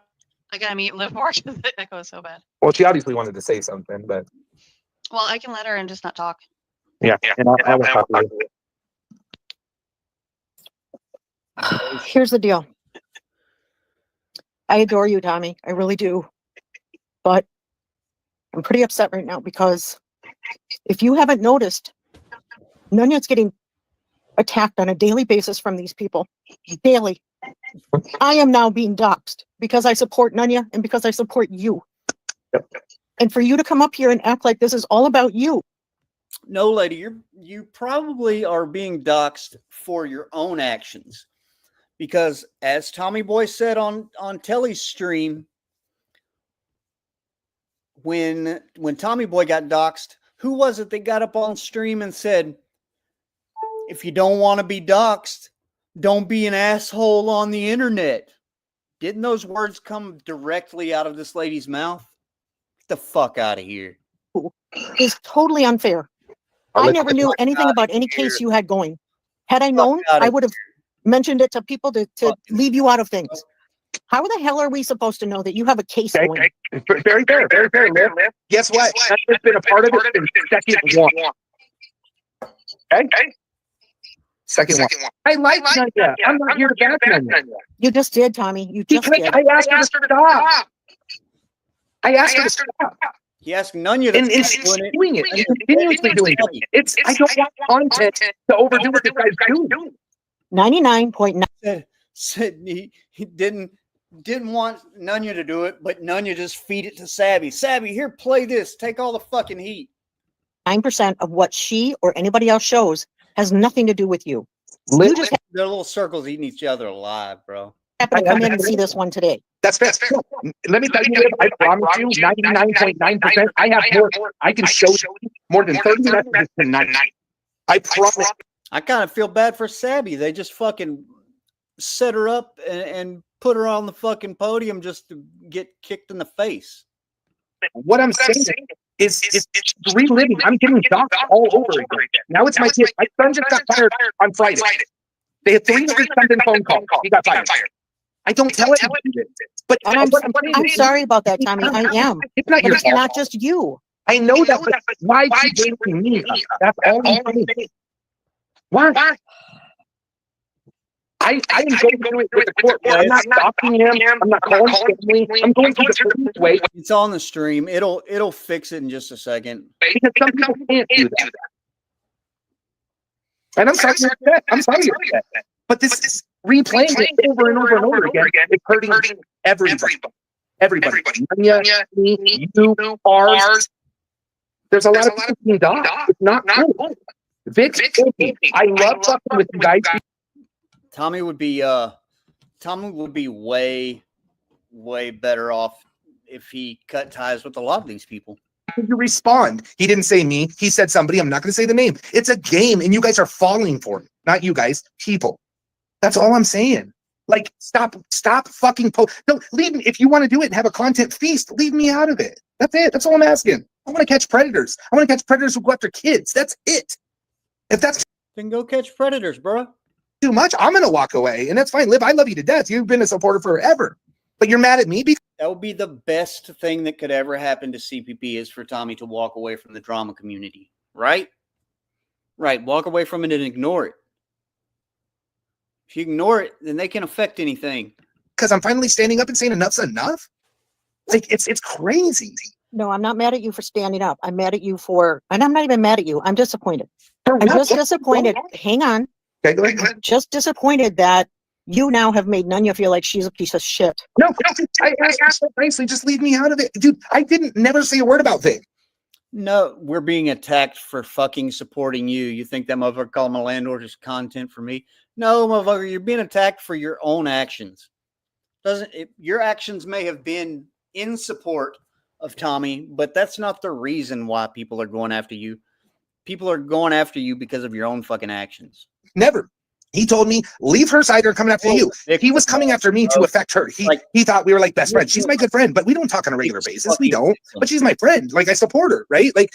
G: I gotta mute live more because the echo is so bad.
H: Well, she obviously wanted to say something, but
G: Well, I can let her and just not talk.
H: yeah. And I will talk to you.
J: Here's the deal. I adore you, Tommy. I really do. But I'm pretty upset right now because if you haven't noticed, Nunya's getting attacked on a daily basis from these people. Daily. I am now being doxxed because I support Nunya and because I support you. And for you to come up here and act like this is all about you.
E: No, lady, you probably are being doxxed for your own actions. Because as Tommy Boy said on Telly's stream, when Tommy Boy got doxxed, who was it that got up on stream and said, if you don't want to be doxxed, don't be an asshole on the internet? Didn't those words come directly out of this lady's mouth? Get the fuck out of here.
J: It's totally unfair. I never knew anything about any case you had going. Had I known, I would have mentioned it to people to leave you out of things. How the hell are we supposed to know that you have a case going?
H: Very fair, very fair. Guess what? I've been a part of it since second one. Okay? Second one. I like Nunya. I'm not here to back Nunya.
J: You just did, Tommy. You just did.
H: I asked her to stop. I asked her to stop.
E: He asked Nunya to
H: and she's doing it. And continuously doing it. I don't want content to overdo what this guy's doing.
J: 99.9.
E: Said he didn't want Nunya to do it, but Nunya just feed it to Savvy. Savvy, here, play this. Take all the fucking heat.
J: 9% of what she or anybody else shows has nothing to do with you.
E: You just their little circles eating each other alive, bro.
J: Happen to come in and see this one today.
H: That's fair. Let me tell you, I promise you, 99.9%. I have more. I can show you more than 30 messages tonight. I promise.
E: I kind of feel bad for Savvy. They just fucking set her up and put her on the fucking podium just to get kicked in the face.
H: What I'm saying is reliving. I'm getting docked all over again. Now it's my kid. My son just got fired on Friday. They had 300 something phone calls. He got fired. I don't tell it. But
J: I'm sorry about that, Tommy. I am.
H: It's not your fault.
J: Not just you.
H: I know that, but why keep bringing me up? That's all I'm saying. Why? I am going to do it with the court. I'm not stopping him. I'm not calling family. I'm going to the police way.
E: It's on the stream. It'll fix it in just a second.
H: Because some people can't do that. And I'm sorry you're upset. I'm sorry you're upset. But this is replaying it over and over and over again. It's hurting everybody. Everybody. Manya, me, you, ours. There's a lot of people being dogged. It's not cool. Vic, I love talking with you guys.
E: Tommy would be way better off if he cut ties with a lot of these people.
H: You respond. He didn't say me. He said somebody. I'm not going to say the name. It's a game, and you guys are falling for it. Not you guys, people. That's all I'm saying. Like, stop fucking don't leave me. If you want to do it and have a content feast, leave me out of it. That's it. That's all I'm asking. I want to catch predators. I want to catch predators who go after kids. That's it. If that's
E: then go catch predators, bro.
H: Too much, I'm gonna walk away, and that's fine. Liv, I love you to death. You've been a supporter forever, but you're mad at me because
E: that would be the best thing that could ever happen to CPP is for Tommy to walk away from the drama community, right? Right. Walk away from it and ignore it. If you ignore it, then they can affect anything.
H: Because I'm finally standing up and saying enough's enough. Like it's crazy.
J: No, I'm not mad at you for standing up. I'm mad at you and I'm not even mad at you. I'm disappointed. I'm just disappointed. Hang on.
H: Okay, go ahead.
J: Just disappointed that you now have made Nunya feel like she's a piece of shit.
H: No, I asked so nicely. Just leave me out of it. Dude, I didn't never say a word about Vic.
E: No, we're being attacked for fucking supporting you. You think that motherfucker calling my landlord is content for me? No, motherfucker, you're being attacked for your own actions. Your actions may have been in support of Tommy, but that's not the reason why people are going after you. People are going after you because of your own fucking actions.
H: Never. He told me, leave her side or coming after you. He was coming after me to affect her. He thought we were like best friends. She's my good friend, but we don't talk on a regular basis. We don't. But she's my friend. Like, I support her, right? Like,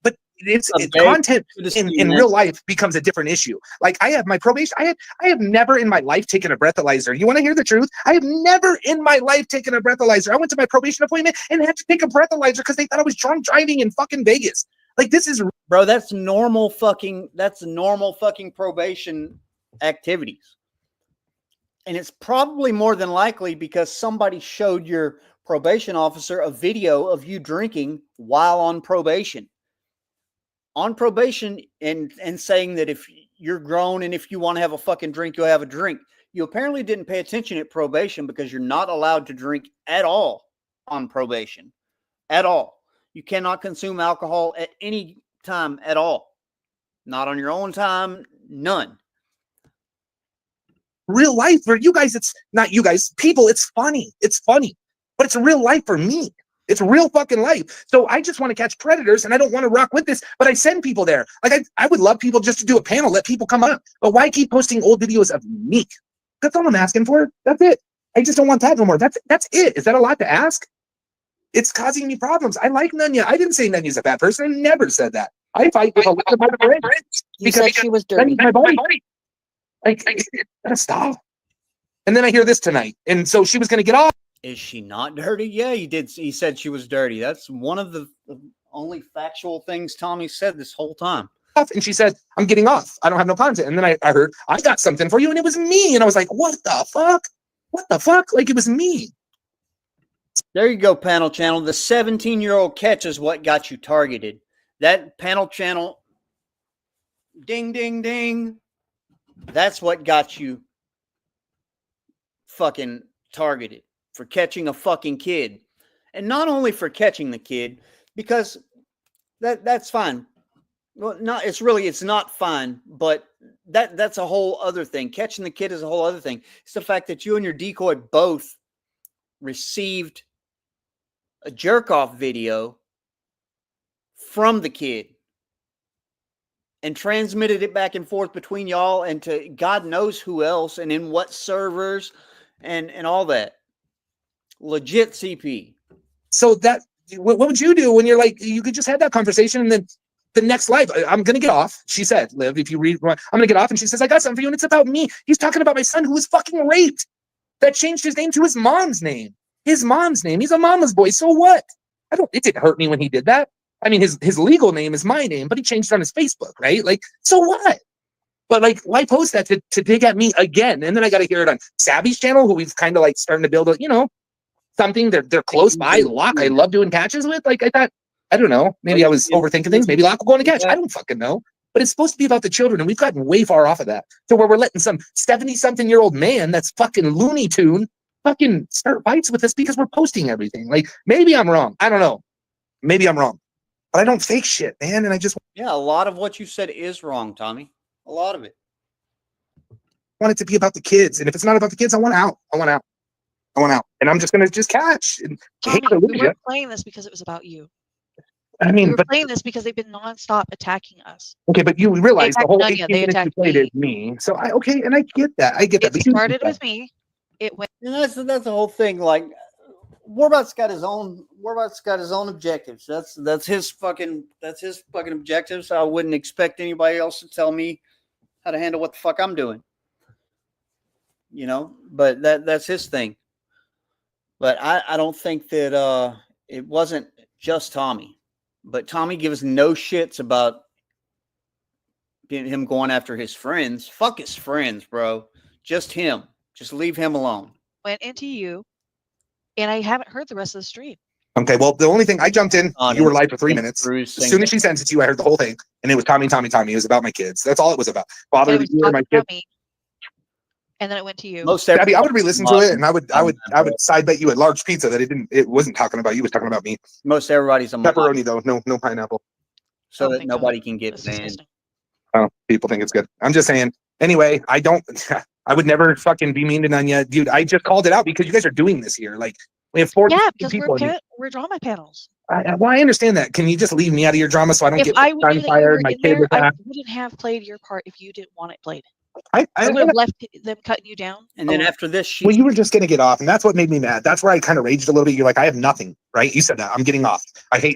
H: but it's content in real life becomes a different issue. Like, I have my probation. I have never in my life taken a breathalyzer. You want to hear the truth? I have never in my life taken a breathalyzer. I went to my probation appointment and had to take a breathalyzer because they thought I was drunk driving in fucking Vegas. Like, this is,
E: bro, that's normal fucking probation activities. And it's probably more than likely because somebody showed your probation officer a video of you drinking while on probation. On probation and saying that if you're grown and if you want to have a fucking drink, you'll have a drink. You apparently didn't pay attention at probation because you're not allowed to drink at all on probation. At all. You cannot consume alcohol at any time at all. Not on your own time, none.
H: Real life for you guys, it's not you guys, people, it's funny. It's funny. But it's real life for me. It's real fucking life. So I just want to catch predators and I don't want to rock with this, but I send people there. Like I would love people just to do a panel, let people come up. But why keep posting old videos of me? That's all I'm asking for. That's it. I just don't want that no more. That's it. Is that a lot to ask? It's causing me problems. I like Nunya. I didn't say Nunya's a bad person. I never said that. I fight with a lot of my friends.
J: You said she was dirty.
H: My body. Like, gotta stop. And then I hear this tonight. And so she was going to get off.
E: Is she not dirty? Yeah, he did. He said she was dirty. That's one of the only factual things Tommy said this whole time.
H: And she said, I'm getting off. I don't have no content. And then I heard, I got something for you. And it was me. And I was like, what the fuck? What the fuck? Like, it was me.
E: There you go, panel channel. The 17-year-old catch is what got you targeted. That panel channel, ding, ding, ding. That's what got you fucking targeted for catching a fucking kid. And not only for catching the kid, because that's fine. Well, it's not fine, but that's a whole other thing. Catching the kid is a whole other thing. It's the fact that you and your decoy both received a jerk-off video from the kid and transmitted it back and forth between y'all and to God knows who else and in what servers and all that. Legit CP.
H: So what would you do when you're like, you could just have that conversation and then the next live, I'm going to get off. She said, Liv, if you read, I'm going to get off. And she says, I got something for you. And it's about me. He's talking about my son who was fucking raped. That changed his name to his mom's name. His mom's name. He's a mama's boy. So what? It didn't hurt me when he did that. I mean, his legal name is my name, but he changed it on his Facebook, right? Like, so what? But like, why post that to dig at me again? And then I got to hear it on Savvy's channel, who we've kind of like starting to build a, something. They're close by. Locke, I love doing catches with. Like, I thought, I don't know, maybe I was overthinking things. Maybe Locke will go on a catch. I don't fucking know. But it's supposed to be about the children, and we've gotten way far off of that to where we're letting some 70-something-year-old man that's fucking Looney Tune fucking start fights with us because we're posting everything. Like, maybe I'm wrong. I don't know. Maybe I'm wrong. But I don't fake shit, man. And I just
E: Yeah, a lot of what you said is wrong, Tommy. A lot of it.
H: want it to be about the kids. And if it's not about the kids, I want out. I want out. I want out. And I'm just gonna just catch. And
G: Tommy,
H: hate to lose
G: we
H: you.
G: weren't playing this because it was about you.
H: I
G: We
H: mean,
G: were
H: but
G: playing this because they've been nonstop attacking us.
H: okay, but you realize the
G: attacked
H: whole
G: Nunya,
H: 18
G: they
H: minutes you
G: attacked
H: played
G: me.
H: is me. So and I get that. I get that.
G: It
H: But you
G: started with me. It went.
E: And that's the whole thing. Like, Warbot's got his own objectives. That's his fucking objectives. I wouldn't expect anybody else to tell me how to handle what the fuck I'm doing. But that's his thing. But I don't think that it wasn't just Tommy. But Tommy gives no shits about him going after his friends. Fuck his friends, bro. Just him. Just leave him alone.
G: Went into you, and I haven't heard the rest of the stream.
H: Okay, well, the only thing I jumped in, you were live for 3 minutes.
E: Bruce
H: As soon as she sent it to you, I heard the whole thing, and it was Tommy. It was about my kids. That's all it was about. Father of the year, my kids.
G: And then it went to you.
H: Gabby, I would re-listen to it, and I would side bet you at Large Pizza that it wasn't talking about you, it was talking about me.
E: Most everybody's a
H: pepperoni though, no pineapple,
E: so that nobody can get banned.
H: Oh, people think it's good. I'm just saying. Anyway, I would never fucking be mean to Nunya, dude. I just called it out because you guys are doing this here. Like, we have 40
G: because
H: people.
G: we're drama panels.
H: Well, I understand that. Can you just leave me out of your drama so I don't
G: If
H: get
G: I knew that you
H: fired?
G: were
H: My
G: in
H: kid
G: there,
H: was
G: I
H: that.
G: wouldn't have played your part if you didn't want it played.
H: I
G: would have left them cutting you down.
E: And then after this,
H: well, you were just gonna get off, and that's what made me mad. That's where I kind of raged a little bit. You're like, I have nothing, right? You said that. I'm getting off.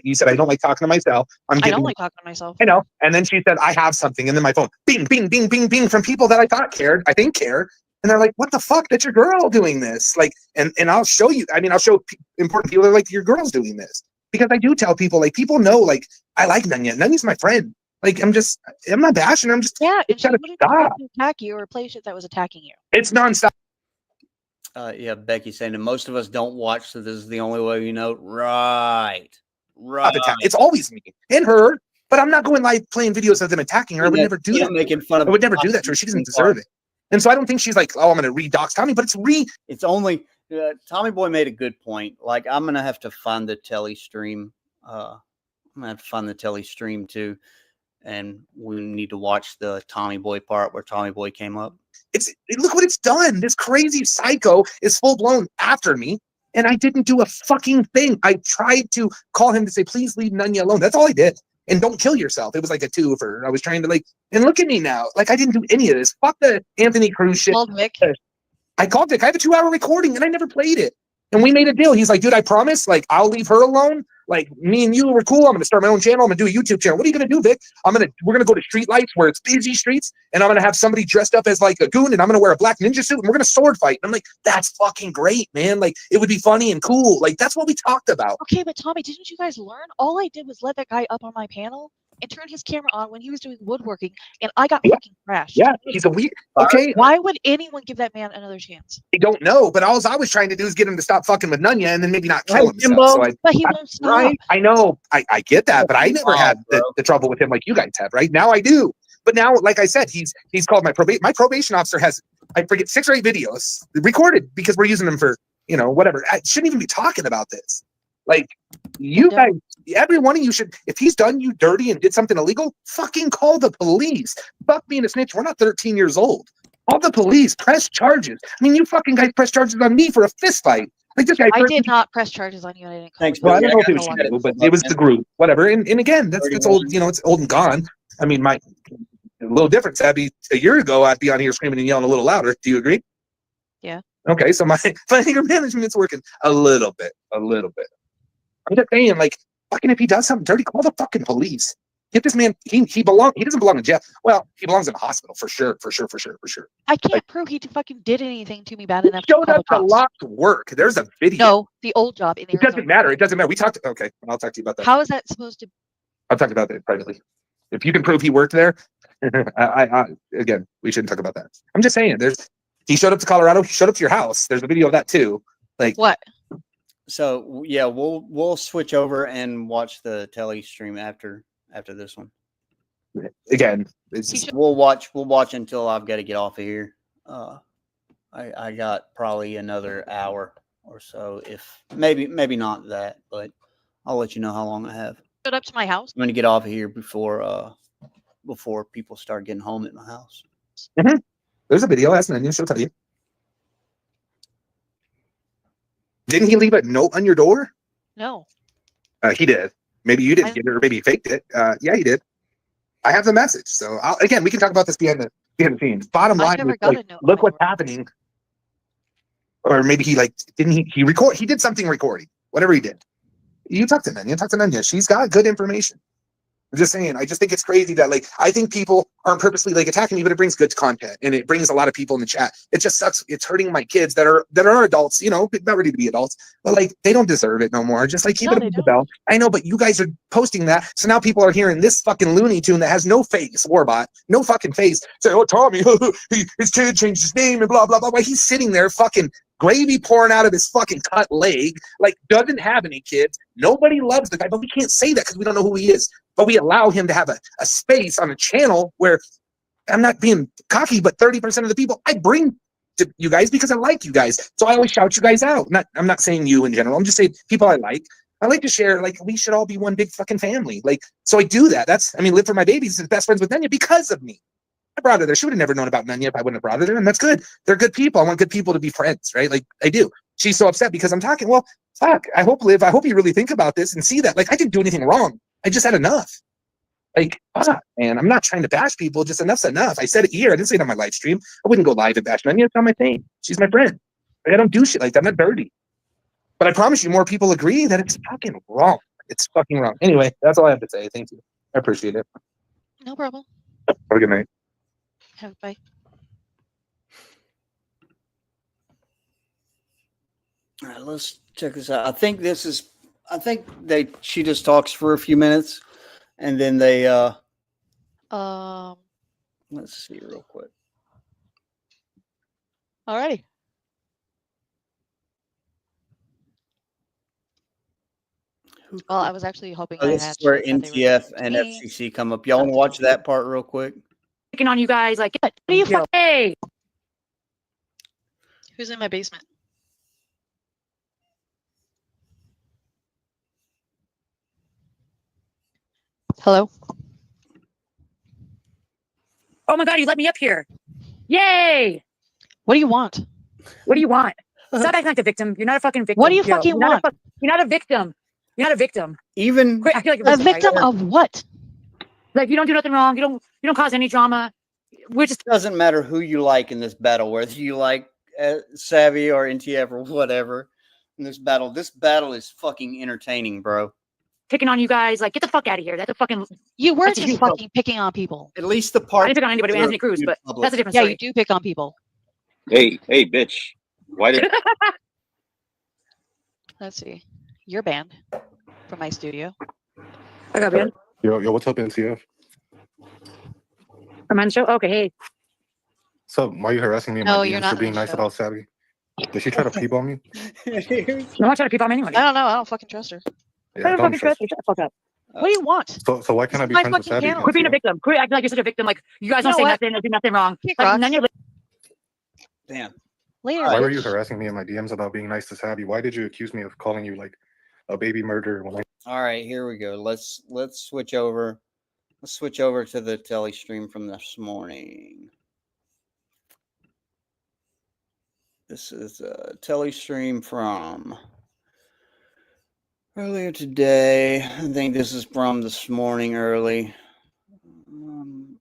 H: You said I don't like talking to myself.
G: I don't like talking to myself.
H: I know. And then she said, I have something, and then my phone, bing, bing, bing, bing, bing, from people that I thought cared, I think care, and they're like, what the fuck? That's your girl doing this. Like, and I'll show you. I mean, I'll show important people. They're like, your girl's doing this, because I do tell people, like, people know, like, I like Nunya. Nunya's my friend. Like, I'm not bashing her. I'm just,
G: it's
H: gotta stop.
G: Attack you or play shit that was attacking you.
H: It's nonstop.
E: Yeah, Becky's saying that most of us don't watch, so this is the only way we know. Right.
H: It's always me and her, but I'm not going live playing videos of them attacking her. I would never do that.
E: Making fun of
H: I would never do that to her. She doesn't deserve it. And so I don't think she's like, oh, I'm going to re-dox Tommy, but
E: it's only Tommy Boy made a good point. Like, I'm going to have to find the telly stream. I'm going to have to find the telly stream too. And we need to watch the Tommy Boy part where Tommy Boy came up.
H: Look what it's done. This crazy psycho is full blown after me, and I didn't do a fucking thing. I tried to call him to say, please leave Nunya alone. That's all I did. And don't kill yourself. It was like a 2 for, I was trying to and look at me now. Like, I didn't do any of this. Fuck the Anthony Cruz shit. I called Vic. I have a 2-hour recording and I never played it. And we made a deal. He's like, dude, I promise, like, I'll leave her alone. Like, me and you were cool. I'm going to start my own channel. I'm going to do a YouTube channel. What are you going to do, Vic? We're going to go to street lights where it's busy streets, and I'm going to have somebody dressed up as like a goon, and I'm going to wear a black ninja suit, and we're going to sword fight. And I'm like, that's fucking great, man. Like, it would be funny and cool. Like, that's what we talked about.
G: Okay, but Tommy, didn't you guys learn? All I did was let that guy up on my panel and turn his camera on when he was doing woodworking, and I got fucking crashed.
H: Yeah, he's a weird. Okay.
G: Why would anyone give that man another chance?
H: I don't know, but all I was trying to do is get him to stop fucking with Nunya and then maybe not kill himself. So
G: but he won't stop.
H: Right? I know. I get that, but I never had the trouble with him like you guys have. Right now, I do. But now, like I said, he's called my probation officer has, I forget, 6 or 8 videos recorded because we're using them for whatever. I shouldn't even be talking about this. Like, you guys, every one of you should, if he's done you dirty and did something illegal, fucking call the police. Fuck being a snitch. We're not 13 years old. Call the police. Press charges. I mean, you fucking guys press charges on me for a fist fight. Like this guy.
G: I did not press charges on you. And I didn't.
E: Thanks.
H: Well, I don't know if it was you, but it was the group. Whatever. And again, that's old. It's old and gone. I mean, a little different. Abby, a year ago, I'd be on here screaming and yelling a little louder. Do you agree?
G: Yeah.
H: Okay, so my anger management's working a little bit. I'm just saying, like, fucking if he does something dirty, call the fucking police. Get this man. He doesn't belong in jail. Well, he belongs in a hospital for sure.
G: I can't prove he fucking did anything to me bad enough.
H: He showed up to locked work. There's a video.
G: No, the old job in
H: It doesn't matter. We talked. Okay, I'll talk to you about that.
G: How is that supposed to
H: I'll talk about that privately. If you can prove he worked there, again, we shouldn't talk about that. I'm just saying, he showed up to Colorado. He showed up to your house. There's a video of that too. Like
G: What?
E: So yeah, we'll switch over and watch the tele stream after this one.
H: Again, it's just,
E: We'll watch until I've got to get off of here. I got probably another hour or so, if maybe not that, but I'll let you know how long I have.
G: Showed up to my house.
E: I'm gonna get off of here before people start getting home at my house.
H: there's a video. That's an she'll tell you. Didn't he leave a note on your door?
G: No.
H: He did. Maybe you didn't get it, or maybe he faked it. Yeah, he did. I have the message. So again, we can talk about this behind the scenes. Bottom line, is, like, look what's happening. Or maybe he didn't he record? He did something recording. Whatever he did. You talk to Nanya. Talk to Nanya. She's got good information. I'm just saying. I just think it's crazy that I think people aren't purposely attacking me, but it brings good content and it brings a lot of people in the chat. It just sucks. It's hurting my kids that are adults, not ready to be adults, but they don't deserve it no more. Just keep it up the bell. I know, but you guys are posting that, so now people are hearing this fucking Looney Tune that has no face, Warbot, no fucking face. Say, oh, Tommy, his kid changed his name and blah blah blah. While he's sitting there fucking gravy pouring out of his fucking cut leg, doesn't have any kids. Nobody loves the guy, but we can't say that because we don't know who he is. But we allow him to have a space on a channel where, I'm not being cocky, but 30% of the people I bring to you guys because I like you guys. So I always shout you guys out. I'm not saying you in general. I'm just saying people I like. I like to share, we should all be one big fucking family. So I do that. Live for my babies is best friends with Nanya because of me. I brought her there. She would have never known about Nanya if I wouldn't have brought her there. And that's good. They're good people. I want good people to be friends, right? I do. She's so upset because I'm talking. Well, fuck. I hope you really think about this and see that. I didn't do anything wrong. I just had enough. Man, I'm not trying to bash people. Just enough's enough. I said it here. I didn't say it on my live stream. I wouldn't go live and bash Nanya. It's not my thing. She's my friend. I don't do shit like that. I'm not dirty. But I promise you, more people agree that it's fucking wrong. It's fucking wrong. Anyway, that's all I have to say. Thank you. I appreciate it.
G: No problem.
H: Have a good night.
G: Have a bye.
E: All right, let's check this out. I think she just talks for a few minutes, and then they let's see real quick.
G: Alrighty. Well, I was actually hoping I
E: This
G: had
E: is where
G: shit that they were
E: NTF
G: giving
E: and
G: to me.
E: FCC come up. Y'all want to watch that part real quick?
J: Picking on you guys, what are you fucking?
G: Who's in my basement? Hello?
J: Oh my god, you let me up here! Yay!
G: What do you want?
J: What do you want? Stop acting like a victim. You're not a fucking victim.
G: What do you fucking want?
J: You're not a victim. You're not a victim.
E: Even
J: I feel like
G: A victim of what?
J: You don't do nothing wrong. You don't cause any drama.
E: It doesn't matter who you like in this battle, whether you like Savvy or NTF or whatever. In this battle is fucking entertaining, bro.
J: Picking on you guys, get the fuck out of here. That's a fucking.
G: You were
J: That's
G: just fucking picking on people.
E: At least the part.
J: I didn't pick on anybody but Anthony Cruz, but that's a different
G: Yeah,
J: story.
G: you do pick on people.
K: Hey, bitch. Why did
G: Let's see. You're banned from my studio.
J: I got banned.
I: Yo, what's up, NCF?
J: I'm on the show. Okay, hey.
I: So why are you harassing me in
G: No,
I: my
G: you're
I: DMs
G: not
I: for being
G: on the
I: nice
G: show.
I: about Savvy? Did she try to peep on me?
J: No one trying to peep on anyone.
G: I don't know. I don't fucking trust her.
I: Yeah,
J: I don't fucking trust you. Shut the fuck up.
G: What do you want?
I: So why can't I be
G: My
I: friends with
G: fucking
I: Savvy?
G: channel.
J: Quit being a
I: NCF?
J: victim. Quit acting like you're such a victim. You guys
G: You
J: don't
G: know
J: say
G: what?
J: nothing or do nothing wrong.
G: Kick rocks.
J: None of your
E: Damn.
G: Later.
I: Why were
G: bitch.
I: you harassing me in my DMs about being nice to Savvy? Why did you accuse me of calling you a baby murderer when
E: All right, here we go. Let's switch over. Let's switch over to the tele stream from this morning. This is a tele stream from earlier today. I think this is from this morning early.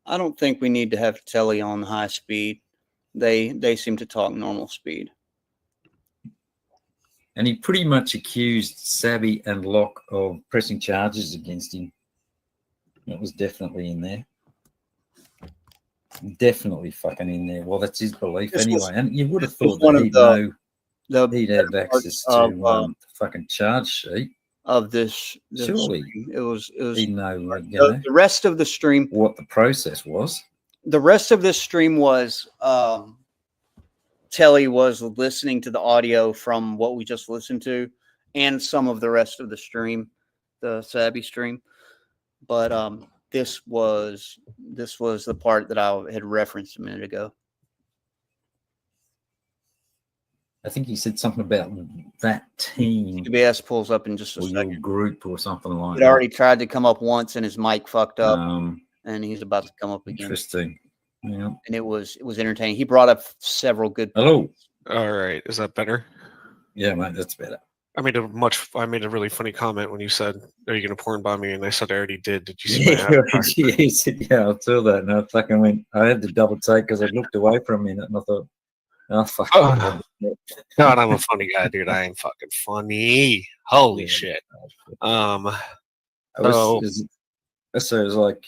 E: I don't think we need to have tele on high speed. They seem to talk normal speed.
L: And he pretty much accused Savvy and Locke of pressing charges against him. It was definitely in there. Definitely fucking in there. Well, that's his belief anyway. And you would have thought that he'd know he'd have access to the fucking charge sheet.
E: of this.
L: Surely.
E: Stream. It was
L: He'd know, like, you know,
E: the rest of the stream.
L: what the process was.
E: The rest of this stream was Telly was listening to the audio from what we just listened to, and some of the rest of the stream, the Sabby stream. But this was the part that I had referenced a minute ago.
L: I think he said something about that team.
E: TBS pulls up in just a
L: or
E: second.
L: your group or something like
E: He'd
L: that.
E: already tried to come up once, and his mic fucked up, and he's about to come up again.
L: Interesting. Yeah.
E: And it was entertaining. He brought up several good.
L: Hello.
M: All right, is that better?
L: Yeah, mate, that's better.
M: I made a really funny comment when you said, "Are you going to porn bomb me?" And I said, "I already did." Did you see my
L: Yeah, I saw that, and I fucking went. I had to double take because I looked away for a minute, and I thought, "Oh fuck."
M: God, I'm a funny guy, dude. I am fucking funny. Holy shit.
L: So it was like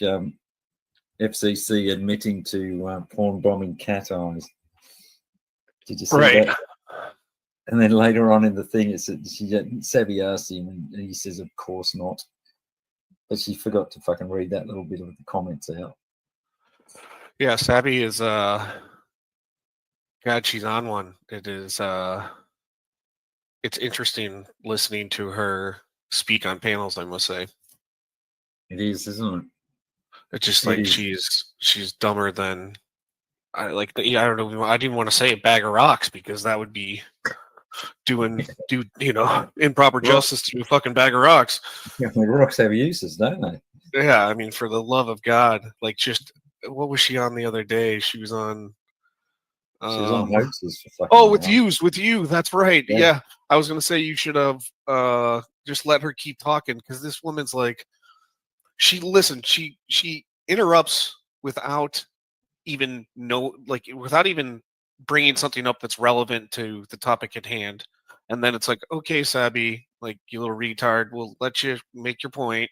L: FCC admitting to porn bombing cat eyes. Did you see that? And then later on in the thing, it said Savvy asked him, and he says, "Of course not." But she forgot to fucking read that little bit of the comments out.
M: Yeah, Sabby is God, she's on one. It is it's interesting listening to her speak on panels, I must say.
L: It is, isn't it?
M: It's just like she's dumber than I don't know. I didn't want to say a bag of rocks because that would be do improper justice to a fucking bag of rocks.
L: Yeah, the rocks have uses, don't they?
M: Yeah, I mean, for the love of God, like, just what was she on the other day? She was on.
L: She was on hoaxes for fucking.
M: With you. That's right. Yeah. I was gonna say you should have just let her keep talking because this woman's like, she interrupts without even without even bringing something up that's relevant to the topic at hand, and then it's like, okay, Sabby, like, you little retard, we'll let you make your point,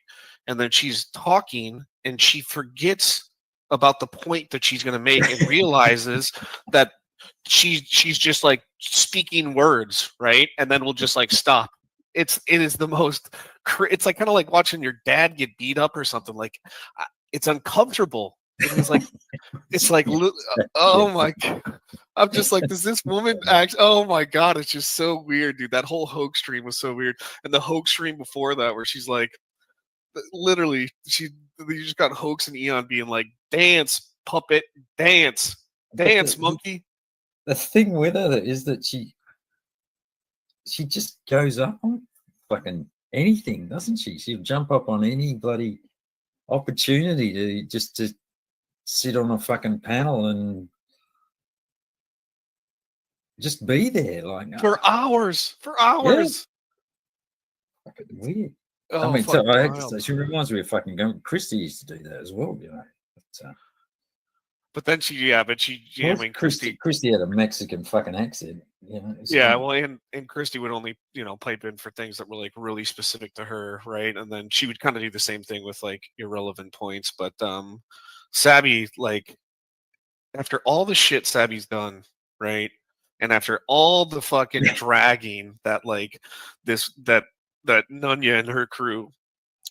M: and then she's talking and she forgets about the point that she's going to make and realizes that she's just like speaking words, right? And then we'll just like stop. It is the most. It's like kind of like watching your dad get beat up or something. Like, it's uncomfortable. It's like, oh my God. I'm just like, does this woman act? Oh my God, it's just so weird, dude. That whole hoax stream was so weird, and the hoax stream before that, where she's like, literally, you just got Hoax and Eon being like, "Dance, puppet, dance, monkey."
L: The thing with her is that she just goes up on fucking anything, doesn't she? She'll jump up on any bloody opportunity to sit on a fucking panel and just be there, like,
M: for hours. Yeah.
L: Fucking weird.
M: Oh,
L: I mean, so I have to say, she reminds me of fucking Christy used to do that as well, you know.
M: But then
L: Christy had a Mexican fucking accent, you know.
M: Yeah, well, and Christy would only, pipe in for things that were like really specific to her, right? And then she would kind of do the same thing with like irrelevant points. But Sabby, like, after all the shit Sabby's done, right? And after all the fucking dragging that like that Nunya and her crew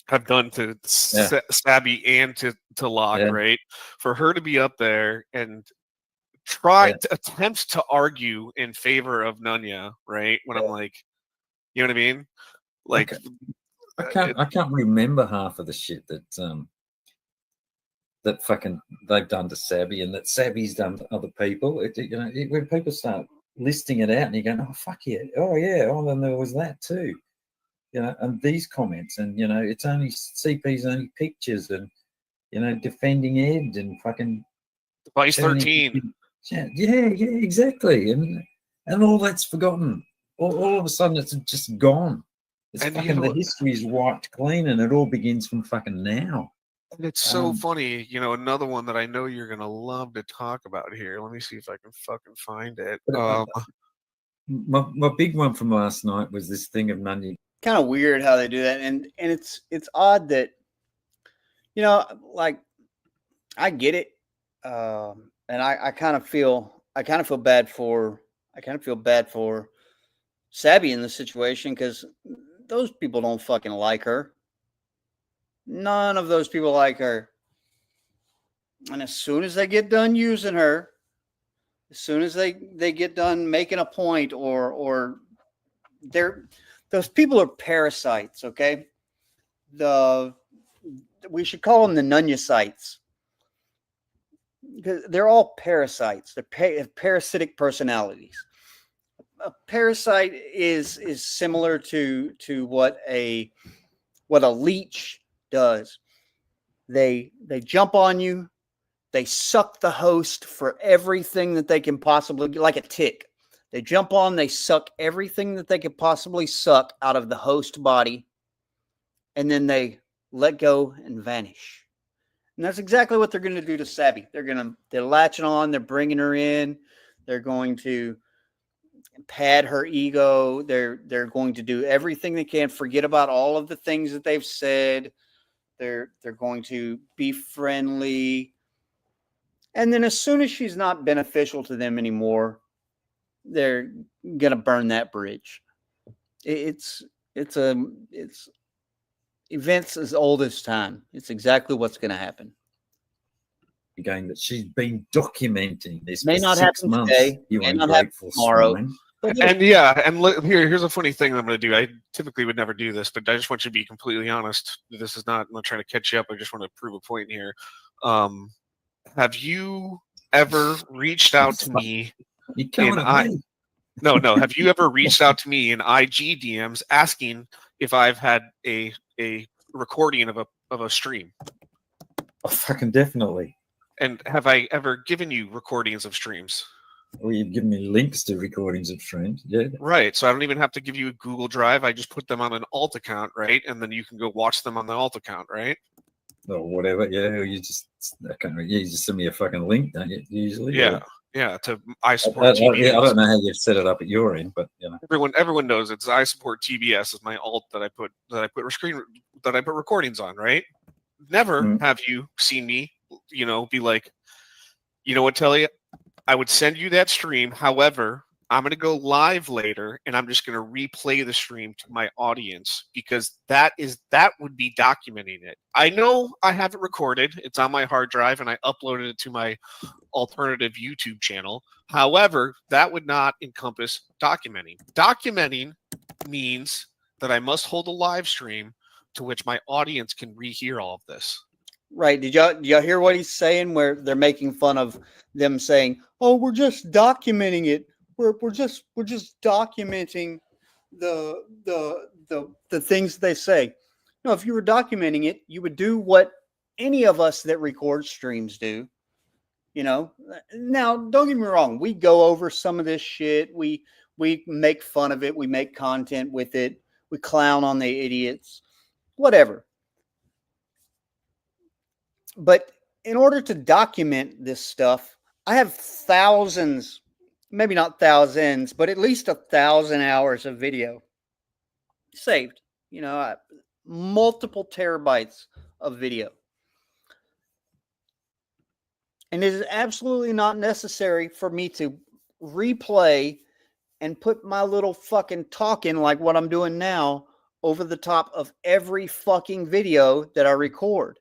M: have done to Sabby and to Locke, right? For her to be up there and to attempt to argue in favor of Nunya, right? When I'm like, you know what I mean? Like,
L: I can't remember half of the shit that fucking they've done to Sabby and that Sabby's done to other people. When people start listing it out and you go, oh fuck yeah, then there was that too. And these comments, and it's only CP's only pictures, and defending Ed and fucking
M: Vice 13.
L: Yeah, exactly, and all that's forgotten. All of a sudden, it's just gone. It's fucking the history is wiped clean, and it all begins from fucking now.
M: And it's so funny, another one that I know you're gonna love to talk about here. Let me see if I can fucking find it.
L: My big one from last night was this thing of Nunya.
E: Kind of weird how they do that, and it's odd that like, I get it, and I kind of feel bad for Sabby in this situation, because those people don't fucking like her. None of those people like her. And as soon as they get done using her, as soon as they get done making a point, or those people are parasites, okay? We should call them the Nunyasites. Because they're all parasites. They're parasitic personalities. A parasite is similar to what a leech does. They jump on you. They suck the host for everything that they can possibly, like a tick. They jump on, they suck everything that they could possibly suck out of the host body, and then they let go and vanish. And that's exactly what they're going to do to Sabby. They're latching on, they're bringing her in, they're going to pad her ego, they're going to do everything they can, forget about all of the things that they've said. They're going to be friendly. And then as soon as she's not beneficial to them anymore, they're going to burn that bridge. It's events as old as time. It's exactly what's going to happen.
L: Again, that she's been documenting this
E: May
L: for
E: not
L: 6
E: happen
L: months.
E: today,
L: You
E: may not happen
L: ungrateful
E: tomorrow.
L: swine.
M: And here's a funny thing I'm going to do. I typically would never do this, but I just want you to be completely honest. This is not, I'm not trying to catch you up. I just want to prove a point here. Have you ever reached out to me? No. Have you ever reached out to me in IG DMs asking if I've had a recording of a stream?
L: Oh, fucking definitely.
M: And have I ever given you recordings of streams?
L: Well, you've given me links to recordings of streams. Yeah.
M: Right. So I don't even have to give you a Google Drive. I just put them on an alt account, right? And then you can go watch them on the alt account, right?
L: Or whatever. Yeah. You just send me a fucking link, don't you? Usually.
M: Yeah. Yeah. To I support TBS.
L: Yeah, I don't know how you've set it up at your end, but you know.
M: Everyone knows it's I support TBS is my alt that I put recordings on, right? Never have you seen me, be like, you know what, Telly? I would send you that stream. However, I'm going to go live later and I'm just going to replay the stream to my audience because that would be documenting it. I know I have it recorded. It's on my hard drive and I uploaded it to my alternative YouTube channel. However, that would not encompass documenting. Documenting means that I must hold a live stream to which my audience can rehear all of this.
E: Did y'all hear what he's saying? Where they're making fun of them saying, "Oh, we're just documenting it. We're just documenting the things they say." No, if you were documenting it, you would do what any of us that record streams do. Now, don't get me wrong. We go over some of this shit. We make fun of it. We make content with it. We clown on the idiots. Whatever. But in order to document this stuff, I have thousands, maybe not thousands, but at least 1,000 hours of video saved. Multiple terabytes of video. And it is absolutely not necessary for me to replay and put my little fucking talk in like what I'm doing now over the top of every fucking video that I record.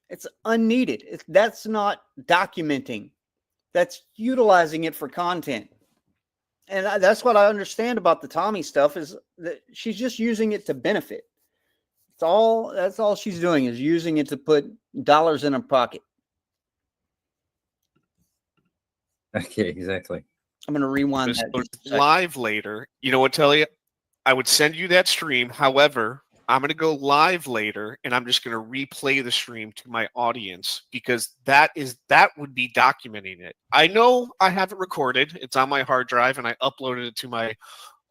E: It's unneeded. That's not documenting. That's utilizing it for content. And that's what I understand about the Tommy stuff is that she's just using it to benefit. That's all she's doing is using it to put dollars in her pocket.
L: Okay, exactly.
E: I'm going to rewind
M: Just
E: that.
M: Live later. You know what, Telly? I would send you that stream. However, I'm going to go live later and I'm just going to replay the stream to my audience because that would be documenting it. I know I have it recorded. It's on my hard drive and I uploaded it to my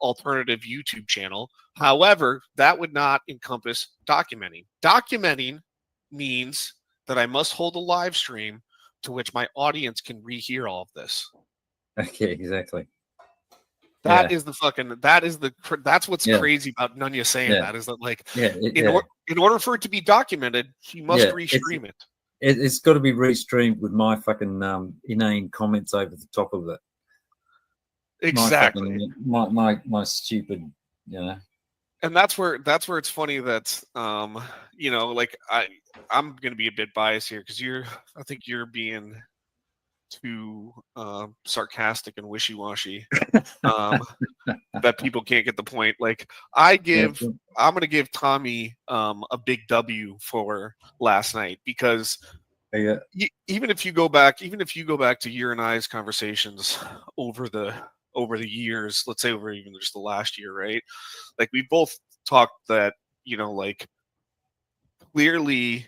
M: alternative YouTube channel. However, that would not encompass documenting. Documenting means that I must hold a live stream to which my audience can rehear all of this.
L: Okay, exactly.
M: That's what's crazy about Nunya saying that is that like in order for it to be documented, she must restream it.
L: It's got to be restreamed with my fucking inane comments over the top of it.
M: Exactly.
L: My stupid you know.
M: And that's where it's funny that you know, like I'm gonna be a bit biased here because I think you're being too sarcastic and wishy-washy. That people can't get the point. Like I'm gonna give Tommy a big W for last night because even if you go back to your and I's conversations over the years, let's say over even just the last year, right? Like we both talked that, you know, like clearly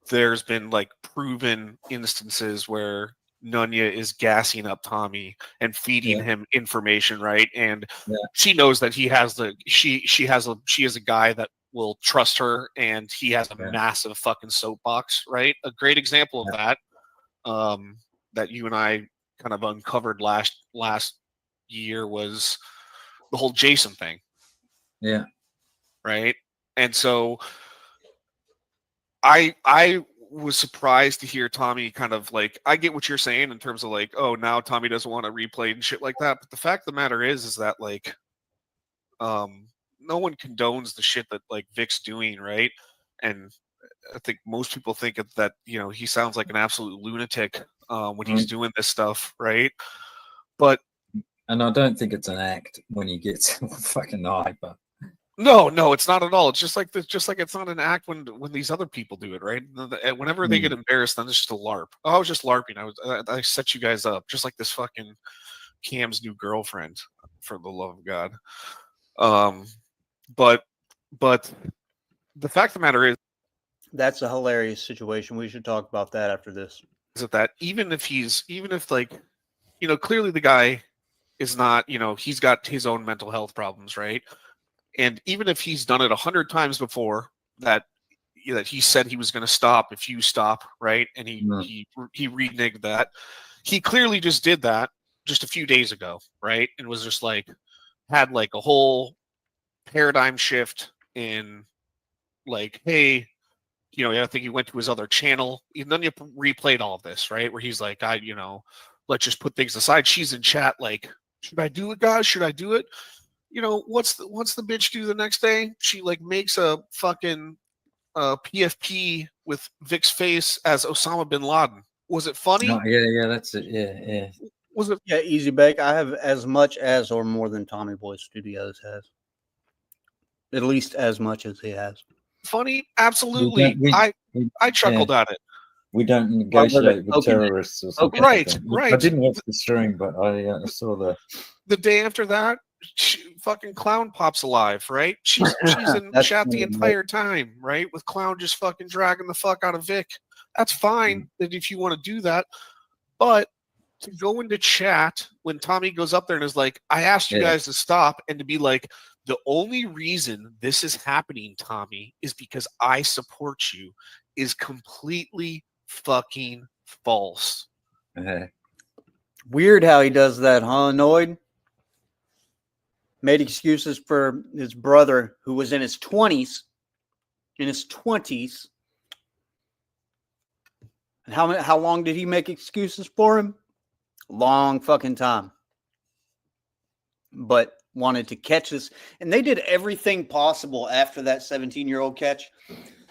M: there's been like proven instances where Nunya is gassing up Tommy and feeding him information, right? And she knows that he has she is a guy that will trust her, and he has a massive fucking soapbox, right? A great example of that, that you and I kind of uncovered last year was the whole Jason thing.
L: Yeah.
M: Right. And so I was surprised to hear Tommy kind of like, I get what you're saying in terms of like, oh, now Tommy doesn't want to replay and shit like that. But the fact of the matter is that like, no one condones the shit that like Vic's doing, right? And I think most people think that, you know, he sounds like an absolute lunatic when he's doing this stuff, right? But
L: and I don't think it's an act when he gets fucking hyper.
M: No, it's not at all. It's just like it's not an act when these other people do it, right? Whenever they get embarrassed, then it's just a LARP. Oh, I was just LARPing. I set you guys up, just like this fucking Cam's new girlfriend, for the love of God. But the fact of the matter is,
E: that's a hilarious situation. We should talk about that after this.
M: Is that even if like, you know, clearly the guy is not, you know, he's got his own mental health problems, right? And even if he's done it 100 times before, that he said he was going to stop if you stop, right? And he reneged that. He clearly just did that just a few days ago, right? And was just like, had like a whole paradigm shift in like, hey, you know, I think he went to his other channel. And then you replayed all of this, right? Where he's like, you know, let's just put things aside. She's in chat like, should I do it, guys? Should I do it? You know, what's the bitch do the next day? She like makes a fucking PFP with Vic's face as Osama bin Laden. Was it funny?
L: Oh, yeah, that's it. Yeah.
M: Was it?
E: Yeah, Easy Bake. I have as much as or more than Tommy Boy Studios has. At least as much as he has.
M: Funny? Absolutely. I chuckled at it.
L: We don't negotiate with terrorists or something.
M: Right.
L: I didn't watch the stream, but I saw
M: the day after that. Fucking Clown pops alive, right? She's in chat the entire time, right? With Clown just fucking dragging the fuck out of Vic. That's fine that if you want to do that, but to go into chat when Tommy goes up there and is like, I asked you guys to stop, and to be like, the only reason this is happening, Tommy, is because I support you, is completely fucking false.
E: Weird how he does that, huh, Noid? Made excuses for his brother who was in his 20s. And how long did he make excuses for him? Long fucking time. But wanted to catch this. And they did everything possible after that 17-year-old catch.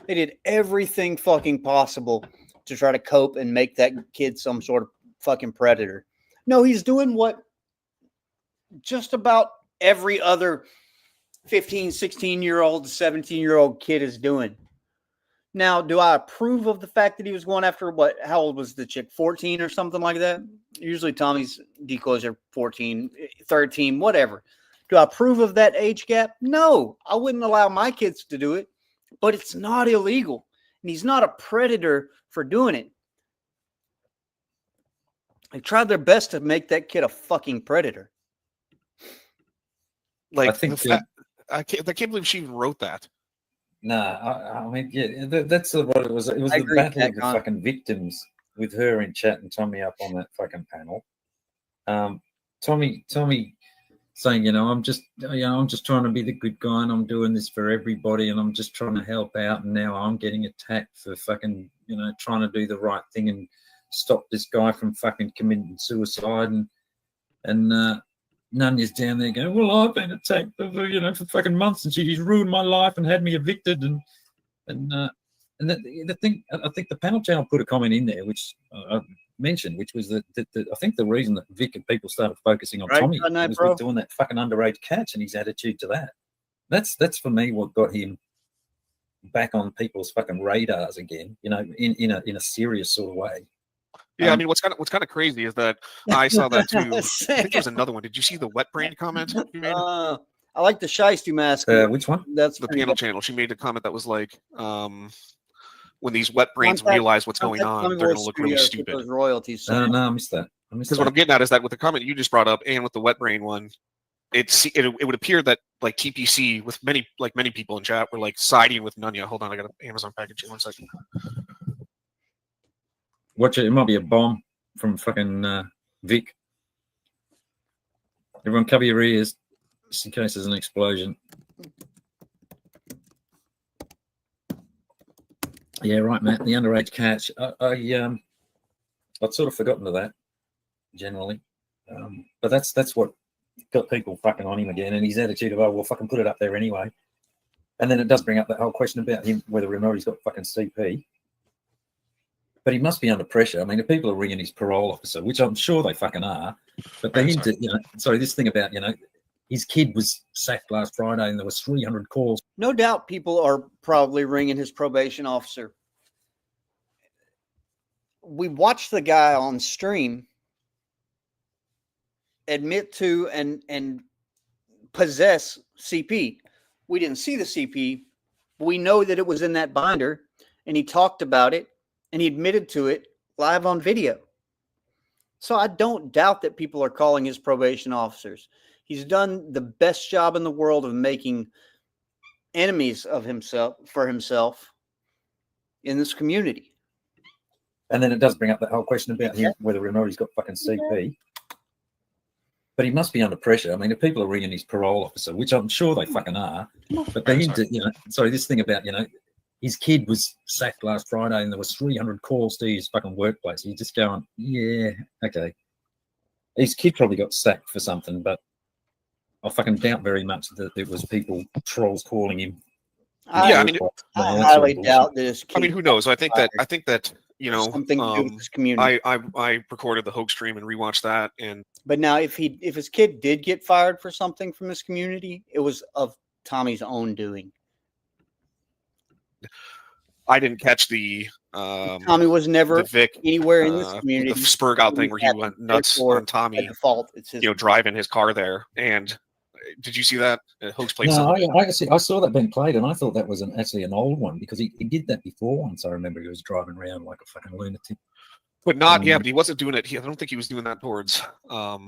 E: They did everything fucking possible to try to cope and make that kid some sort of fucking predator. No, he's doing what just about every other 15, 16-year-old, 17-year-old kid is doing. Now, do I approve of the fact that he was going after how old was the chick? 14 or something like that? Usually Tommy's decoys are 14, 13, whatever. Do I approve of that age gap? No, I wouldn't allow my kids to do it, but it's not illegal. And he's not a predator for doing it. They tried their best to make that kid a fucking predator.
M: Like, I can't believe she even wrote that.
L: I mean, yeah, that's what it was. It was the battle of the fucking victims with her in chat and Tommy up on that fucking panel. Tommy saying, I'm just trying to be the good guy and I'm doing this for everybody and I'm just trying to help out, and now I'm getting attacked for fucking, trying to do the right thing and stop this guy from fucking committing suicide and Nunya's down there going, well, I've been attacked for fucking months, and she's ruined my life and had me evicted, and the thing, I think the panel channel put a comment in there which I mentioned, which was that I think the reason that Vic and people started focusing on Tommy was with doing that fucking underage catch and his attitude to that. That's for me what got him back on people's fucking radars again, in a serious sort of way.
M: Yeah, I mean, what's kind of crazy is that I saw that too. I think there's another one. Did you see the wet brain comment you made?
E: I like the Shiesty mask.
L: Which one?
E: That's
M: the panel channel. She made a comment that was like, when these wet brains realize what's going on, they're going to look really stupid.
E: Those royalties.
L: No, I missed that.
M: Because what I'm getting at is that with the comment you just brought up and with the wet brain one, it would appear that like TPC with many people in chat were like siding with Nunya. Hold on, I got an Amazon package here. 1 second.
L: Watch it. It might be a bomb from fucking Vic. Everyone cover your ears just in case there's an explosion. Yeah, right, Matt. The underage catch. I'd sort of forgotten to that generally, but that's what got people fucking on him again, and his attitude of, oh, well, fucking put it up there anyway. And then it does bring up that whole question about him, whether or not he's got fucking CP. But he must be under pressure. I mean, if people are ringing his parole officer, which I'm sure they fucking are, but for him to, this thing about, his kid was sacked last Friday and there was 300 calls.
E: No doubt people are probably ringing his probation officer. We watched the guy on stream admit to and possess CP. We didn't see the CP, but we know that it was in that binder, and he talked about it, and he admitted to it live on video. So I don't doubt that people are calling his probation officers. He's done the best job in the world of making enemies of himself in this community.
L: And then it does bring up that whole question about him, whether or not he's got fucking CP. But he must be under pressure. I mean, if people are ringing his parole officer, which I'm sure they fucking are, but for him to, this thing about, his kid was sacked last Friday and there was 300 calls to his fucking workplace. He's just going, yeah, okay. His kid probably got sacked for something, but I fucking doubt very much that it was trolls calling him.
M: Yeah, I mean,
E: I highly doubt that his kid.
M: I mean, who knows? I think that
E: something to do with this community.
M: I recorded the hoax stream and rewatched that,
E: but now if his kid did get fired for something from this community, it was of Tommy's own doing.
M: I didn't catch the
E: Tommy was never
M: Vic,
E: anywhere in this community.
M: The Spurgout thing where he went nuts on Tommy,
E: default, it's his
M: driving his car there. And did you see that? Hoax played
L: No, I saw that being played, and I thought that was actually an old one because he did that before once. I remember he was driving around like a fucking lunatic.
M: But not, but he wasn't doing it. I don't think he was doing that towards.
L: I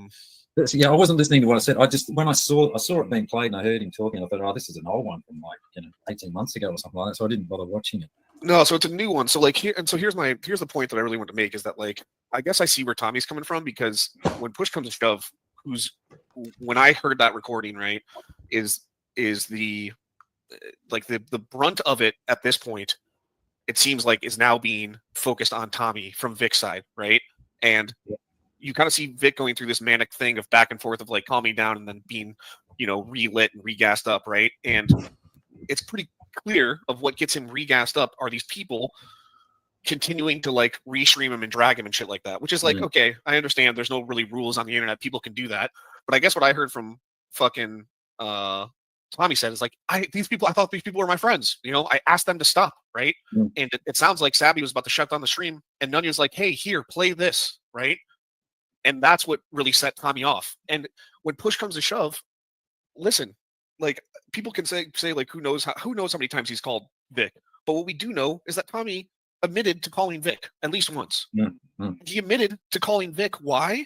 L: wasn't listening to what I said. When I saw it being played and I heard him talking, I thought, oh, this is an old one from 18 months ago or something like that. So I didn't bother watching it.
M: No, so it's a new one. So here's the point that I really want to make is that I guess I see where Tommy's coming from, because when push comes to shove, when I heard that recording, right, is the brunt of it at this point, it seems like is now being focused on Tommy from Vic's side, right? And you kind of see Vic going through this manic thing of back and forth of calming down and then being, relit and regassed up, right? And it's pretty clear of what gets him regassed up are these people continuing to restream him and drag him and shit like that, which is okay, I understand there's no really rules on the internet, people can do that, but I guess what I heard from fucking Tommy said is I thought these people were my friends, I asked them to stop, right? And it sounds like Sabby was about to shut down the stream and Nunya's like, hey, here, play this, right? And that's what really set Tommy off. And when push comes to shove, listen, people can say who knows how many times he's called Vic, but what we do know is that Tommy admitted to calling Vic at least once. He admitted to calling Vic. Why?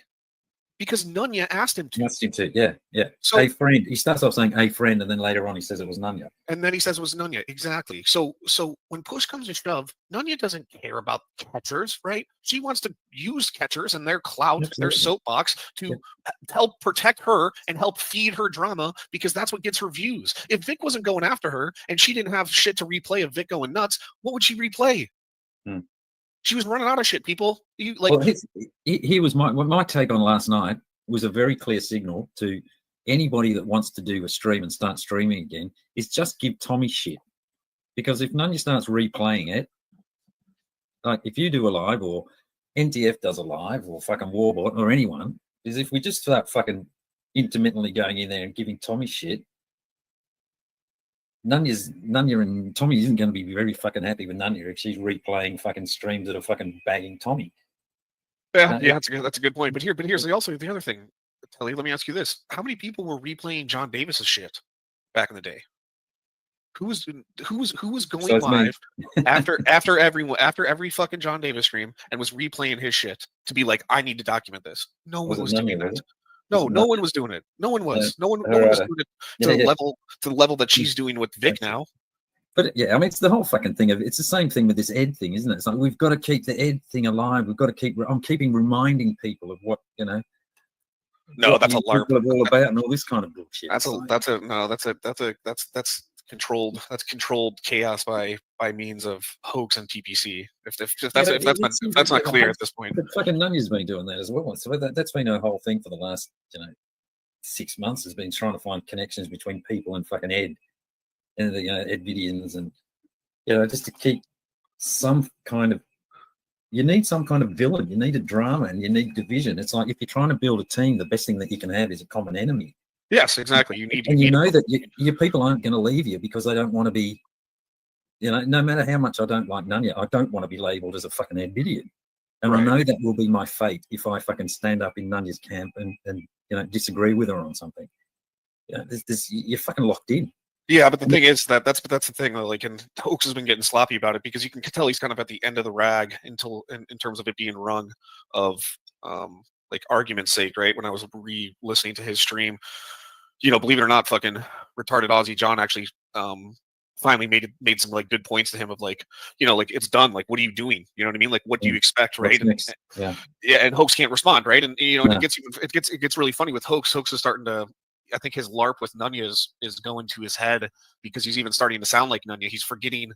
M: Because Nunya asked him to.
L: Asked him to, yeah. So a friend. He starts off saying a friend, and then later on he says it was Nunya.
M: And then he says it was Nunya. Exactly. So when push comes to shove, Nunya doesn't care about catchers, right? She wants to use catchers and their clout, their soapbox, to help protect her and help feed her drama, because that's what gets her views. If Vic wasn't going after her and she didn't have shit to replay of Vic going nuts, what would she replay? She was running out of shit, people.
L: He was my take on last night was a very clear signal to anybody that wants to do a stream and start streaming again, is just give Tommy shit. Because if Nunya starts replaying it, like if you do a live or NTF does a live or fucking Warbot or anyone, is if we just start fucking intermittently going in there and giving Tommy shit, Nunya and Tommy isn't going to be very fucking happy with Nunya if she's replaying fucking streams that are fucking bagging Tommy.
M: Yeah, that's a good point. But here's also the other thing. Telly, let me ask you this: how many people were replaying John Davis's shit back in the day? Who was going live after every fucking John Davis stream and was replaying his shit to be like, I need to document this? No one was doing that. No one was doing it. No one was. No one was doing it to the level that she's doing with Vic now.
L: But yeah, I mean, it's the whole fucking thing of it's the same thing with this Ed thing, isn't it? It's like we've got to keep the Ed thing alive. We've got to keep. I'm keeping reminding people of what
M: No, that's a LARP.
L: All about and all this kind of bullshit.
M: That's controlled chaos by means of hoax and TPC. If that's not clear at this point.
L: But fucking Nunya's been doing that as well. So that's been her whole thing for the last 6 months, has been trying to find connections between people and fucking Ed and the Edvidians, and just to keep some kind of. You need some kind of villain. You need a drama, and you need division. It's like if you're trying to build a team, the best thing that you can have is a common enemy.
M: Yes, exactly.
L: You know that your people aren't going to leave you because they don't want to be, no matter how much I don't like Nunya, I don't want to be labelled as a fucking Edvidian. And right. I know that will be my fate if I fucking stand up in Nunya's camp and disagree with her on something. You're fucking locked in.
M: Yeah, but the thing is that's the thing. Like, and Hoax has been getting sloppy about it because you can tell he's kind of at the end of the rag in terms of it being rung of like argument's sake, right? When I was re-listening to his stream, believe it or not, fucking retarded Aussie John actually finally made some like good points to him of like, like it's done. Like, what are you doing? You know what I mean? Like, what do you expect, right? And Hoax can't respond, right? And it gets really funny with Hoax. Hoax is starting to. I think his LARP with Nunya is going to his head because he's even starting to sound like Nunya. He's starting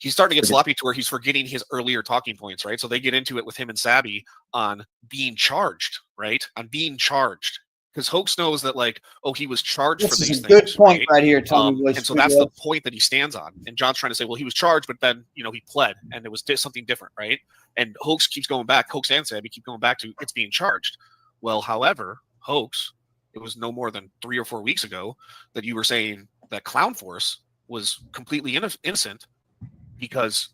M: to get sloppy to where he's forgetting his earlier talking points, right? So they get into it with him and Sabby on being charged, right? On being charged. Because Hoax knows that, like, he was charged for these things.
E: Good point right here, Tommy.
M: And so that's the point that he stands on. And John's trying to say, well, he was charged, but then, he pled, and it was something different, right? And Hoax keeps going back. Hoax and Sabby keep going back to it's being charged. Well, however, Hoax, it was no more than 3 or 4 weeks ago that you were saying that Clown Force was completely innocent because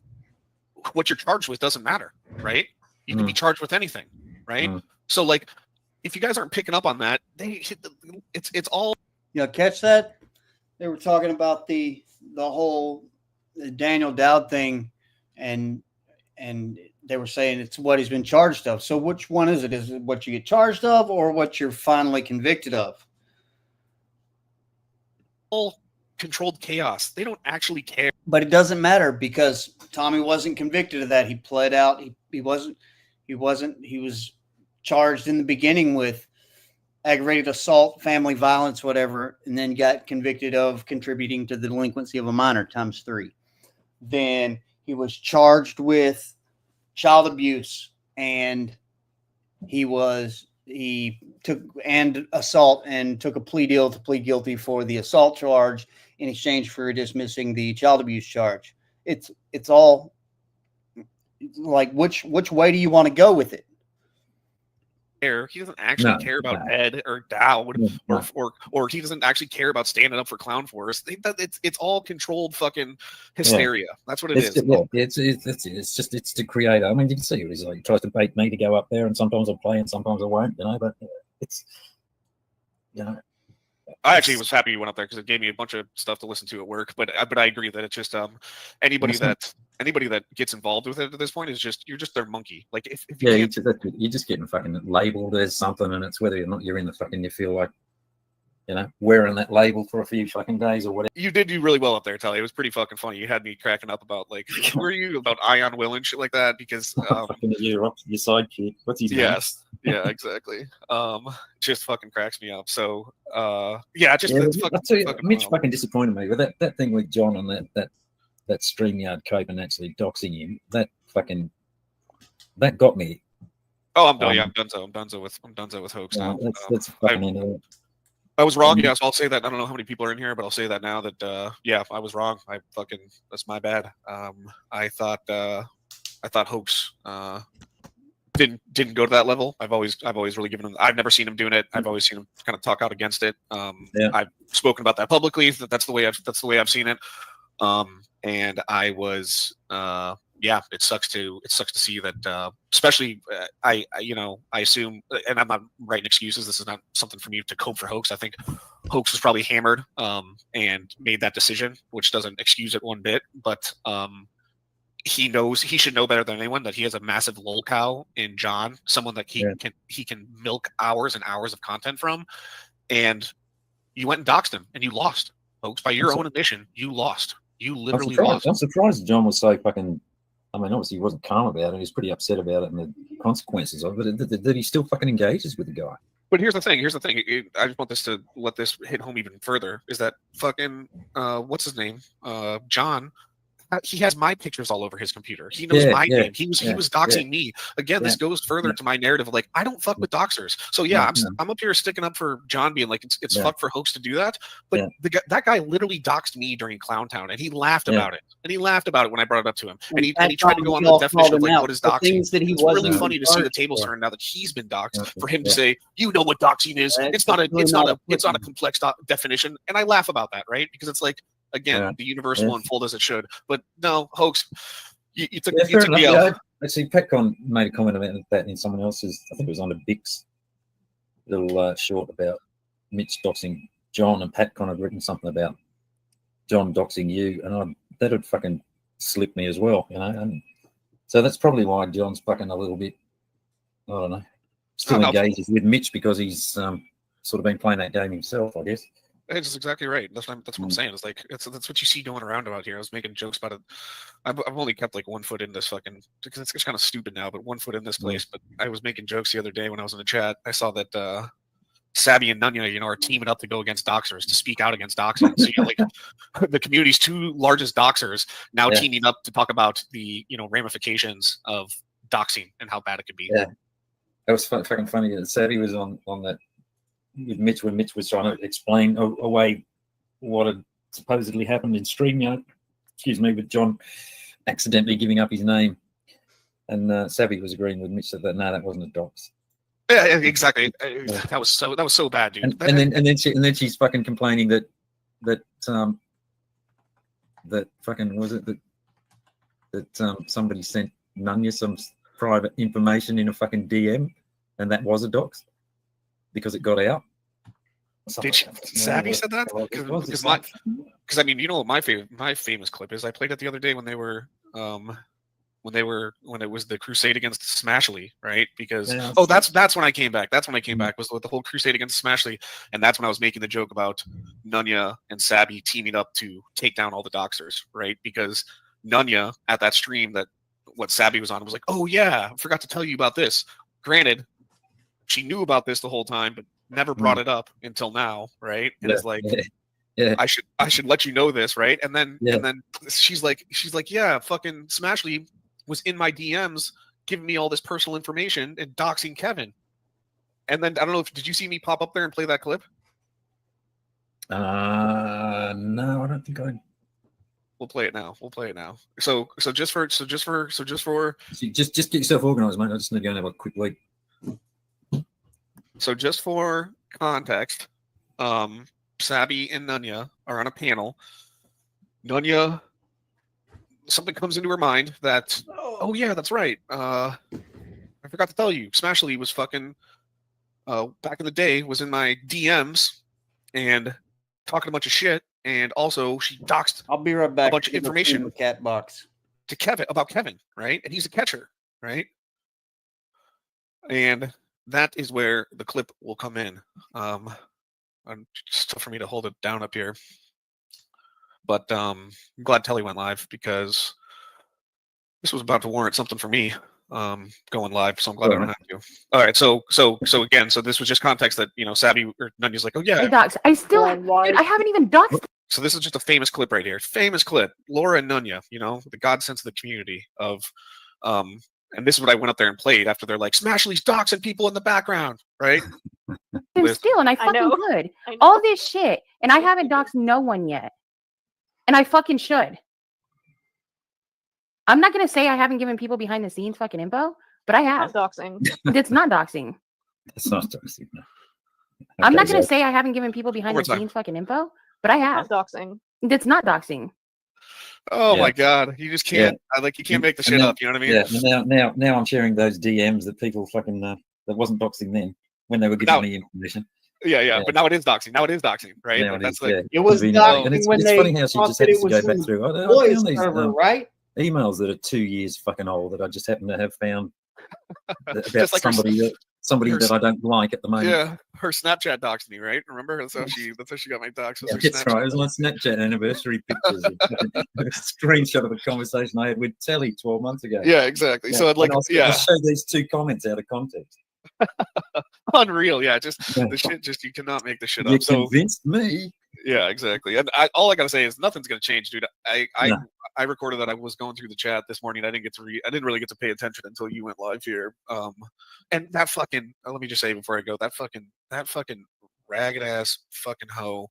M: what you're charged with doesn't matter, right? You can be charged with anything, right? So, like, if you guys aren't picking up on that, it's all.
E: Catch that? They were talking about the whole Daniel Dowd thing, and they were saying it's what he's been charged of. So which one is it? Is it what you get charged of or what you're finally convicted of?
M: All controlled chaos. They don't actually care.
E: But it doesn't matter because Tommy wasn't convicted of that. He pled out. He was charged in the beginning with aggravated assault, family violence, whatever, and then got convicted of contributing to the delinquency of a minor × 3. Then he was charged with child abuse, and he took assault and took a plea deal to plead guilty for the assault charge in exchange for dismissing the child abuse charge. It's all like which way do you want to go with it?
M: He doesn't actually care about Ed or Dowd, or he doesn't actually care about standing up for Clown Force. It's all controlled fucking hysteria. That's what it is.
L: It's to create. I mean, you can see he's like, he tries to bait me to go up there, and sometimes I'll play and sometimes I won't. But it's
M: I actually was happy you went up there because it gave me a bunch of stuff to listen to at work. But I agree that it's just anybody that gets involved with it at this point is you're just their monkey. Like if
L: you're just getting fucking labeled as something, and it's whether or not you're in the fucking, you feel like wearing that label for a few fucking days or whatever.
M: You did do really well up there, Telly. It was pretty fucking funny. You had me cracking up about like were you about Ion Will and shit like that because
L: fucking your sidekick. What's his name?
M: Yes. Yeah, exactly. Just fucking cracks me up. So
L: Mitch fucking disappointed me with that thing with John on that StreamYard cope and actually doxing him. That got me
M: Oh, I'm done. Yeah, I'm done with hoax now.
L: That's fucking into it.
M: I was wrong. Yes, I'll say that. I don't know how many people are in here, but I'll say that now. That yeah, I was wrong. That's my bad. I thought hoax didn't go to that level. I've always really given him. I've never seen him doing it. I've always seen him kind of talk out against it. I've spoken about that publicly. That's the way I've seen it. And I was it sucks to see that, especially I assume, and I'm not writing excuses. This is not something for me to cope for hoax. I think hoax was probably hammered and made that decision, which doesn't excuse it one bit, but he should know better than anyone that he has a massive lol cow in John, someone that he can milk hours and hours of content from, and you went and doxed him and you lost, folks. By your own admission, you lost. You literally lost.
L: I'm surprised John was so fucking. I mean, obviously he wasn't calm about it. He was pretty upset about it and the consequences of it. That he still fucking engages with the guy.
M: But here's the thing. I just want this to let this hit home even further. Is that fucking what's his name? John. He has my pictures all over his computer. He knows my name. He was doxing me. Again, this goes further to my narrative of like, I don't fuck with doxers. So yeah, I'm up here sticking up for John, being like, it's fuck for hoax to do that. But that guy literally doxed me during Clown Town, and he laughed about it. And he laughed about it when I brought it up to him. And he tried to go on the definition of like what is doxing. It's really funny to see the tables turn now that he's been doxed, for him to say, you know what doxing is. It's not a complex definition. And I laugh about that, right? Because it's like, again, the universe will unfold as it should. But no, hoax. You took the L.
L: Actually, Petcon made a comment about that in someone else's. I think it was on a Bix little short about Mitch doxing John, and Petcon had written something about John doxing you, and that would fucking slip me as well, you know. And so that's probably why John's fucking a little bit, I don't know, still engages with Mitch, because he's sort of been playing that game himself, I guess.
M: That's exactly right. That's what I'm saying. It's like that's what you see going around out here. I was making jokes about it. I've only kept like 1 foot in this fucking, because it's kind of stupid now, but 1 foot in this place. But I was making jokes the other day when I was in the chat. I saw that Sabby and Nunya, are teaming up to go against doxers, to speak out against doxing. So you like the community's 2 largest doxers now teaming up to talk about the ramifications of doxing and how bad it could be.
L: Yeah, that was fucking funny. Sabby was on that with Mitch when Mitch was trying to explain away what had supposedly happened in StreamYard, with John accidentally giving up his name, and Savvy was agreeing with Mitch that no, that wasn't a dox.
M: Yeah, exactly. That was so bad, dude.
L: And then she's fucking complaining that fucking was it that somebody sent Nunya some private information in a fucking DM, and that was a dox because it got out.
M: Did Savvy said that? Because I mean, you know what my famous clip is? I played it the other day when it was the crusade against Smashly, right? Because that's when I came back. That's when I came back, was with the whole crusade against Smashly, and that's when I was making the joke about Nunya and Sabby teaming up to take down all the doxers, right? Because Nunya at that stream that what Sabby was on was like, oh yeah, I forgot to tell you about this. Granted, she knew about this the whole time, but never brought it up until now, right? And it's like, I should let you know this, right? And then she's like, yeah, fucking Smashly was in my DMs giving me all this personal information and doxing Kevin. And then I don't know did you see me pop up there and play that clip?
L: No, I don't think I.
M: We'll play it now. So just
L: get yourself organized, mate. I just need to go and have a quick week.
M: So just for context, Sabby and Nunya are on a panel. Nunya, something comes into her mind that, oh yeah, that's right. I forgot to tell you, Smashly was fucking, back in the day, was in my DMs and talking a bunch of shit. And also she doxed
E: I'll be right back.
M: A bunch of information
E: the cat box
M: to Kevin about Kevin, right? And he's a catcher, right? And that is where the clip will come in. It's tough for me to hold it down up here. But I'm glad Telly went live, because this was about to warrant something for me going live, so I'm glad I don't have to. All right, so again, so this was just context that, Sabby or Nunya's like, oh yeah.
N: Hey, docs, I haven't even doxed.
M: So this is just a famous clip right here. Famous clip. Laura and Nunya, the god sense of the community of And this is what I went up there and played after they're like, Smashley's doxing people in the background, right?
N: Him still, and I fucking could. All this shit, and I haven't doxed no one yet. And I fucking should. I'm not going to say I haven't given people behind the scenes fucking info, but I have.
G: Not doxing.
N: It's not doxing.
L: It's not doxing. No.
N: I'm not
L: Okay,
N: going to
L: so-
N: say I haven't given people behind the
M: Overtime.
N: scenes fucking info, but I have.
G: Not doxing.
N: It's not doxing.
M: Oh
L: Yeah.
M: my God. You just can't, like, you can't make the
L: And
M: shit
L: now-
M: up. You know what I mean?
L: Yeah. Now I'm sharing those DMs that people fucking that wasn't doxing then when they were giving
M: Now-
L: me information.
M: Yeah. But now it is doxing. Now it is doxing, right?
L: Now
M: Like,
L: it
M: that's
L: is,
M: like,
L: yeah.
E: It was
L: Convenient.
E: doxing
L: And it's
E: when they
L: funny how she
E: thought
L: just
E: that
L: happens
E: it
L: to
E: was
L: go back
E: in
L: through. I
E: boys
L: found these
E: server, right?
L: emails that are 2 years fucking old that I just happen to have found about
M: Just like her-
L: somebody
M: her-
L: that I don't like at the moment.
M: yeah, her Snapchat doxed me, right? Remember? That's how she got my dox. Was her
L: That's
M: Snapchat.
L: right. It was on Snapchat anniversary pictures. A screenshot of a conversation I had with Telly 12 months ago.
M: Yeah, exactly. So, like,
L: I'll
M: yeah.
L: show these 2 comments out of context.
M: Unreal. Yeah, just the shit. Just you cannot make the shit
L: You
M: up. So
L: convinced me.
M: yeah, exactly. And all I gotta say is nothing's gonna change, dude. I recorded that I was going through the chat this morning. I didn't really get to pay attention until you went live here. And that fucking let me just say before I go, that fucking ragged ass fucking hoe.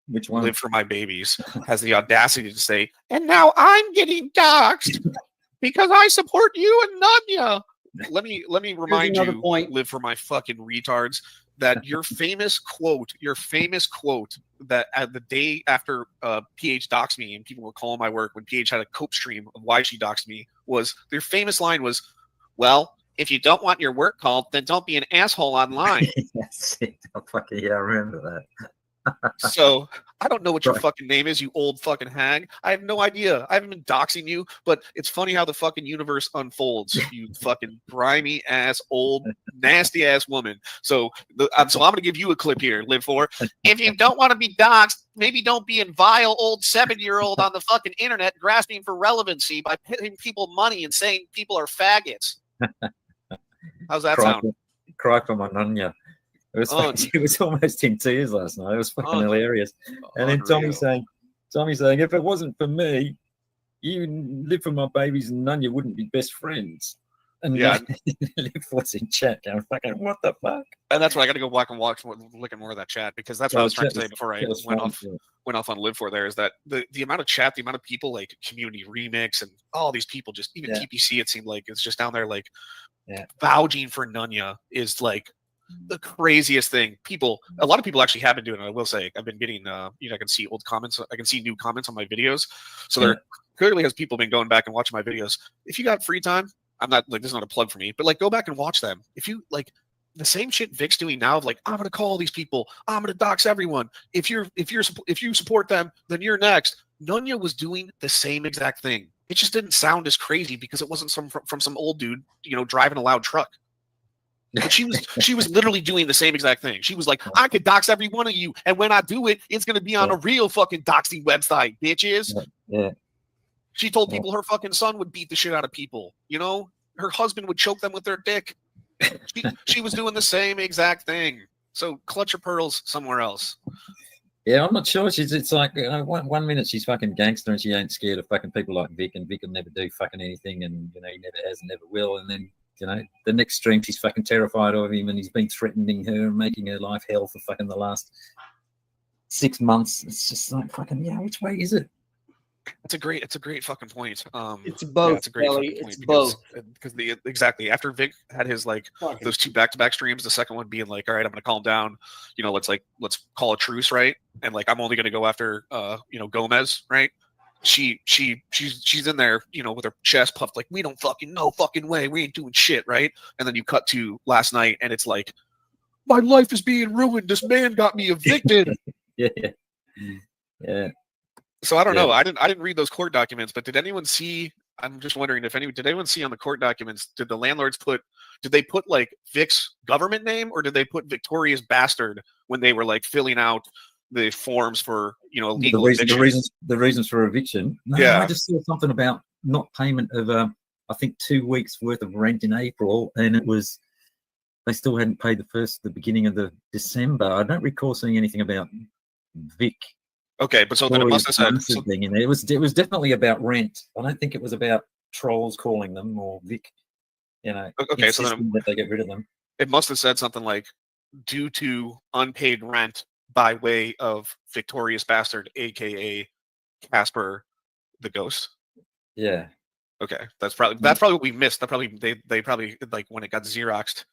L: Which one?
M: Live for my babies has the audacity to say, and now I'm getting doxxed because I support you and Nanya. Let me remind
E: another
M: you,
E: point.
M: Live for my fucking retards, that your famous quote that at the day after PH doxed me and people were calling my work when PH had a cope stream of why she doxed me was their famous line was, well, if you don't want your work called, then don't be an asshole online.
L: That's it. I remember that.
M: So I don't know what your fucking name is, you old fucking hag. I have no idea. I haven't been doxing you, but it's funny how the fucking universe unfolds. You fucking grimy ass, old, nasty ass woman. So I'm gonna give you a clip here. Live for. If you don't want to be doxed, maybe don't be a vile old 7-year-old on the fucking internet grasping for relevancy by paying people money and saying people are faggots. How's that sound?
L: Cry for my Nanya. It was almost in tears last night. It was fucking hilarious. And then Tommy saying, if it wasn't for me, you Live for my babies and Nanya wouldn't be best friends. And
M: yeah,
L: Live what's in chat going fucking what the fuck?
M: And that's why I got to go back and look at more of that chat, because that's what I was trying to say before I went off on Live for there, is that the amount of chat, the amount of people like Community Remix and all these people, just even TPC, it seemed like it's just down there like vouching for Nanya is like the craziest thing. A lot of people actually have been doing it. I will say, I've been getting, I can see old comments. I can see new comments on my videos. So there clearly has people been going back and watching my videos. If you got free time, I'm not like, this is not a plug for me, but like, go back and watch them. If you like the same shit Vic's doing now of like, I'm going to call these people, I'm going to dox everyone. If you support them, then you're next. Nanya was doing the same exact thing. It just didn't sound as crazy because it wasn't from some old dude, driving a loud truck. But she was literally doing the same exact thing. She was like, I could dox every one of you, and when I do it, it's gonna be on a real fucking doxing website, bitches.
L: Yeah.
M: She told people her fucking son would beat the shit out of people. Her husband would choke them with their dick. She was doing the same exact thing. So clutch your pearls somewhere else.
L: Yeah, I'm not sure. It's like one minute she's fucking gangster and she ain't scared of fucking people like Vic, and Vic will never do fucking anything, and he never has and never will. And then the next stream she's fucking terrified of him, and he's been threatening her and making her life hell for fucking the last 6 months. It's just like fucking which way is it?
M: It's a great fucking point.
E: It's both.
M: Yeah, it's a great
E: Kelly.
M: fucking point
E: It's both.
M: because exactly after Vic had his those 2 back-to-back streams, the second one being like, all right, I'm gonna calm down. Let's call a truce, right? And like, I'm only gonna go after Gomez, right? She's in there, with her chest puffed, like, we don't fucking no fucking way, we ain't doing shit, right? And then you cut to last night, and it's like, my life is being ruined. This man got me evicted.
L: Yeah.
M: So I don't know. I didn't read those court documents, but did anyone see? I'm just wondering if did anyone see on the court documents? Did the landlords did they put like Vic's government name, or did they put Victoria's Bastard when they were like filling out the forms for legal evictions?
L: The reasons for eviction. No, I just saw something about not payment of I think 2 weeks worth of rent in April, and it was they still hadn't paid the beginning of the December. I don't recall seeing anything about Vic.
M: Okay, but so then it must have said
L: thing in there. It was definitely about rent. I don't think it was about trolls calling them or Vic, you know,
M: Okay, so then
L: insisting that they get rid of them.
M: it must have said something like, due to unpaid rent by way of Victorious Bastard, aka Casper the Ghost.
L: Yeah.
M: Okay, that's probably what we missed. That probably they probably, like, when it got Xeroxed,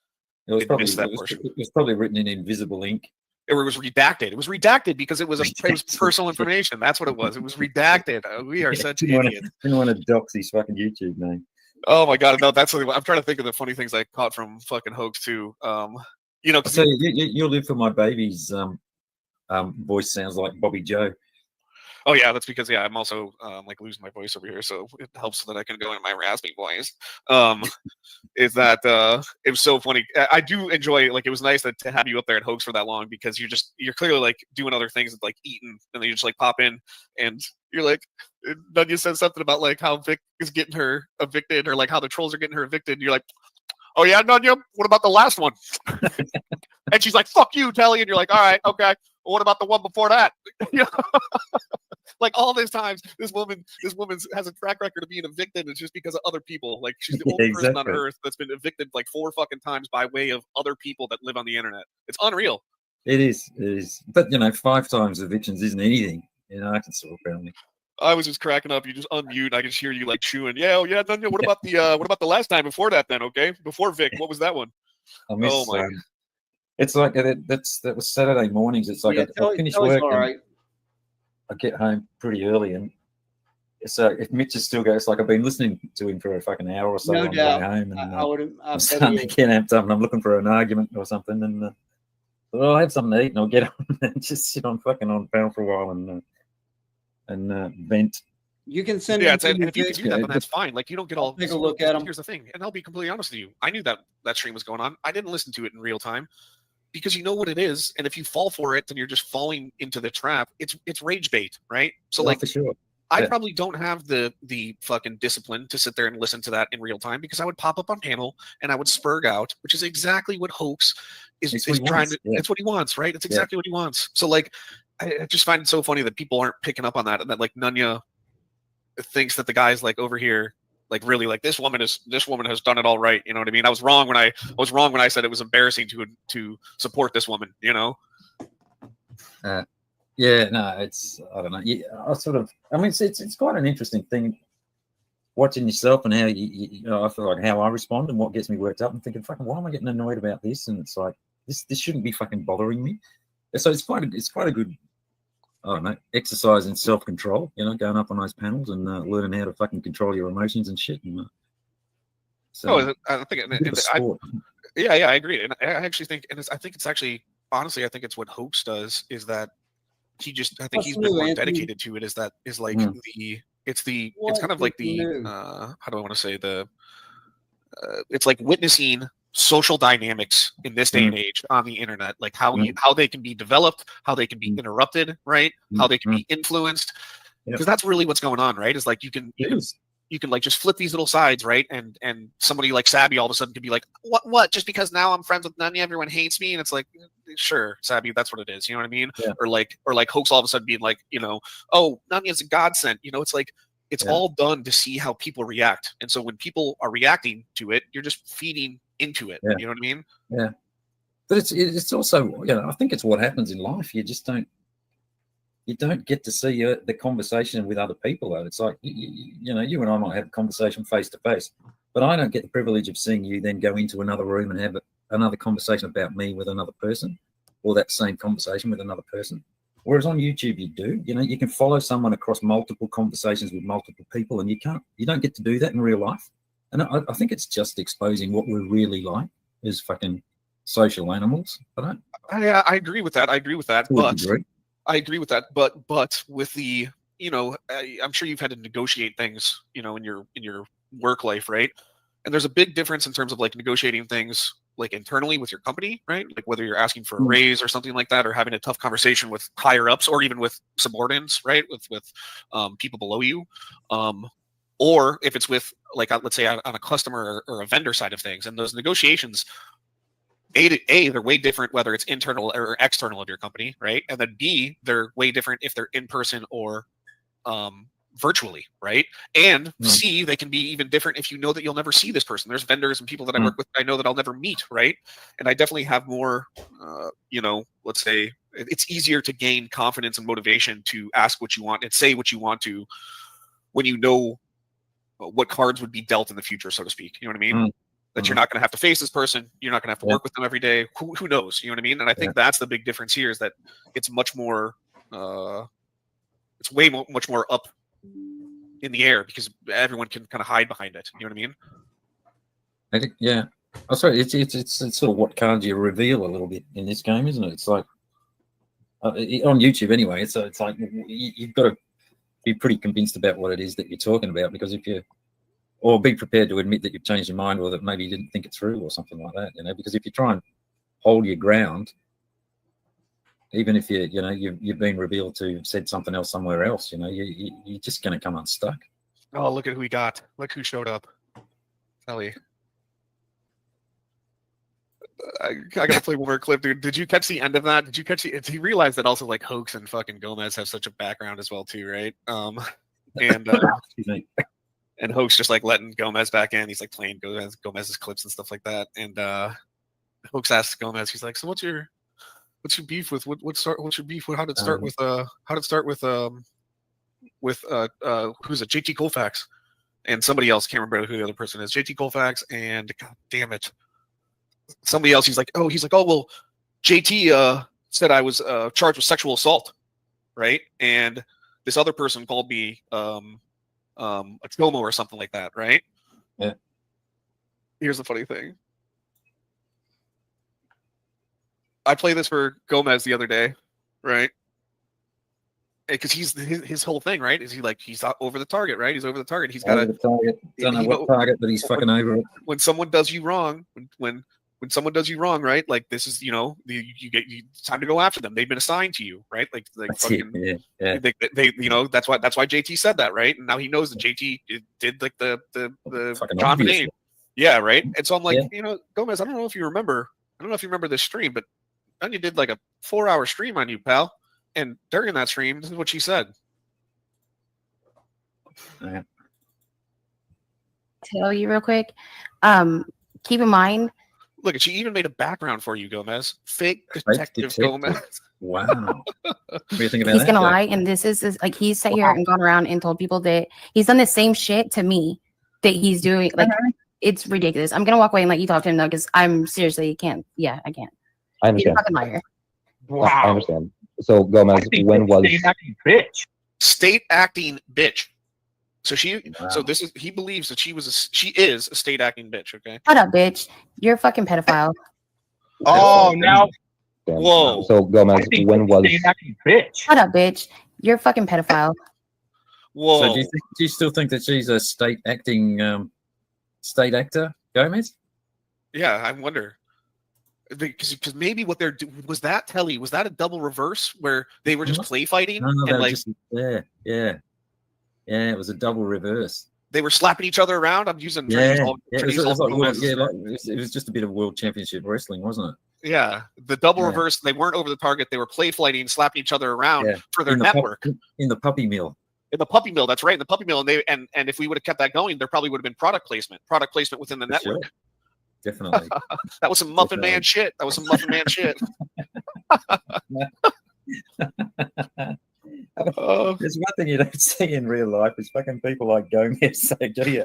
L: It was
M: they
L: probably
M: missed that portion.
L: it was probably written in invisible ink.
M: It was redacted. It was redacted because it was personal information. That's what it was. It was redacted. We are such idiots.
L: Didn't want to dox his fucking YouTube name.
M: Oh my god, no, that's I'm trying to think of the funny things I caught from fucking hoax too. You know,
L: So you live for my baby's voice sounds like Bobby Joe.
M: Oh yeah, that's because I'm also like losing my voice over here, so it helps that I can go into my raspy voice. Is that it was so funny. I do enjoy, like, it was nice to have you up there at Hoax for that long, because you're clearly like doing other things, like eating, and then you just like pop in and you're like, Nunya said something about like how Vic is getting her evicted, or like how the trolls are getting her evicted, and you're like, oh yeah, Nunya, what about the last one? And she's like, fuck you, Telly, and you're like, all right, okay. Well, what about the one before that? Like, all these times, this woman has a track record of being evicted. It's just because of other people. Like, she's the only person on earth that's been evicted like 4 fucking times by way of other people that live on the internet. It's unreal.
L: It is. But, you know, 5 times evictions isn't anything. You know, I can sort of apparently.
M: I was just cracking up. You just unmute. I can just hear you like chewing. Yeah, oh yeah. Then what about the last time before that? Then okay, before Vic, what was that one?
L: I miss,
M: oh my.
L: It's like that was Saturday mornings. It's like I finish work. I get home pretty early, and so if Mitch is still going, it's like I've been listening to him for a fucking hour or so on the way home, and I'm starting to get amped up, and I'm looking for an argument or something, and I'll have something to eat, and I'll get on and just sit on panel for a while and vent.
E: You can send
M: and if you can do that, then that's fine. Like, you don't get all.
E: Take a look at them.
M: Here's the thing, and I'll be completely honest with you. I knew that stream was going on. I didn't listen to it in real time, because you know what it is, and if you fall for it, then you're just falling into the trap. It's rage bait, right? So like,
L: for sure.
M: I probably don't have the fucking discipline to sit there and listen to that in real time, because I would pop up on panel and I would spurg out, which is exactly what Hoax is trying to. It's what he wants, right? It's exactly what he wants. So like, I just find it so funny that people aren't picking up on that, and that like Nunya thinks that the guys like over here, like, really, like, this woman has done it all right. You know what I mean? I was wrong when I said it was embarrassing to support this woman. You know?
L: Yeah, no, it's, I don't know. Yeah, I mean, it's quite an interesting thing watching yourself and how you know, I feel like how I respond and what gets me worked up and thinking, fucking, why am I getting annoyed about this? And it's like, this shouldn't be fucking bothering me. So it's quite a good, I don't know, exercise in self-control, you know, going up on those panels and learning how to fucking control your emotions and shit. And,
M: I think I agree. And I actually think, and I think it's actually, honestly, I think it's what Hoax does, is that I think he's been more dedicated to it, it's kind of like the, how do I want to say, it's like witnessing social dynamics in this day and age on the internet, like how they can be developed, how they can be interrupted, right? How they can be influenced, because that's really what's going on, right? Is like you can like just flip these little sides, right? And somebody like Sabby all of a sudden could be like, what? Just because now I'm friends with Nunya, everyone hates me, and it's like, sure, Sabby, that's what it is. You know what I mean? Yeah. Or like Hoax all of a sudden being like, you know, oh, Nunya's a godsend. You know, it's like, it's all done to see how people react, and so when people are reacting to it, you're just feeding into it. You know what I mean?
L: Yeah. But it's also, you know, I think it's what happens in life. You just don't get to see the conversation with other people. Though it's like, you know, you and I might have a conversation face to face, but I don't get the privilege of seeing you then go into another room and have another conversation about me with another person, or that same conversation with another person. Whereas on YouTube, you do. You know, you can follow someone across multiple conversations with multiple people, and you don't get to do that in real life. And I think it's just exposing what we're really like as fucking social animals. I
M: agree with that. I agree with that. But with the, you know, I'm sure you've had to negotiate things, you know, in your work life, right? And there's a big difference in terms of like negotiating things like internally with your company, right? Like whether you're asking for a raise or something like that, or having a tough conversation with higher ups, or even with subordinates, right? With people below you. Or if it's with, like, let's say on a customer or a vendor side of things, and those negotiations, they're way different whether it's internal or external of your company, right? And then B, they're way different if they're in person or virtually, right? And C, they can be even different if you know that you'll never see this person. There's vendors and people that I work with I know that I'll never meet, right? And I definitely have more, you know, let's say it's easier to gain confidence and motivation to ask what you want and say what you want to when you know what cards would be dealt in the future, so to speak. You know what I mean? That you're not going to have to face this person. You're not going to have to work with them every day. Who knows? You know what I mean? And I think that's the big difference here is that it's much more, it's way much more up in the air because everyone can kind of hide behind it. You know what I mean?
L: I think, yeah. Oh, sorry, it's sort of what cards you reveal a little bit in this game, isn't it? It's like on YouTube anyway. It's like you've got to be pretty convinced about what it is that you're talking about, because if you, or be prepared to admit that you've changed your mind or that maybe you didn't think it through or something like that. You know, because if you try and hold your ground, even if you've been revealed to have said something else somewhere else, you know, you're just going to come unstuck.
M: Oh, look at who we got. Look who showed up. Tell you. I gotta play one more clip, dude. Did you catch the end of that? Did you catch the? He realized that also like Hoax and fucking Gomez have such a background as well too, right? And Hoax just like letting Gomez back in. He's like playing Gomez's clips and stuff like that. And Hoax asks Gomez, he's like, "So what's your beef with what's your beef with? How did it start with who's it? JT Colfax and somebody else. Can't remember who the other person is. JT Colfax and God damn it, somebody else." He's like, oh, well, JT said I was charged with sexual assault, right? And this other person called me a chomo or something like that, right?
L: Yeah.
M: Here's the funny thing. I played this for Gomez the other day, right? Because his whole thing, right? Is he's over the target, right? He's over the target. He's got
L: over the target. Don't know what target, but he's fucking over it.
M: When someone does you wrong, when someone does you wrong, right? Like this is, you know, it's time to go after them. They've been assigned to you, right? Like fucking,
L: yeah.
M: They you know, that's why JT said that, right? And now he knows that JT did like the John Benet. Yeah, right. And so I'm like, you know, Gomez, I don't know if you remember this stream, but Anya did like a 4-hour stream on you, pal. And during that stream, this is what she said.
L: Yeah.
N: Tell you real quick. Keep in mind.
M: Look, she even made a background for you, Gomez. Fake detective Gomez.
L: Wow. What do you think about
N: He's
L: that?
N: Gonna lie, and this is like he's sat here and gone around and told people that he's done the same shit to me that he's doing. Like it's ridiculous. I'm gonna walk away and let you talk to him though, because I'm seriously can't. Yeah, I can't.
O: I understand.
N: He's a fucking liar.
O: Wow. I understand. So Gomez, when was
M: state acting bitch? So so this is, he believes that she is a state acting bitch. Okay.
N: Shut up, bitch. You're a fucking pedophile.
M: Oh, now. Whoa.
O: So Gomez, when was
N: Shut up, bitch. You're a fucking pedophile.
M: Whoa.
L: So do you still think that she's a state acting state actor, Gomez?
M: Yeah, I wonder. Because maybe what they're doing was that Telly, was that a double reverse where they were just play fighting?
L: No,
M: and like
L: just, yeah, it was a double reverse.
M: They were slapping each other around. I'm using
L: it was just a bit of World Championship Wrestling, wasn't it?
M: Yeah, the double reverse. They weren't over the target. They were play fighting, slapping each other around for their network.
L: In the puppy mill.
M: In the puppy mill, that's right. In the puppy mill, and if we would have kept that going, there probably would have been product placement within the network.
L: Sure. Definitely.
M: That was some Muffin Man shit. There's one
L: thing you don't see in real life is fucking people like Gomez say, do you?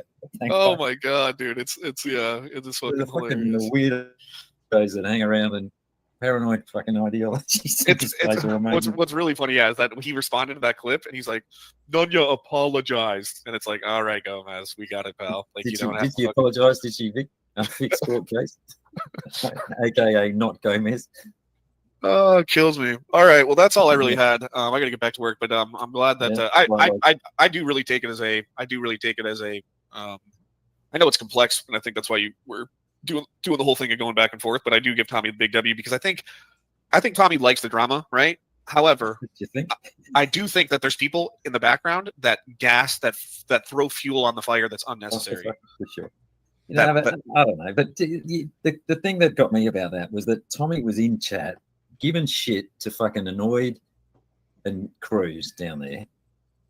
M: Oh my god, dude. It's fucking hilarious.
L: Weird guys that hang around and paranoid fucking ideologies.
M: What's really funny, is that he responded to that clip and he's like, Nunya apologized. And it's like, all right, Gomez, we got it, pal. Like,
L: did she apologize? Did she fix court case? AKA not Gomez.
M: Oh, it kills me. All right, well, that's all I really had. I got to get back to work, but I'm glad that I do really take it as a I know it's complex, and I think that's why you were doing the whole thing and going back and forth. But I do give Tommy the big W because I think Tommy likes the drama, right? However, I do think that there's people in the background that throw fuel on the fire that's unnecessary.
L: For sure. I don't know, but the thing that got me about that was that Tommy was in chat giving shit to fucking Annoyed and Cruz down there,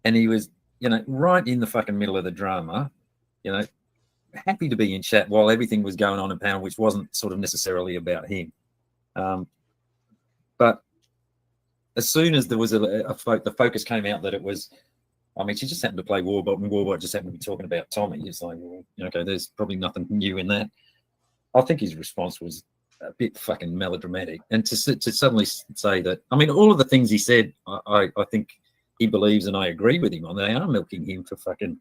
L: and he was you know, right in the fucking middle of the drama, you know, happy to be in chat while everything was going on in panel, which wasn't sort of necessarily about him. But as soon as there was the focus came out that it was, I mean, she just happened to play Warbot, and Warbot just happened to be talking about Tommy. It's like, well, okay, there's probably nothing new in that. I think his response was a bit fucking melodramatic. And to suddenly say that, I mean, all of the things he said, I think he believes, and I agree with him on. They are milking him for fucking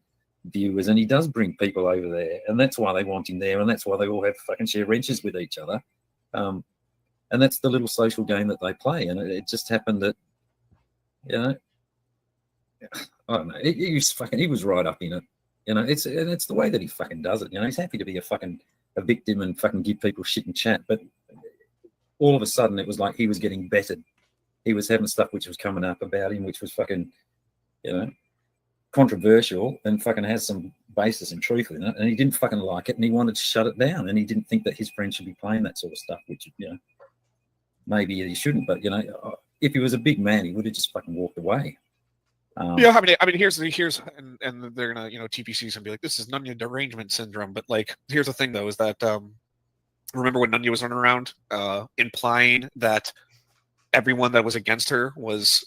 L: viewers, and he does bring people over there, and that's why they want him there, and that's why they all have fucking share wrenches with each other. And that's the little social game that they play. And it just happened that, you know, I don't know. He was right up in it. You know, it's the way that he fucking does it. You know, he's happy to be a victim and fucking give people shit and chat. But all of a sudden, it was like he was getting bettered. He was having stuff which was coming up about him, which was fucking, you know, controversial and fucking has some basis and truth in it. And he didn't fucking like it, and he wanted to shut it down. And he didn't think that his friends should be playing that sort of stuff, which, you know, maybe he shouldn't. But, you know, if he was a big man, he would have just fucking walked away.
M: Yeah, I mean, here's, and they're gonna, you know, TPC's gonna be like, this is Nunya derangement syndrome. But like, here's the thing though, is that remember when Nunya was running around implying that everyone that was against her was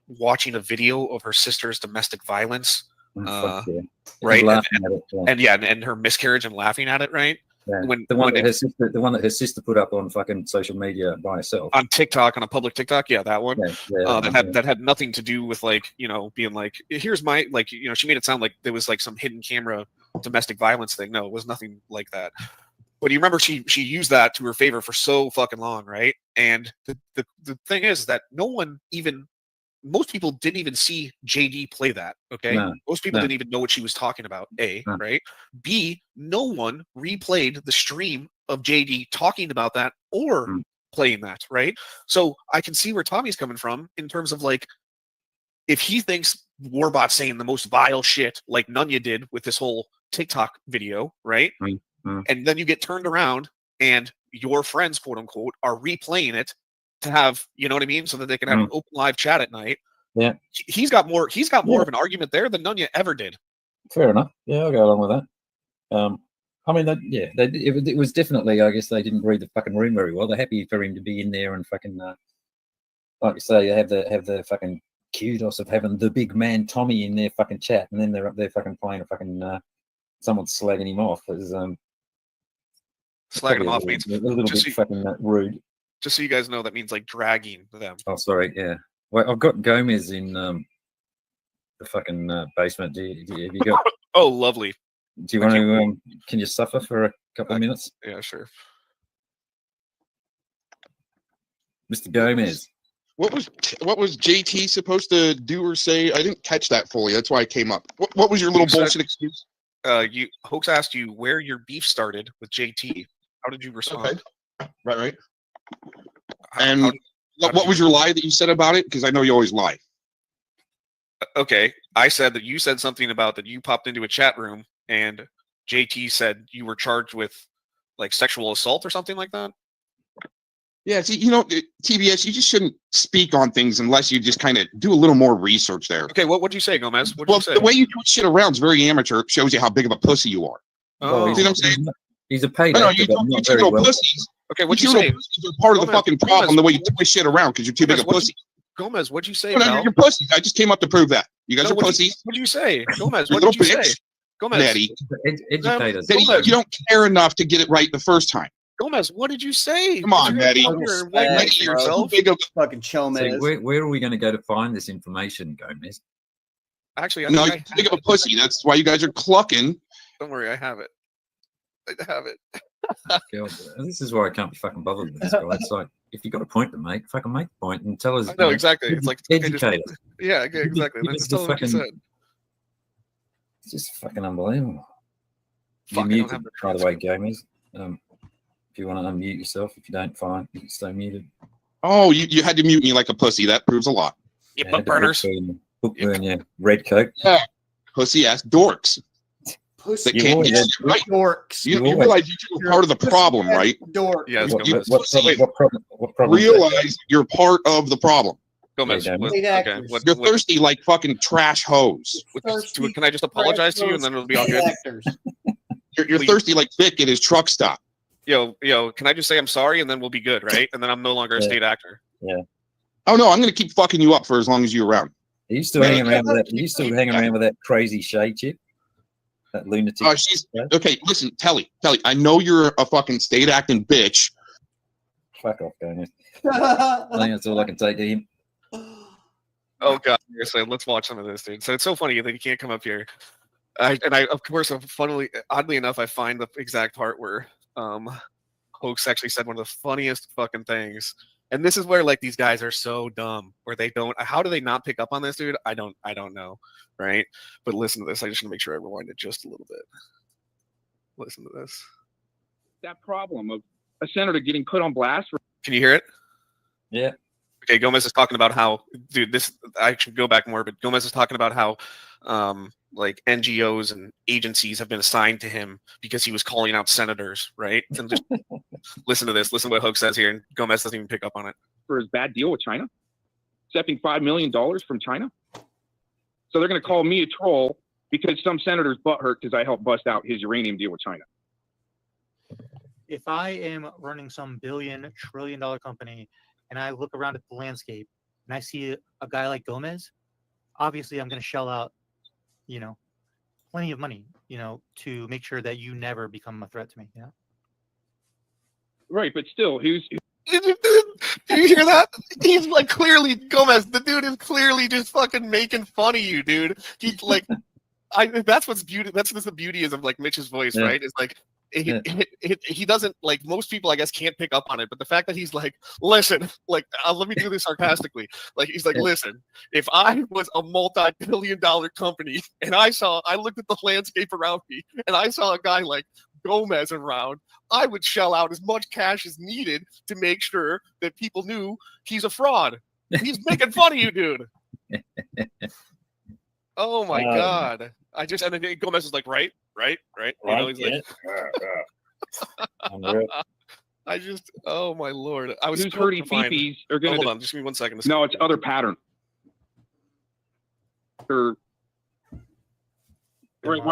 M: watching a video of her sister's domestic violence, right? And her miscarriage and laughing at it, right?
L: Yeah. The one that her sister put up on fucking social media by herself
M: on TikTok, on a public TikTok, yeah, that one.
L: Yeah,
M: that had nothing to do with, like, you know, being like, here's my, like, you know, she made it sound like there was like some hidden camera domestic violence thing. No, it was nothing like that. But you remember she used that to her favor for so fucking long, right? And the thing is that most people didn't even see JD play that, okay? Most people didn't even know what she was talking about, A, right? B, no one replayed the stream of JD talking about that or playing that, right? So I can see where Tommy's coming from in terms of, like, if he thinks Warbot's saying the most vile shit like Nunya did with this whole TikTok video, right? And then you get turned around and your friends, quote unquote, are replaying it to have, you know what I mean, so that they can have an open live chat at night.
L: Yeah,
M: he's got more of an argument there than Nunya ever did.
L: Fair enough. Yeah, I'll go along with that. I mean, it was definitely, I guess they didn't read the fucking room very well. They're happy for him to be in there and fucking, like you say, have the fucking kudos of having the big man Tommy in their fucking chat, and then they're up there fucking playing a fucking someone slagging him off.
M: Slagging him off means
L: a little bit fucking rude.
M: Just so you guys know, that means like dragging them.
L: Oh, sorry. Yeah. Well, I've got Gomez in the fucking basement. Have you got?
M: Oh, lovely.
L: Do you want to? Can you suffer for a couple of minutes?
M: Yeah, sure.
L: Mr. Gomez.
P: What was JT supposed to do or say? I didn't catch that fully. That's why I came up. What was your little bullshit excuse?
M: Hoax asked you where your beef started with JT. How did you respond?
P: Okay. Right. And what was your lie that you said about it? Because I know you always lie.
M: Okay, I said that you said something about that you popped into a chat room and JT said you were charged with like sexual assault or something like that.
P: Yeah, see, you know, TBS, you just shouldn't speak on things unless you just kind of do a little more research there.
M: Okay, what'd you say, Gomez? What'd you say?
P: The way you twist shit around is very amateur. It shows you how big of a pussy you are.
M: Oh,
P: see what I'm saying?
L: He's a paid
P: No, you two little pussies.
M: Okay, what'd you
P: two
M: say?
P: Pussies are part of the fucking problem, the way you twist shit around because you're too big a pussy.
M: Gomez, what'd you say?
P: No, you're pussies. I just came up to prove that. You guys are pussies.
M: What'd you say? Gomez,
P: You
M: what did you
P: little
M: say?
P: bitch.
M: Gomez.
P: Daddy.
L: Educators.
P: Daddy, you don't care enough to get it right the first time.
M: Gomez, what did you say?
P: Come on, Daddy.
M: Yourself.
E: Big of fucking Chomez.
L: So where are we going to go to find this information, Gomez?
M: Actually,
P: no, you're too big of a pussy. That's why you guys are clucking.
M: Don't worry, I have it. I have it.
L: God, this is why I can't be fucking bothered with this guy. It's like, if you got a point to make, fucking make the point and tell us.
M: No, exactly. It's like
L: educate us.
M: Yeah, exactly. Let's tell them what you said.
L: It's just fucking unbelievable.
M: Fuck,
L: You're muted, by the way, Gomez. If you want to unmute yourself, if you don't, fine. You can stay muted.
P: Oh, you had to mute me like a pussy. That proves a lot.
M: Yeah, butt burners.
L: Bookburn, yeah. Red coat.
P: Yeah. Pussy ass dorks.
E: Pussy
P: that can't get shit right.
E: Dorks.
P: You realize you're part of the problem, right?
E: Dork.
M: Yes,
L: what problem?
P: Realize you're part of the problem.
M: Gomez,
L: Yeah,
M: what,
E: State
M: okay.
E: actors.
M: What,
P: You're
M: what,
P: thirsty like fucking trash hose.
E: Thirsty,
M: can I just apologize to you and then it'll be all good?
E: actors.
P: You're
M: Please.
P: thirsty like Vic at his truck stop.
M: Yo, can I just say I'm sorry and then we'll be good, right? And then I'm no longer a
L: Yeah.
M: state actor.
L: Yeah.
P: Oh no, I'm gonna keep fucking you up for as long as you're around.
L: Are you still hanging around with that? Are you still hanging around with that crazy Shay chick? That lunatic?
P: She's
L: Yeah?
P: okay. Listen, Telly, I know you're a fucking state acting bitch.
L: Fuck off, Gomez. I think that's all I can take to him.
M: Oh god, seriously, let's watch some of this, dude. So it's so funny that you can't come up here. I of course, oddly enough, I find the exact part where Hoax actually said one of the funniest fucking things. And this is where like these guys are so dumb, where they don't. How do they not pick up on this, dude? I don't know, right? But listen to this. I just want to make sure I rewind it just a little bit. Listen to this.
Q: That problem of a senator getting put on blast.
M: Can you hear it?
L: Yeah.
M: Okay, Gomez is talking about how, dude, this, I should go back more, but Gomez is talking about how, like NGOs and agencies have been assigned to him because he was calling out senators, right? And just listen to this. Listen to what Hoax says here, and Gomez doesn't even pick up on it.
Q: For his bad deal with China, accepting $5 million from China. So they're going to call me a troll because some senator's butthurt because I helped bust out his uranium deal with China.
R: If I am running some billion, trillion-dollar company and I look around at the landscape and I see a guy like Gomez, obviously I'm going to shell out, you know, plenty of money, you know, to make sure that you never become a threat to me. Yeah.
Q: Right, but still,
M: Do you hear that? He's like clearly Gomez. The dude is clearly just fucking making fun of you, dude. He's like, that's what's beauty. That's what the beauty is of like Mitch's voice,
L: Yeah.
M: right? It's like he doesn't, like, most people I guess can't pick up on it, but the fact that he's like, listen, like, let me do this sarcastically. Like he's like, listen, if I was a multi-billion-dollar company and I looked at the landscape around me and I saw a guy like Gomez around, I would shell out as much cash as needed to make sure that people knew he's a fraud. He's making fun of you, dude. Oh my god! And then Gomez is like, right. You know, he's like, oh my lord! I was
Q: who's hurting fifis are going to.
M: Hold on, just give me 1 second.
Q: No, it's other pattern. Why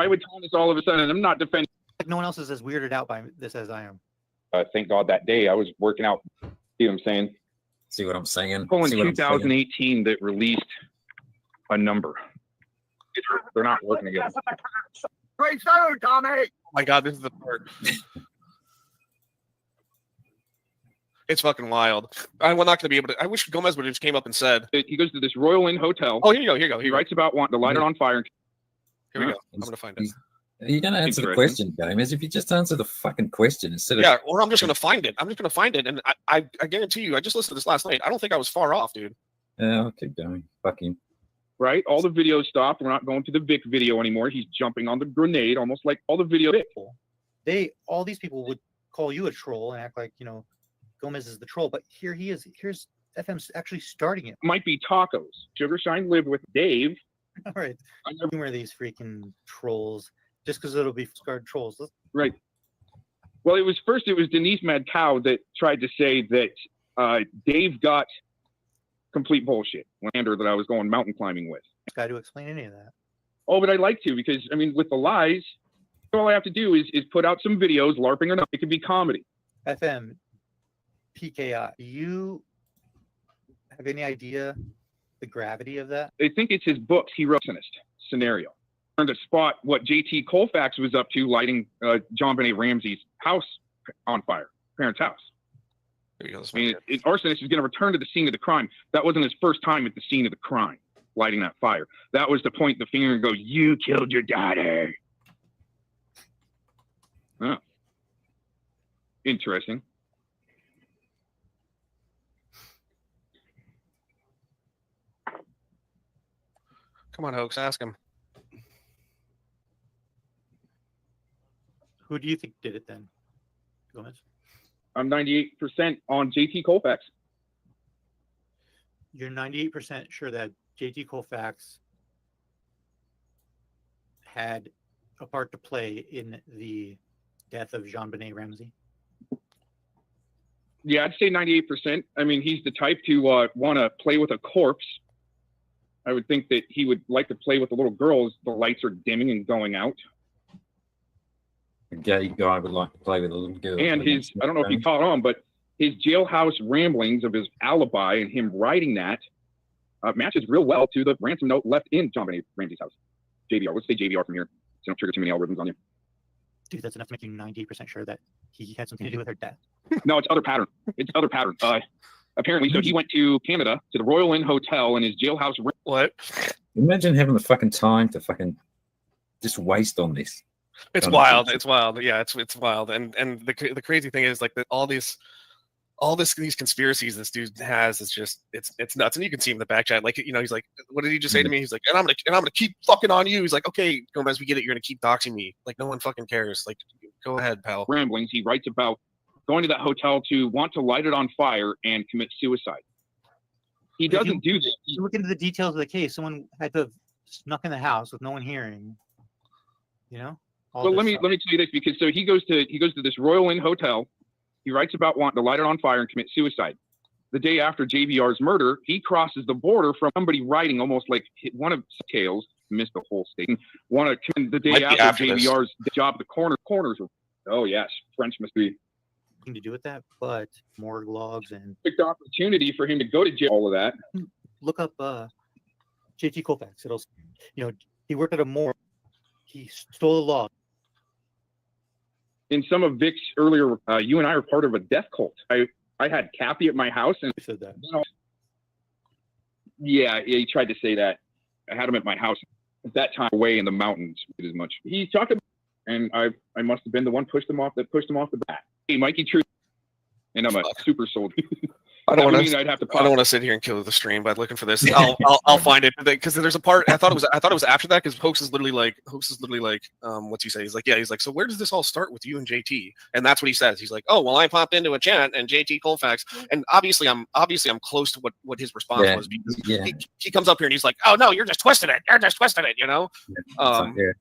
Q: would Thomas all of a sudden? I'm not defending.
R: No one else is as weirded out by this as I am.
Q: Thank God that day I was working out. See what I'm saying?
L: See what I'm saying?
Q: People in 2018 that released a number. They're not working together.
B: Great show, Tommy.
M: Oh my god, this is the part. It's fucking wild. I'm not going to be able to. I wish Gomez would have just came up and said.
Q: He goes to this Royal Inn hotel.
M: Oh, here you go.
Q: He writes about wanting to light it on fire.
M: Here we go. I'm going to find it.
L: Are you going to answer the question, Gomez? If you just answer the fucking question instead of...
M: Yeah, or I'm just going to find it. And I guarantee you, I just listened to this last night. I don't think I was far off, dude.
L: Yeah, I'll keep going. Fuck him.
Q: Right? All the videos stopped. We're not going to the Vic video anymore. He's jumping on the grenade, almost like all the video.
R: All these people would call you a troll and act like, you know, Gomez is the troll, but here he is. Here's FM's actually starting it.
Q: Might be tacos. Sugar Shine lived with Dave.
R: All right. Where these freaking trolls, just because it'll be scarred trolls.
Q: Right. Well, it was Denise Mad Cow that tried to say that Dave got complete bullshit. Lander that I was going mountain climbing with.
R: Guy to explain any of that.
Q: Oh, but I'd like to, because I mean, with the lies, all I have to do is put out some videos, LARPing or not. It could be comedy.
R: FM, PKI. Do you have any idea the gravity of that?
Q: I think it's his books he wrote in scenario. Trying to spot what JT Colfax was up to, lighting John Benet Ramsey's house on fire, parents' house. I mean, an arsonist is going to return to the scene of the crime. That wasn't his first time at the scene of the crime, lighting that fire. That was to point the finger and go, "You killed your daughter." Oh. Interesting.
M: Come on, Hoax, ask him.
R: Who do you think did it then? Gomez?
Q: I'm 98% on JT Colfax.
R: You're 98% sure that JT Colfax had a part to play in the death of Jean Benet Ramsey?
Q: Yeah, I'd say 98%. I mean, he's the type to want to play with a corpse. I would think that he would like to play with the little girls. The lights are dimming and going out.
L: A gay guy would like to play with a little girl.
Q: And his, I don't know if you caught on, but his jailhouse ramblings of his alibi and him writing that matches real well to the ransom note left in JonBenet Ramsey's house. JVR, let's say JVR from here, so don't trigger too many algorithms on you.
R: Dude, that's enough to make you 98% sure that he had something to do with her death.
Q: No, it's other pattern. It's other pattern. Apparently, so he went to Canada to the Royal Inn Hotel and his jailhouse.
M: What?
L: Imagine having the fucking time to fucking just waste on this.
M: It's wild. It's wild. Yeah, it's wild. And the crazy thing is like all these conspiracies this dude has is just it's nuts. And you can see him in the back chat. Like, you know, he's like, what did he just say to me? He's like, and I'm gonna keep fucking on you. He's like, okay, Gomez, we get it. You're gonna keep doxing me. Like, no one fucking cares. Like, go ahead, pal.
Q: Ramblings. He writes about going to that hotel to want to light it on fire and commit suicide. He doesn't do this.
R: You look into the details of the case. Someone had to have snuck in the house with no one hearing. You know.
Q: Well, let me tell you this, because so he goes to this Royal Inn Hotel. He writes about wanting to light it on fire and commit suicide. The day after JVR's murder, he crosses the border from somebody writing almost like one of tales. Missed the whole statement. The day after JVR's job, the corners. Oh yes, French must be
R: to do with that, but morgue logs and
Q: perfect opportunity for him to go to jail. All of that.
R: Look up JT Colfax. It'll, you know, he worked at a morgue. He stole a log.
Q: In some of Vic's earlier, you and I are part of a death cult. I had Kathy at my house, and
R: said that.
Q: You know, yeah, he tried to say that. I had him at my house at that time, away in the mountains. As much he talked about, and I must have been the one pushed him off the bat. Hey, Mikey, true, and I'm a super soldier.
M: I don't want to sit here and kill the stream by looking for this. I'll find it because there's a part I thought it was after that, because Hoax is literally like what's he say? He's like, so where does this all start with you and JT? And that's what he says. He's like, oh well, I popped into a chat and JT Colfax, and obviously I'm close to what his response was, because he comes up here and he's like, oh no, you're just twisting it, you know.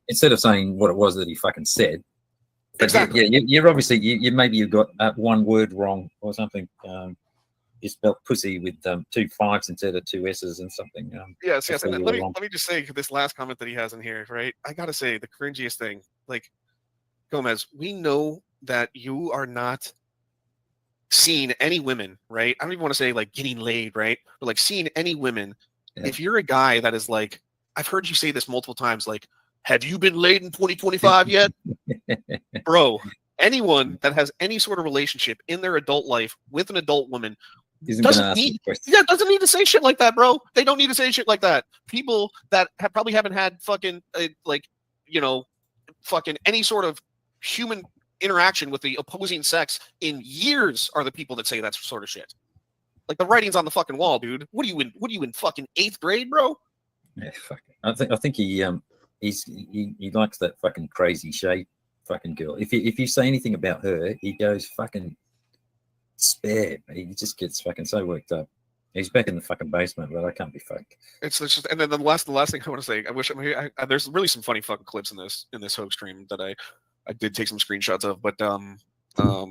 L: Instead of saying what it was that he fucking said.
M: Exactly.
L: Yeah, you're obviously you've got one word wrong or something. You spelled pussy with 2 5s instead of 2 S's and something.
M: Yes. And let me just say this last comment that he has in here, right? I gotta say the cringiest thing, like, Gomez, we know that you are not seeing any women, right? I don't even want to say like getting laid, right? But like seeing any women. Yeah. If you're a guy that is like, I've heard you say this multiple times, like, have you been laid in 2025 yet? Bro, anyone that has any sort of relationship in their adult life with an adult woman doesn't need to say shit like that, bro. They don't need to say shit like that. People that probably haven't had fucking fucking any sort of human interaction with the opposing sex in years are the people that say that sort of shit. Like, the writing's on the fucking wall, dude. What are you in fucking 8th grade, bro?
L: Yeah, fuck it. I think he likes that fucking crazy shape fucking girl. If you say anything about her, he goes fucking spare. He just gets fucking so worked up. He's back in the fucking basement, but I can't be fucked.
M: It's just, and then the last thing I want to say, I wish there's really some funny fucking clips in this Hoax stream that I did take some screenshots of, but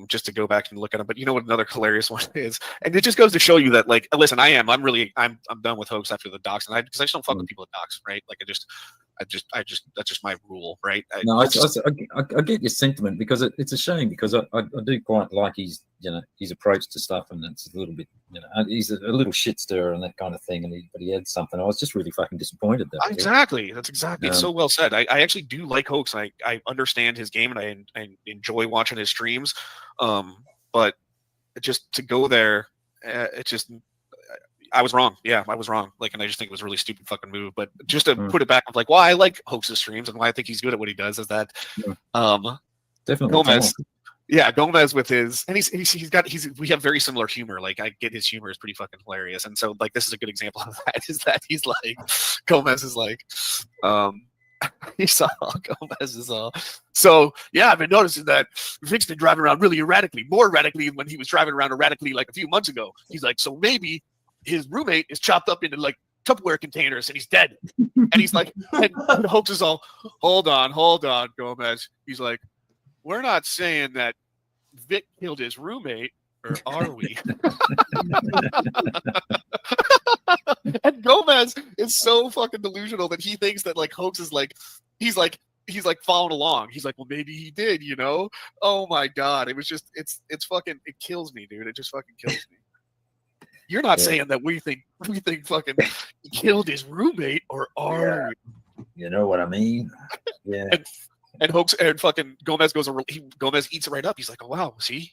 M: just to go back and look at them. But you know what another hilarious one is, and it just goes to show you that, like, listen, I'm done with Hoax after the docs, and because I just don't fuck with people at docs, right? Like, I just that's just my rule, right?
L: I get your sentiment, because it's a shame, because I do quite like his approach to stuff, and it's a little bit, he's a little shit stirrer and that kind of thing, but he had something. I was just really fucking disappointed that.
M: Exactly, that's exactly. It's so well said. I actually do like Hoax. I understand his game, and I enjoy watching his streams, but just to go there, it just. I was wrong. Yeah, I was wrong. Like, and I just think it was a really stupid fucking move. But just to put it back of like why I like Hoax's streams and why I think he's good at what he does is that
L: definitely
M: Gomez. Yeah, Gomez with his, and we have very similar humor. Like, I get his humor is pretty fucking hilarious. And so, like, this is a good example of that, is that he's like, Gomez is like, he saw Gomez is all. So yeah, I've been noticing that Vic's been driving around really erratically, more erratically than when he was driving around erratically like a few months ago. He's like, so maybe his roommate is chopped up into like Tupperware containers and he's dead. And he's like, and Hoax is all, hold on, Gomez. He's like, we're not saying that Vic killed his roommate, or are we? And Gomez is so fucking delusional that he thinks that like Hoax is like he's like following along. He's like, well, maybe he did, you know? Oh my god, it was just it's fucking it kills me, dude. It just fucking kills me. You're not saying that we think fucking he killed his roommate, or are we?
L: You know what I mean? Yeah.
M: And Hoax and fucking Gomez Gomez eats it right up. He's like, oh wow, see,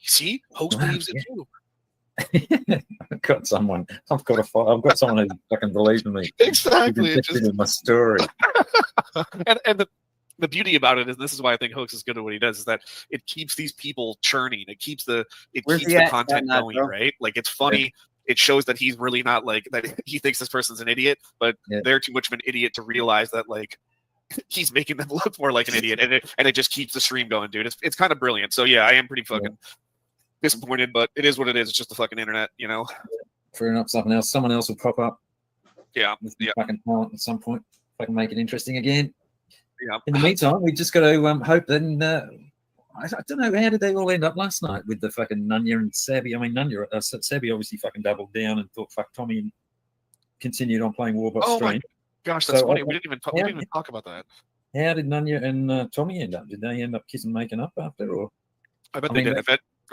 M: Hoax believes it too.
L: I've got someone who fucking believes in me.
M: Exactly.
L: It's just in my story.
M: and the beauty about it is, this is why I think Hoax is good at what he does, is that it keeps these people churning. It keeps the content going, right? Like, it's funny. Yeah. It shows that he's really not like that. He thinks this person's an idiot, but they're too much of an idiot to realize that like he's making them look more like an idiot, and it just keeps the stream going, dude. It's kind of brilliant. So yeah, I am pretty fucking disappointed, but it is what it is. It's just the fucking internet, you know.
L: Throwing up something else. Someone else will pop up.
M: Yeah.
L: With fucking talent at some point. If I can make it interesting again.
M: Yeah.
L: In the meantime, we just got to hope then. I don't know, how did they all end up last night with the fucking Nunya and Sabby? I mean, Sabby obviously fucking doubled down and thought fuck Tommy and continued on playing Warbot
M: Oh
L: stream.
M: my gosh, that's funny. We didn't even talk about that.
L: How did Nunya and Tommy end up? Did they end up kissing, making up after, or?
M: I bet they did.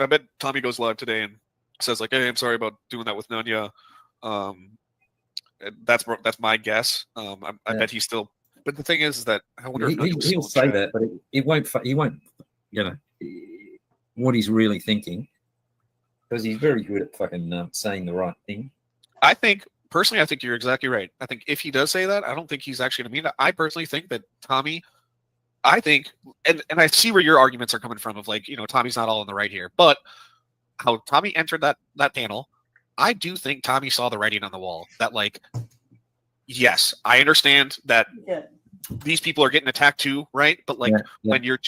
M: I bet Tommy goes live today and says like, "Hey, I'm sorry about doing that with Nunya." That's my guess. I bet he's still. But the thing is that I wonder if
L: he'll say that, but it won't. He won't. You know what he's really thinking, because he's very good at fucking saying the right thing.
M: I think personally, I think you're exactly right. I think if he does say that, I don't think he's actually going to mean that. I personally think that Tommy. I think, and I see where your arguments are coming from of like, you know, Tommy's not all in the right here, but how Tommy entered that panel, I do think Tommy saw the writing on the wall that like, yes, I understand that these people are getting attacked too, right? But like when you're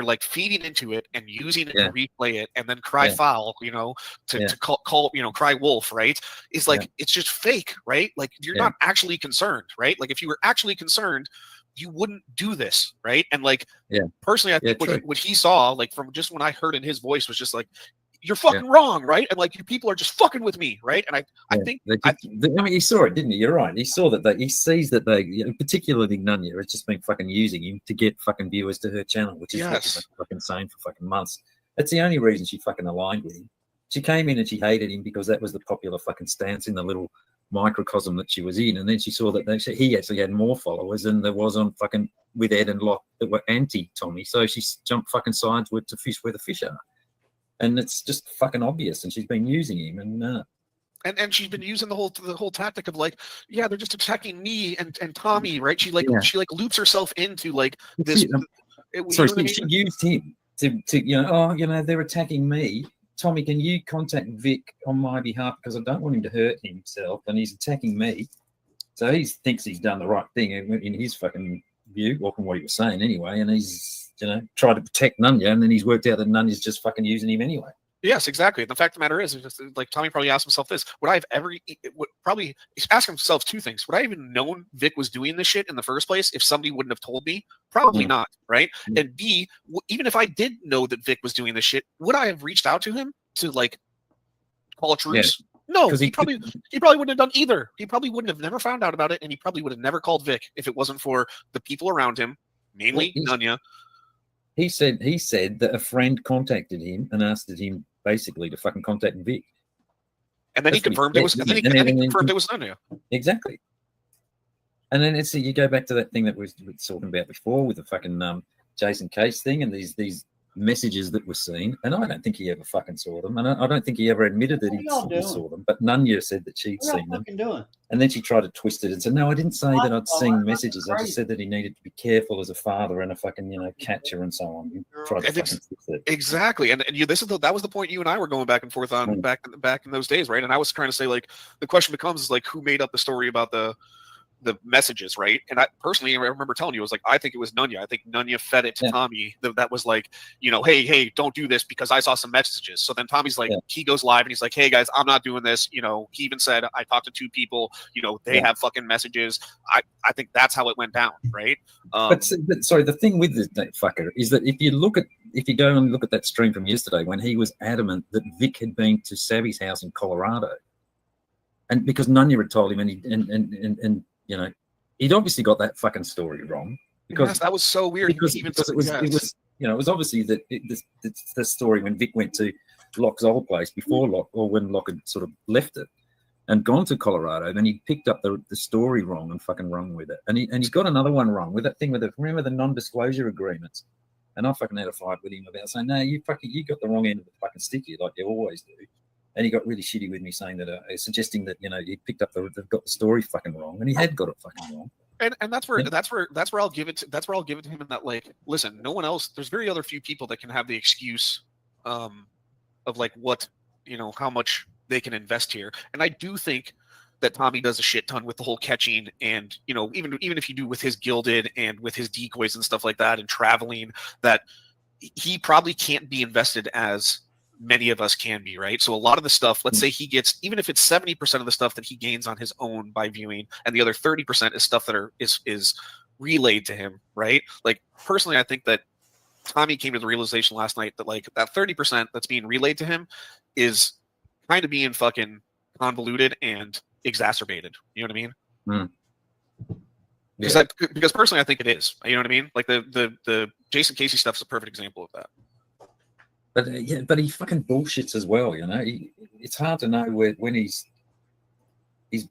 M: like feeding into it and using it to replay it and then cry foul, you know, to call, you know, cry wolf, right? Is like, it's just fake, right? Like you're not actually concerned, right? Like if you were actually concerned, you wouldn't do this, right? And like, personally, I think what he saw, like from just when I heard in his voice, was just like, you're fucking wrong, right? And like, you people are just fucking with me, right? And I think
L: I mean, he saw it, didn't he? You're right. He saw that he sees that they, you know, particularly Nunya, has just been fucking using him to get fucking viewers to her channel, which is what she's been fucking saying for fucking months. That's the only reason she fucking aligned with him. She came in and she hated him because that was the popular fucking stance in the little microcosm that she was in, and then she saw that he actually had more followers than there was on fucking with Ed and Locke that were anti-Tommy, so she jumped fucking sides with to fish where the fish are, and it's just fucking obvious, and she's been using him,
M: and she's been using the whole tactic of like, yeah, they're just attacking me and Tommy, right? She like loops herself into like this.
L: She used him to you know, oh, you know, they're attacking me. Tommy, can you contact Vic on my behalf, because I don't want him to hurt himself, and he's attacking me. So he thinks he's done the right thing in his fucking view, or from what he was saying anyway, and he's, you know, tried to protect Nunya, and then he's worked out that Nunya's just fucking using him anyway.
M: Yes, exactly. The fact of the matter is just like Tommy probably asked himself this: would I have ever? Probably he's asking himself two things: would I even known Vic was doing this shit in the first place if somebody wouldn't have told me? Probably not, right? And B, even if I did know that Vic was doing this shit, would I have reached out to him to like call a truce? No, he probably wouldn't have done either. He probably wouldn't have never found out about it, and he probably would have never called Vic if it wasn't for the people around him, mainly Nunya.
L: He said that a friend contacted him and asked him basically to fucking contact Vic.
M: And then he confirmed it was. And then he confirmed it was Nunya.
L: Exactly. And then you go back to that thing that we were talking about before with the fucking Jason Case thing and these messages that were seen, and I don't think he ever fucking saw them, and I don't think he ever admitted that he saw them. But Nunya said that she'd seen them, and then she tried to twist it and said, "No, I didn't say that I'd seen messages. I just said that he needed to be careful as a father and a fucking, you know, catcher and so on." You tried to fucking twist it.
M: Exactly, and you that was the point you and I were going back and forth on back in those days, right? And I was trying to say like the question becomes is like who made up the story about the the messages, right? And I personally, I remember telling you, I was like, I think it was Nunya. I think Nunya fed it to Tommy. That was like, you know, hey, don't do this because I saw some messages. So then Tommy's like, he goes live and he's like, hey guys, I'm not doing this. You know, he even said, I talked to 2 people. You know, they have fucking messages. I think that's how it went down, right?
L: But sorry, the thing with this fucker is that if you go and look at that stream from yesterday when he was adamant that Vic had been to Savvy's house in Colorado, and because Nunya had told him, and you know, he'd obviously got that fucking story wrong because
M: that was so weird.
L: Because it was you know, it was obviously that the story when Vic went to Locke's old place before Locke, or when Locke had sort of left it and gone to Colorado, then he picked up the story wrong and fucking wrong with it, and he's got another one wrong with that thing with remember the non-disclosure agreements, and I fucking had a fight with him about saying, no, you got the wrong end of the fucking stick here, like you always do. And he got really shitty with me, saying that, suggesting that, you know, he picked up they've got the story fucking wrong, and he had got it fucking wrong.
M: And that's where I'll give it to him in that, like, listen, no one else. There's very other few people that can have the excuse, of like what, you know, how much they can invest here. And I do think that Tommy does a shit ton with the whole catching, and, you know, even if you do with his gilded and with his decoys and stuff like that and traveling, that he probably can't be invested as many of us can be, right? So a lot of the stuff, let's say he gets, even if it's 70% of the stuff that he gains on his own by viewing, and the other 30% is stuff that is relayed to him, right? Like, personally, I think that Tommy came to the realization last night that, like, that 30% that's being relayed to him is kind of being fucking convoluted and exacerbated. You know what I mean? Because personally, I think it is. You know what I mean? Like the Jason Casey stuff is a perfect example of that.
L: But he fucking bullshits as well, you know. It's hard to know when he's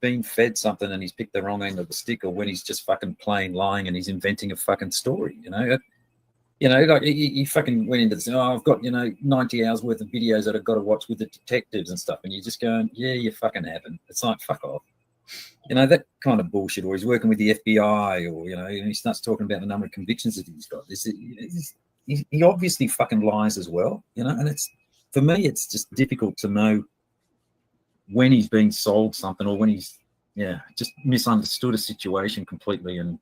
L: been fed something and he's picked the wrong end of the stick, or when he's just fucking plain lying and he's inventing a fucking story, you know. Like he fucking went into this, I've got, you know, 90 hours worth of videos that I've got to watch with the detectives and stuff, and you're just going, yeah, you fucking haven't. It's like, fuck off. You know, that kind of bullshit. Or he's working with the FBI, or, you know, and he starts talking about the number of convictions that he's got. He obviously fucking lies as well, you know, and it's, for me, it's just difficult to know when he's being sold something, or when he's, just misunderstood a situation completely. And,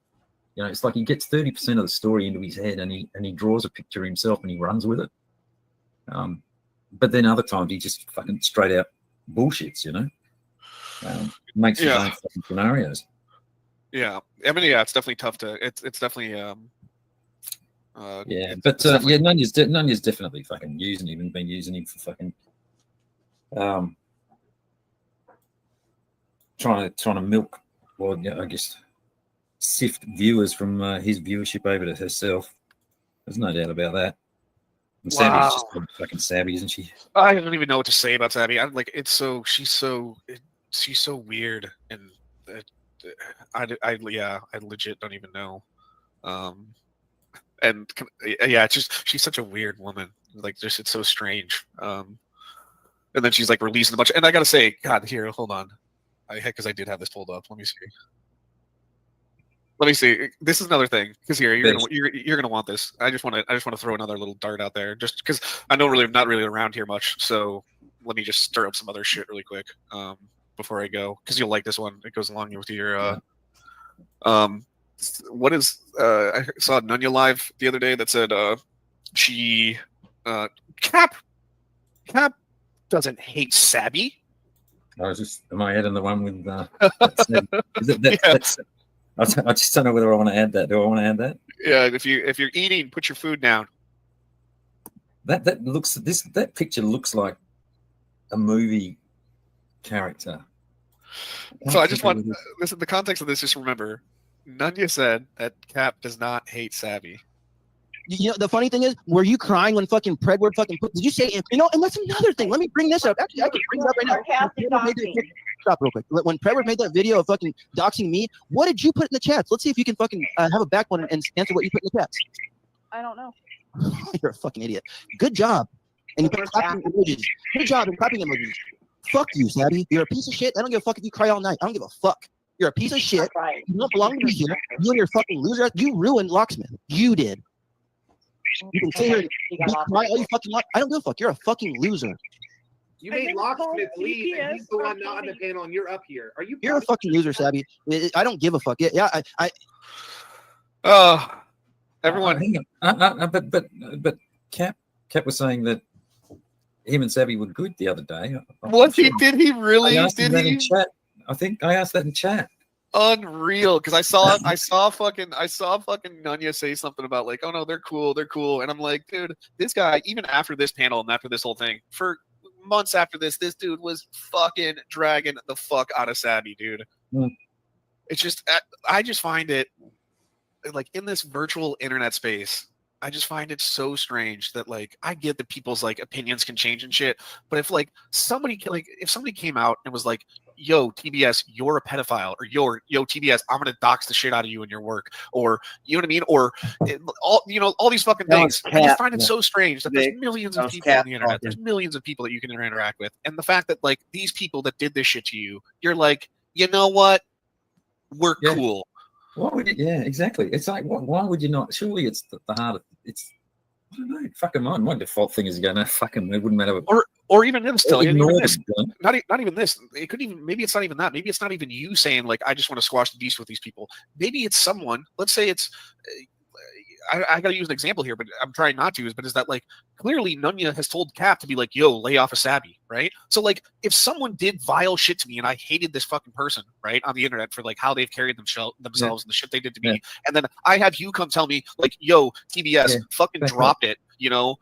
L: you know, it's like he gets 30% of the story into his head, and he draws a picture himself and he runs with it. But then other times he just fucking straight out bullshits, you know, makes his own fucking scenarios.
M: Yeah. I mean, it's definitely tough to, it's definitely,
L: Nunya's definitely fucking using him, and been using him for fucking trying to milk, or, I guess, sift viewers from his viewership over to herself. There's no doubt about that. And Sabby's just fucking savvy, isn't she?
M: I don't even know what to say about Sabby. I'm like, she's so weird, and I legit don't even know. And it's just, she's such a weird woman. Like, just, it's so strange. And then she's like releasing a bunch. And I gotta say, God, here, hold on, because I did have this pulled up. Let me see. This is another thing, because here you're gonna want this. I just want to throw another little dart out there, just because I know not really around here much. So let me just stir up some other shit really quick before I go, because you'll like this one. It goes along with your what is I saw Nunya live the other day that said she Cap doesn't hate Sabby.
L: Am I adding the one with I just don't know whether I want to add that. Do I want to add that?
M: Yeah, if you're eating, put your food down.
L: That picture looks like a movie character.
M: So I just want the context of this. Just remember, Nunya said that Cap does not hate Sabby.
S: You know, the funny thing is, were you crying when fucking Predward fucking did you say, you know, and that's another thing. Let me bring this up. Actually, I can bring it up right now. Stop real quick. When Predward made that video of fucking doxing me, what did you put in the chats? Let's see if you can fucking have a backbone and answer what you put in the chats.
T: I don't know.
S: You're a fucking idiot. Good job. And you put clapping emojis. Good job in clapping emojis. Fuck you, Sabby. You're a piece of shit. I don't give a fuck if you cry all night. I don't give a fuck. You're a piece of shit. You don't belong to be here. You and your fucking loser. You ruined Locksmith. You did. You can sit here and cry all you fucking want. I don't give a fuck. You're a fucking loser.
H: You made Locksmith leave, and he's the one not on the panel, and you're up here. Are you?
S: You're a fucking loser, Sabby. I don't give a fuck. Yeah.
M: Everyone.
L: Hang on. But Cap was saying that him and Savvy were good the other day.
M: Did he really?
L: I asked him
M: Did
L: that
M: he?
L: in chat. I think I asked that in chat.
M: Unreal, because I saw fucking Nunya say something about like, oh no, they're cool, and I'm like, dude, this guy, even after this panel and after this whole thing, for months after this dude was fucking dragging the fuck out of Sabby, dude. It's just, I just find it like in this virtual internet space, I just find it so strange that like I get that people's like opinions can change and shit, but if like somebody came out and was like, yo, TBS, you're a pedophile, or yo, TBS, I'm gonna dox the shit out of you in your work, or you know what I mean, or all these fucking things. I just find it so strange that there's millions of people on the internet. There's millions of people that you can interact with, and the fact that like these people that did this shit to you, you're like, you know what, we're cool.
L: Why would yeah, exactly. It's like, why would you not? Surely it's the heart of it's. I don't know. Fucking mine. My default thing is to go, no, fucking, it wouldn't matter.
M: Or even this, not even this. It could even, maybe it's not even that. Maybe it's not even you saying like, I just want to squash the beast with these people. Maybe it's someone. Let's say it's. I got to use an example here, but I'm trying not to. But is that like clearly Nunya has told Cap to be like, yo, lay off of Sabby, right? So like, if someone did vile shit to me and I hated this fucking person, right, on the internet for like how they've carried themselves and the shit they did to me, and then I have you come tell me like, yo, TBS, fucking dropped it, you know?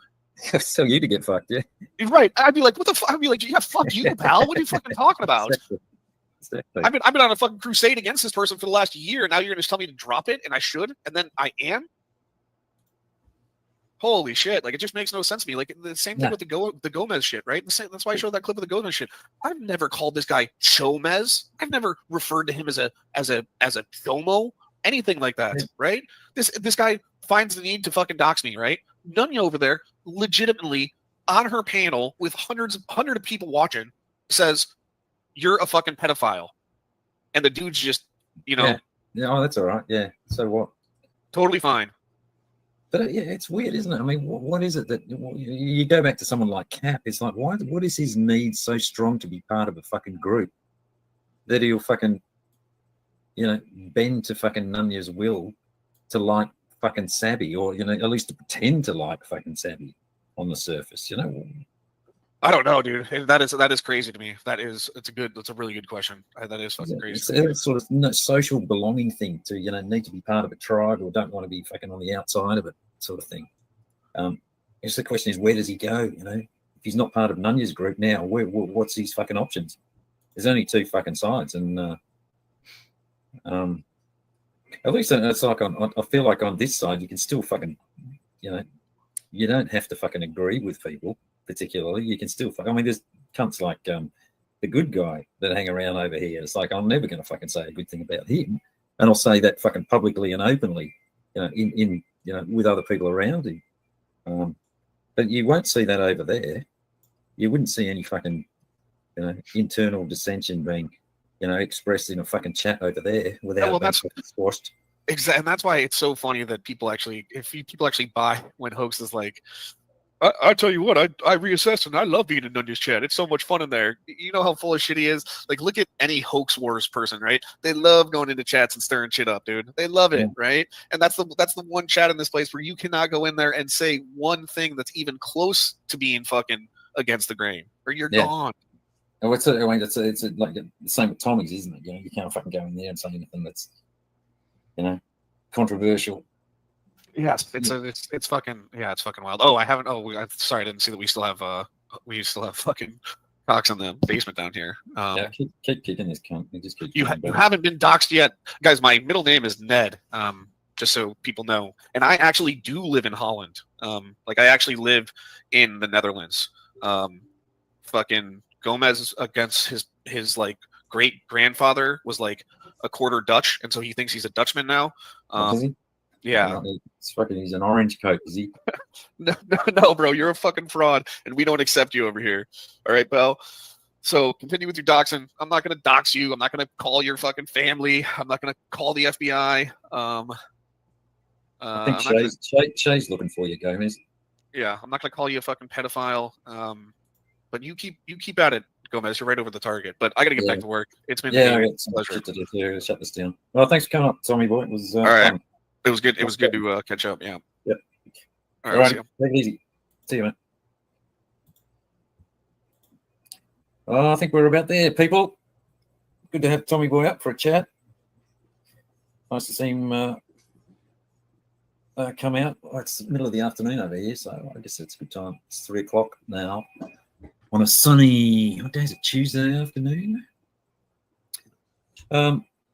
L: So you to get fucked, yeah.
M: Right? I'd be like, what the fuck? I'd be like, yeah, fuck you, pal. What are you fucking talking about?
L: Exactly.
M: I've been on a fucking crusade against this person for the last year, and now you're gonna tell me to drop it, and I should, and then I am. Holy shit! Like it just makes no sense to me. Like the same thing with the Gomez shit, right? That's why I showed that clip of the Gomez shit. I've never called this guy Chomez. I've never referred to him as a chomo, anything like that, right? This guy finds the need to fucking dox me, right? Nunya over there, legitimately on her panel with hundreds of people watching, says, "You're a fucking pedophile," and the dude's just, you know,
L: yeah. Oh, that's all right. Yeah. So what?
M: Totally fine.
L: But yeah, it's weird, isn't it? I mean, what is it that you go back to someone like Cap? It's like, what is his need so strong to be part of a fucking group that he'll fucking, bend to fucking Nunya's will to like fucking Sabby, or at least to pretend to like fucking Sabby on the surface,
M: I don't know, dude. That is crazy to me. That's a really good question. That is fucking crazy.
L: It's sort of social belonging thing to need to be part of a tribe or don't want to be fucking on the outside of it, sort of thing. The question is, where does he go? If he's not part of Nunya's group now, what's his fucking options? There's only two fucking sides, and at least it's like I feel like on this side you can still fucking, you don't have to fucking agree with people. Particularly, you can still I mean, there's cunts like the good guy that hang around over here. It's like, I'm never going to fucking say a good thing about him, and I'll say that fucking publicly and openly, in with other people around him. But you won't see that over there. You wouldn't see any fucking internal dissension being expressed in a fucking chat over there without being squashed.
M: Exactly, and that's why it's so funny that people actually buy when Hoax is like, I tell you what, I reassessed and I love being in Nunya's chat. It's so much fun in there. You know how full of shit he is? Like, look at any Hoax Wars person, right? They love going into chats and stirring shit up, dude. They love it, right? And that's the one chat in this place where you cannot go in there and say one thing that's even close to being fucking against the grain, or you're gone.
L: Oh, it's like the same with Tommy's, isn't it? You can't fucking go in there and say anything that's controversial.
M: Yes, it's fucking wild. Oh, sorry, I didn't see that we still have fucking Cox in the basement down here.
L: Keep kicking this cunt.
M: You haven't been doxxed yet, guys. My middle name is Ned. Just so people know, and I actually do live in Holland. Like I actually live in the Netherlands. Fucking Gomez against his like great grandfather was like a quarter Dutch, and so he thinks he's a Dutchman now. Yeah,
L: it's fucking. He's an orange coat, is he?
M: No, bro, you're a fucking fraud, and we don't accept you over here. All right, pal. So continue with your doxing. I'm not gonna dox you. I'm not gonna call your fucking family. I'm not gonna call the FBI.
L: I think Shay's looking for you, Gomez.
M: Yeah, I'm not gonna call you a fucking pedophile. But you keep at it, Gomez. You're right over the target. But I got to get back to work. It's been
L: I
M: a
L: got some
M: pleasure.
L: shit to do here. Shut this down. Well, thanks for coming up, Tommy boy. It was
M: All right.
L: fun.
M: It was good. It was good to catch up. Yeah.
L: Yep.
M: All right.
L: Take it easy. See you, man. Oh, I think we're about there, people. Good to have Tommy boy up for a chat. Nice to see him come out. Oh, it's the middle of the afternoon over here, so I guess it's a good time. It's 3 o'clock now on a sunny, what day is it? Tuesday afternoon.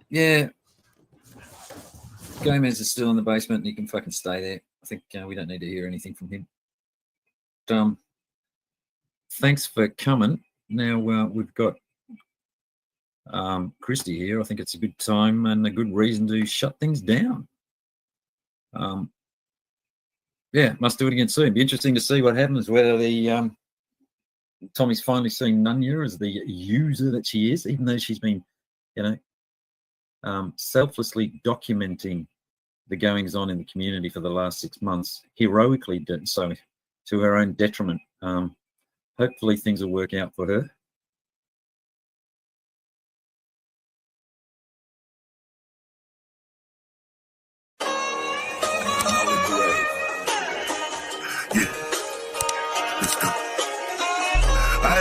L: Yeah. Gomez is still in the basement and he can fucking stay there. I think we don't need to hear anything from him. Thanks for coming. Now we've got Christy here. I think it's a good time and a good reason to shut things down. Yeah, must do it again soon. Be interesting to see what happens, whether the Tommy's finally seeing Nunya as the user that she is, even though she's been, selflessly documenting the goings on in the community for the last 6 months, heroically did so to her own detriment. Hopefully things will work out for her.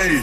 T: Hey,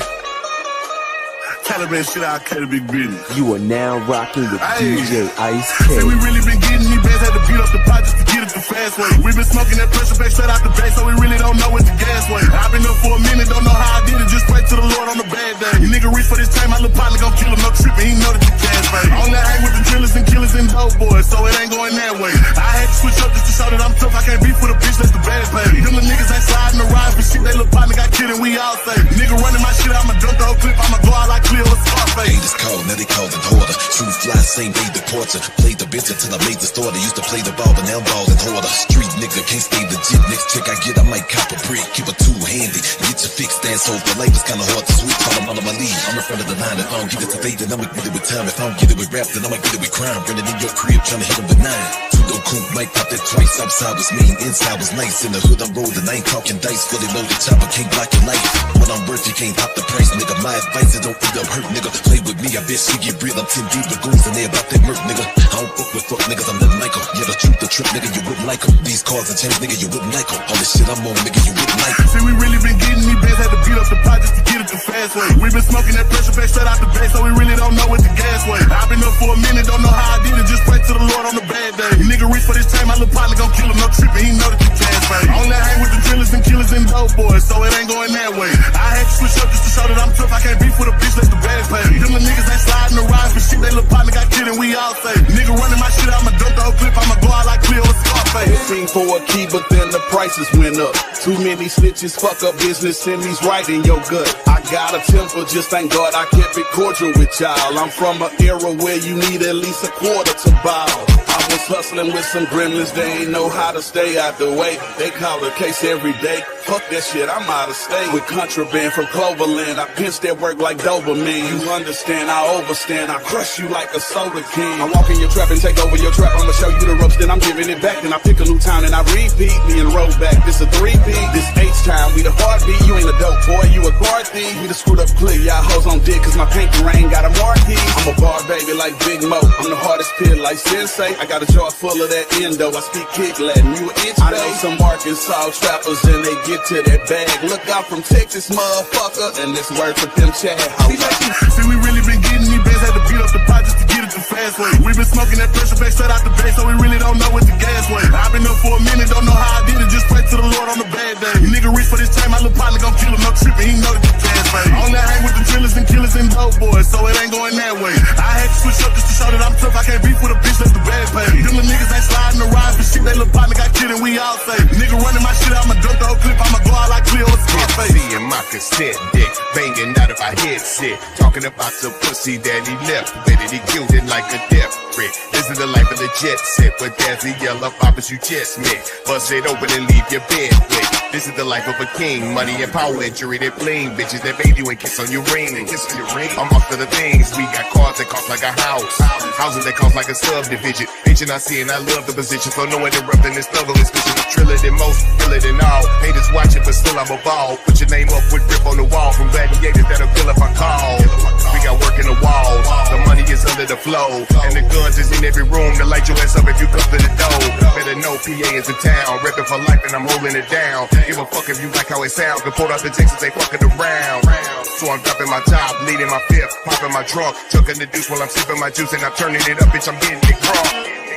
T: Taliban shit out of big business.
U: You are now rocking with DJ Ice
T: Say we really been getting these bands, had to beat up the pot just to get it the fast way. We been smoking that pressure back straight out the bag, so we really don't know what the gas way. I've been up for a minute, don't know how I did it, just pray to the Lord on the bad day. You nigga reach for this chain, my little partner gon' kill him, no tripping, he know that the gas pay. Only hang with the drillers and killers and dope boys, so it ain't going that way. I had to switch up just to show that I'm tough, I can't beef with a bitch, that's the bad pay. Them little niggas ain't sliding the ride for shit, they little partner got killed and we all say. Nigga running my shit, I'ma dump the whole clip, I'ma go out like Cleo or Scarface.
V: Haters called, now they called it hoarder. True fly, same day departure. Played the bitch until I made the starter. Used to play the ball, but now I'm ballin' harder. Street nigga can't stay legit. Next check I get, I might cop a brick. Keep a two-handy. Get your fixed asshole. For life is kinda hard to switch. Call them all on my lead. I'm in front of the line. If I don't get it today, then I'ma get it with time. If I don't get it with rap, then I'ma get it with crime. Running in your crib, trying to hit them with 9. Two-go coop, might pop that twice. Outside was mean, inside was nice. In the hood I'm rolling, I ain't talking dice. Fully loaded chopper, can't block your life. When I'm worth, you can't hop the price, nigga. My advice is don't end up hurt, nigga. Play with me, I bet she get real. I'm 10 deep with goons in there about that murk, nigga. I don't fuck with fuck niggas, I'm nothing like them. Yeah, the truth, the trick, nigga, you wouldn't like them. These cars and chains, nigga, you wouldn't like them. All this shit I'm on, nigga, you wouldn't like them.
T: See, we really been getting these bands, had to beat up the pot just to get it the fast way. We been smoking that pressure back straight out the bag, so we really don't know what the gas way. I've been up for a minute, don't know how I did it, just pray to the Lord on the bad day. You nigga reach for this chain, my little partner gon' kill him, no tripping, he know that the gas pay. Only hang with the drillers and killers and dope boys, so it ain't going that way. I had to switch up just to show that I'm tough, I can't beef with a bitch, that's the bad pay. Them little niggas ain't sliding the ride for shit, they little partner got killed and we all say. Nigga running my shit, I'ma dump the whole clip, I'ma go out like Cleo or Scarface.
U: Looking for a key, but then the prices went up. Too many snitches, fuck up business, send me's right in your gut. I got a temper, just thank God I kept it cordial with y'all. I'm from an era where you need at least a quarter to bow. I was hustling with some gremlins, they ain't know how to stay out the way. They call the case every day. Fuck that shit, I'm out of state. With contraband from Cloverland, I pinch that work like Doberman. You understand, I overstand, I crush you like a soda king. I walk in your trap and take over your trap. I'ma show you the ropes, then I'm giving it back. Then I pick a new town and I repeat, me and roll back. This a 3-beat, this H-time, we the heartbeat. You ain't a dope boy, you a car thief. We the screwed up clique, y'all hoes on dick, cause my pinky ring got a marquee. I'm a bar baby like Big Mo, I'm the hardest pit like Sensei. I got a jar full of that endo, I speak kick Latin, you an itch, I know some Arkansas trappers and they get to that bag. Look out from Texas, motherfucker, and this word for them Chad hoes.
T: See, we really been getting these bands, had to beat up the pot just to get it the fast way. We been smoking that pressure back straight out the bag, so we really don't know what the gas way. I've been up for a minute, don't know how I did it, just pray to the Lord on the bad day. You nigga reach for this chain, my little partner gon' kill him, no tripping, he know that the gas pay. Only hang with the drillers and killers and dope boys, so it ain't going that way. I had to switch up just to show that I'm tough, I can't beef with a bitch, that's the bad pay. Them little niggas ain't sliding the ride for shit, they little partner got killed and we all say. Nigga running my shit, I'ma dump the whole clip, I'ma go out like Cleo or Scarface.
U: Seeing my cassette dick banging out of my headset, talking about the pussy that he left with it, he killed it like a death threat. This is the life of the jet set, but there's the yellow poppers you just met. Bust it open and leave your bed wet. This is the life of a king, money and power and jewelry that bling, bitches that bathe you and kiss on your ring. I'm off to the things, we got cars that cost like a house, houses that cost like a subdivision. Bitchin' I see and I love the position, so no interrupting this struggle is vision. I'm triller than most, realer than all. Haters watching, but still I'm a ball. Put your name up with
T: Put grip on the wall from gladiators that'll kill if I call. We got work in the walls, the money is under the flow, and the guns is in every room to light your ass up if you come to the door. Better know PA is the town, reppin' for life and I'm holding it down. Give a fuck if you like how it sounds, can pull up the Texas, they fucking around. So I'm dropping my top, leading my fifth, popping my trunk, chucking the deuce while I'm sipping my juice and I'm turning it up, bitch, I'm getting it crunk.